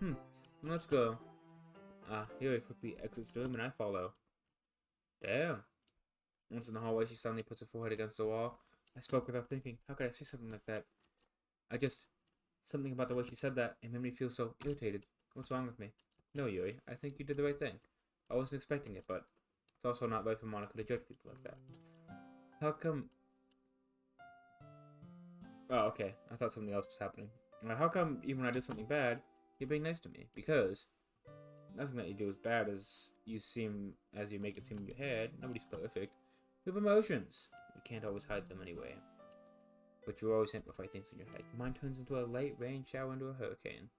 Let's go. Yuri quickly exits the room and I follow. Damn. Once in the hallway, she suddenly puts her forehead against the wall. I spoke without thinking. How could I say something like that? Something about the way she said that, it made me feel so irritated. What's wrong with me? No, Yuri, I think you did the right thing. I wasn't expecting it, but it's also not right for Monica to judge people like that. How come... Oh, okay. I thought something else was happening. How come, even when I do something bad, you're being nice to me? Because nothing that you do is bad as you make it seem in your head. Nobody's perfect. You have emotions. You can't always hide them anyway. But you always amplify things in your head. Your mind turns into a light rain shower into a hurricane.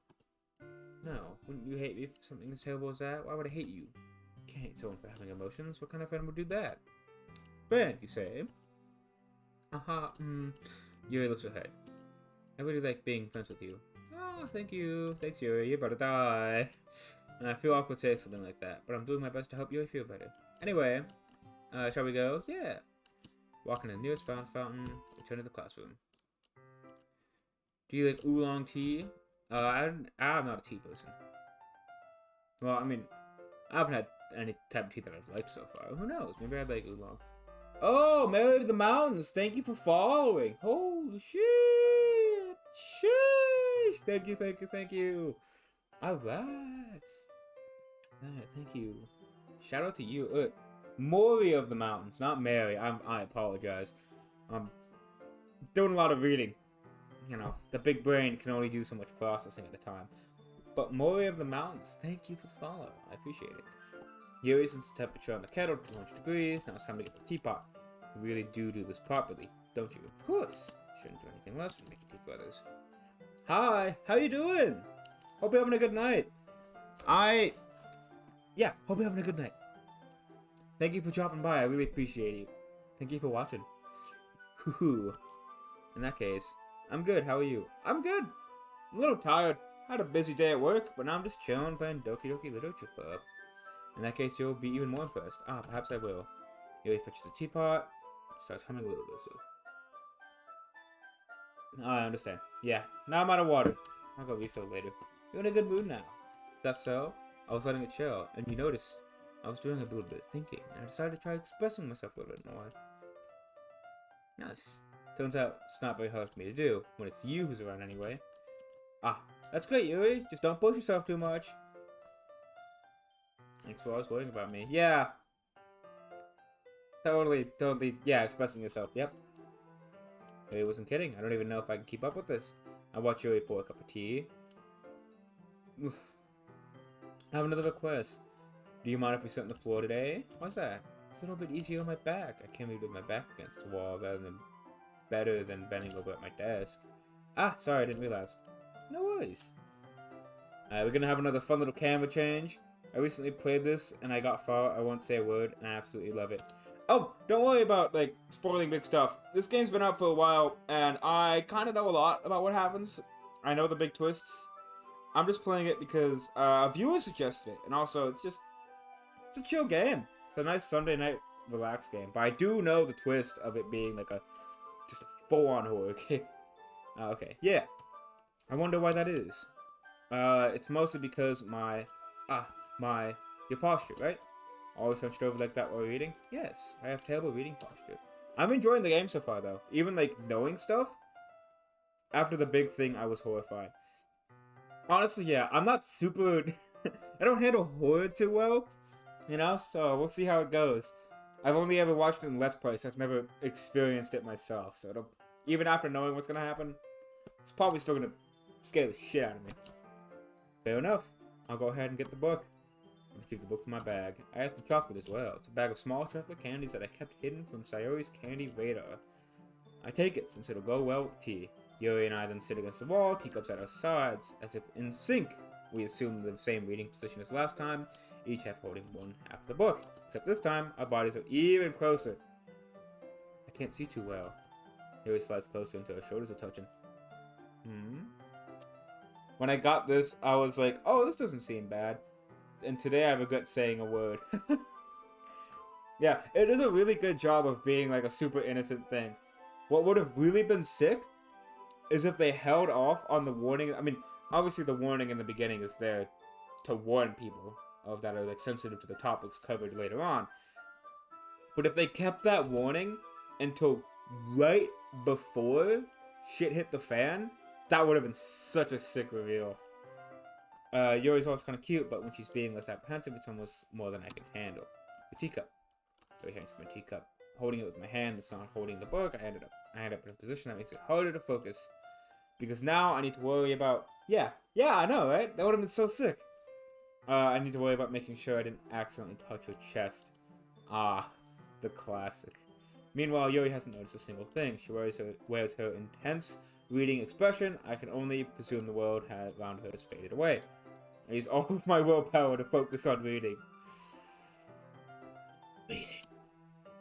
No, wouldn't you hate me for something as terrible as that? Why would I hate you? You can't hate someone for having emotions. What kind of friend would do that? Friend, you say? Yuri lifts her head. I really like being friends with you. Oh, thank you. Thanks, Yuri. You're about to die. And I feel awkward saying something like that, but I'm doing my best to help Yuri feel better. Anyway, shall we go? Yeah. Walking to the nearest fountain, return to the classroom. Do you like oolong tea? I'm not a tea person. Well, I mean, I haven't had any type of tea that I've liked so far. Who knows? Maybe I'd like oolong. Oh, Mary to the Mountains! Thank you for following! Holy shit! Sheesh! Thank you, thank you, thank you! Alright! Thank you. Shout out to you. Maury of the Mountains, not Mary. I apologize. I'm doing a lot of reading. You know, the big brain can only do so much processing at a time. But Maury of the Mountains, thank you for the follow. I appreciate it. Yuri since the temperature on the kettle to 200 degrees. Now it's time to get the teapot. You really do this properly, don't you? Of course. Shouldn't do anything less than making tea for others. Hi, how you doing? Hope you're having a good night. hope you're having a good night. Thank you for dropping by. I really appreciate you. Thank you for watching. Hoo-hoo. In that case, I'm good. How are you? I'm good. I'm a little tired. Had a busy day at work, but now I'm just chilling playing Doki Doki Literature Club. In that case, you'll be even more impressed. Perhaps I will. Yuri fetches the teapot. Starts humming a little bit. I understand. Yeah, now I'm out of water. I'll go refill later. You're in a good mood now. That's so? I was letting it chill, and you noticed I was doing a little bit of thinking, and I decided to try expressing myself a little bit more. Nice. Turns out it's not very hard for me to do, when it's you who's around anyway. That's great, Yuri. Just don't push yourself too much. Thanks for always worrying about me. Yeah. Totally, yeah, expressing yourself, yep. Yuri wasn't kidding. I don't even know if I can keep up with this. I watch Yuri pour a cup of tea. Oof. I have another request. Do you mind if we sit on the floor today? Why's that? It's a little bit easier on my back. I can't read with my back against the wall better than bending over at my desk. Sorry, I didn't realize. No worries. We're gonna have another fun little camera change. I recently played this, and I got far. I won't say a word, and I absolutely love it. Oh, don't worry about, spoiling big stuff. This game's been out for a while, and I kind of know a lot about what happens. I know the big twists. I'm just playing it because a viewer suggested it, and also, it's a chill game. It's a nice Sunday night relax game, but I do know the twist of it being, just a full-on horror game. Okay, yeah. I wonder why that is. It's mostly because your posture, right? Always hunched over like that while reading? Yes, I have terrible reading posture. I'm enjoying the game so far, though. Even, knowing stuff. After the big thing, I was horrified. Honestly, yeah, I'm not super... I don't handle horror too well, so we'll see how it goes. I've only ever watched it in Let's Plays. I've never experienced it myself, so even after knowing what's gonna happen, it's probably still gonna scare the shit out of me. Fair enough. I'll go ahead and get the book. I'm gonna keep the book in my bag. I have some chocolate as well. It's a bag of small chocolate candies that I kept hidden from Sayori's candy radar. I take it since it'll go well with tea. Yuri and I then sit against the wall, teacups at our sides, as if in sync. We assume the same reading position as last time, each half holding one half of the book. Except this time, our bodies are even closer. I can't see too well. Yuri slides closer until her shoulders are touching. When I got this, I was like, oh, this doesn't seem bad. And today I regret saying a word. Yeah, it does a really good job of being like a super innocent thing. What would have really been sick is if they held off on the warning. I mean, obviously the warning in the beginning is there to warn people of that are like sensitive to the topics covered later on. But if they kept that warning until right before shit hit the fan, that would have been such a sick reveal. Yuri's always kind of cute, but when she's being less apprehensive, it's almost more than I can handle. The teacup. Very hands for my teacup. Holding it with my hand, it's not holding the book. I end up in a position that makes it harder to focus. Because now I need to worry about... Yeah, I know, right? That would have been so sick. I need to worry about making sure I didn't accidentally touch her chest. Ah, the classic. Meanwhile, Yuri hasn't noticed a single thing. She wears her intense, reading expression. I can only presume the world around her has faded away. I use all of my willpower to focus on reading.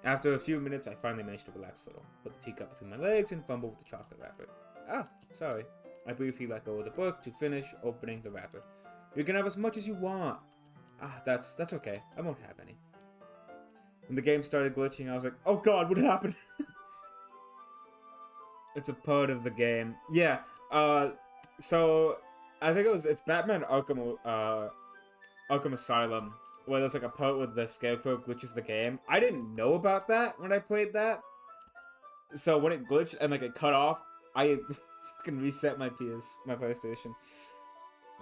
After a few minutes, I finally managed to relax a little. Put the teacup between my legs and fumble with the chocolate wrapper. Ah, sorry. I briefly let go of the book to finish opening the wrapper. You can have as much as you want. Ah, that's okay. I won't have any. When the game started glitching, I was like, oh god, what happened? It's a part of the game. Yeah, so I think it's Batman Arkham Asylum, where there's like a part where the Scarecrow glitches the game. I didn't know about that when I played that. So when it glitched and like it cut off, I fucking reset my PlayStation.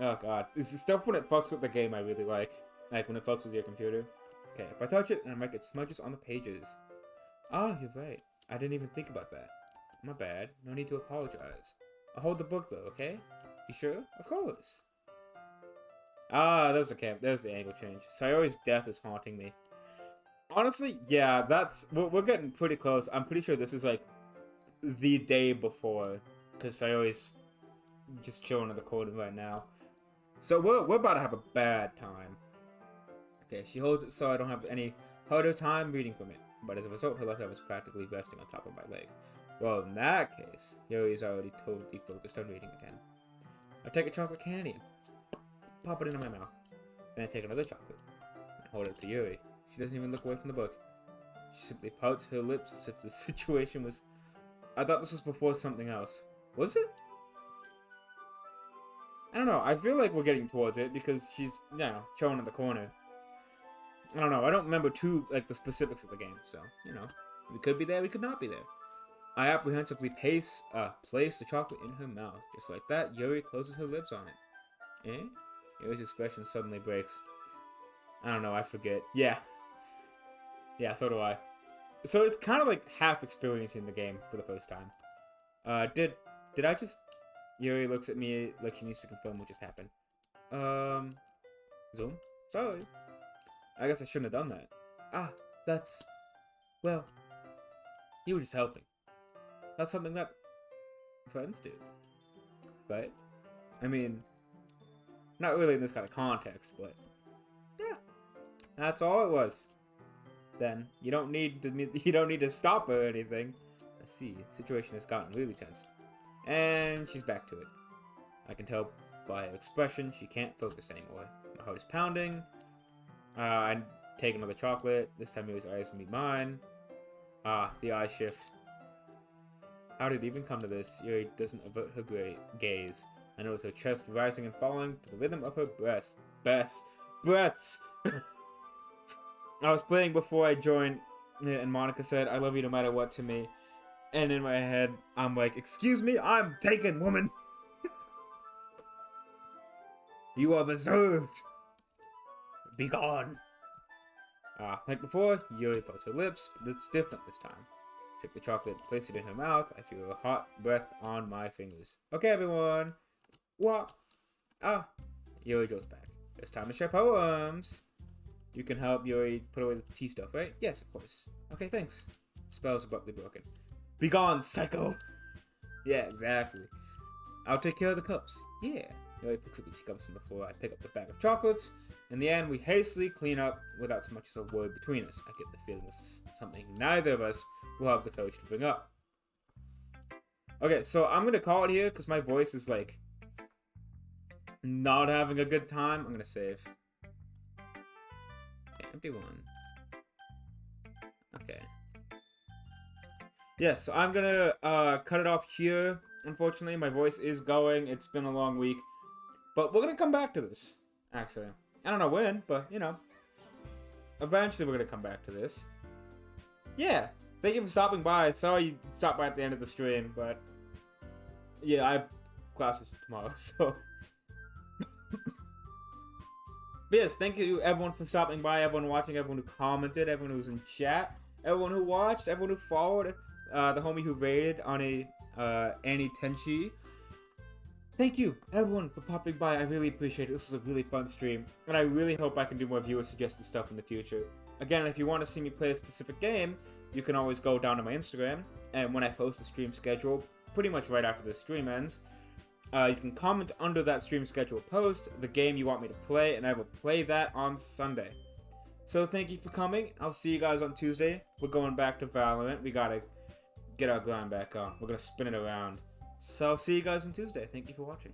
Oh god. This is stuff when it fucks with the game I really like. Like when it fucks with your computer. Okay, if I touch it and I might get smudges on the pages. Oh, you're right. I didn't even think about that. My bad. No need to apologize. I'll hold the book though, okay? You sure? Of course. Ah, there's the angle change. Sayori's death is haunting me. Honestly, yeah, we're getting pretty close. I'm pretty sure this is like the day before, because Sayori's just chilling in the corner right now. So we're about to have a bad time. Okay, she holds it so I don't have any harder time reading from it, but as a result, her left arm is practically resting on top of my leg. Well, in that case, Yuri is already totally focused on reading again. I take a chocolate candy and pop it into my mouth. Then I take another chocolate and hold it to Yuri. She doesn't even look away from the book. She simply pouts her lips as if the situation was... I thought this was before something else. Was it? I don't know. I feel like we're getting towards it because she's, you know, chilling in the corner. I don't know. I don't remember the specifics of the game, so, you know. We could be there, we could not be there. I apprehensively place the chocolate in her mouth. Just like that, Yuri closes her lips on it. Eh? Yuri's expression suddenly breaks. I don't know, I forget. Yeah, so do I. So it's kind of like half experiencing the game for the first time. Did I just... Yuri looks at me like she needs to confirm what just happened. Zoom? Sorry. I guess I shouldn't have done that. Ah, that's... Well, you were just helping. That's something that friends do. Right? I mean, not really in this kind of context, but... Yeah. That's all it was. Then, you don't need to stop her or anything. I see, the situation has gotten really tense. And she's back to it. I can tell by her expression she can't focus anymore. My heart is pounding. I take another chocolate. This time Yuri's eyes meet mine. Ah, the eye shift. How did it even come to this? Yuri doesn't avert her gaze. I notice her chest rising and falling to the rhythm of her breaths. Breaths! I was playing before I joined, and Monica said, I love you no matter what to me. And in my head, I'm like, excuse me, I'm taken, woman! You are reserved! Be gone! Like before, Yuri puts her lips, but it's different this time. Take the chocolate, place it in her mouth. I feel a hot breath on my fingers. Okay, everyone. What? Yuri goes back. It's time to share poems. You can help Yuri put away the tea stuff, right? Yes, of course. Okay, thanks. Spell's abruptly broken. Be gone, psycho! Yeah, exactly. I'll take care of the cups. Yeah. Yuri picks up the teacups from the floor. I pick up the bag of chocolates. In the end, we hastily clean up without so much as a word between us. I get the feeling this is something neither of us will have the courage to bring up. Okay, so I'm gonna call it here because my voice is like not having a good time, I'm gonna save. Okay, empty one. Okay. Yes, so I'm gonna cut it off here. Unfortunately, my voice is going. It's been a long week. But we're gonna come back to this, actually. I don't know when, but, you know. Eventually, we're gonna come back to this. Yeah, thank you for stopping by. Sorry you stopped by at the end of the stream, but... Yeah, I have classes tomorrow, so... But yes, thank you everyone for stopping by, everyone watching, everyone who commented, everyone who was in chat, everyone who watched, everyone who followed, the homie who rated on a Annie Tenchi. Thank you, everyone, for popping by. I really appreciate it. This was a really fun stream, and I really hope I can do more viewer-suggested stuff in the future. Again, if you want to see me play a specific game, you can always go down to my Instagram, and when I post the stream schedule, pretty much right after the stream ends, you can comment under that stream schedule post the game you want me to play, and I will play that on Sunday. So thank you for coming. I'll see you guys on Tuesday. We're going back to Valorant. We gotta get our grind back on. We're gonna spin it around. So I'll see you guys on Tuesday. Thank you for watching.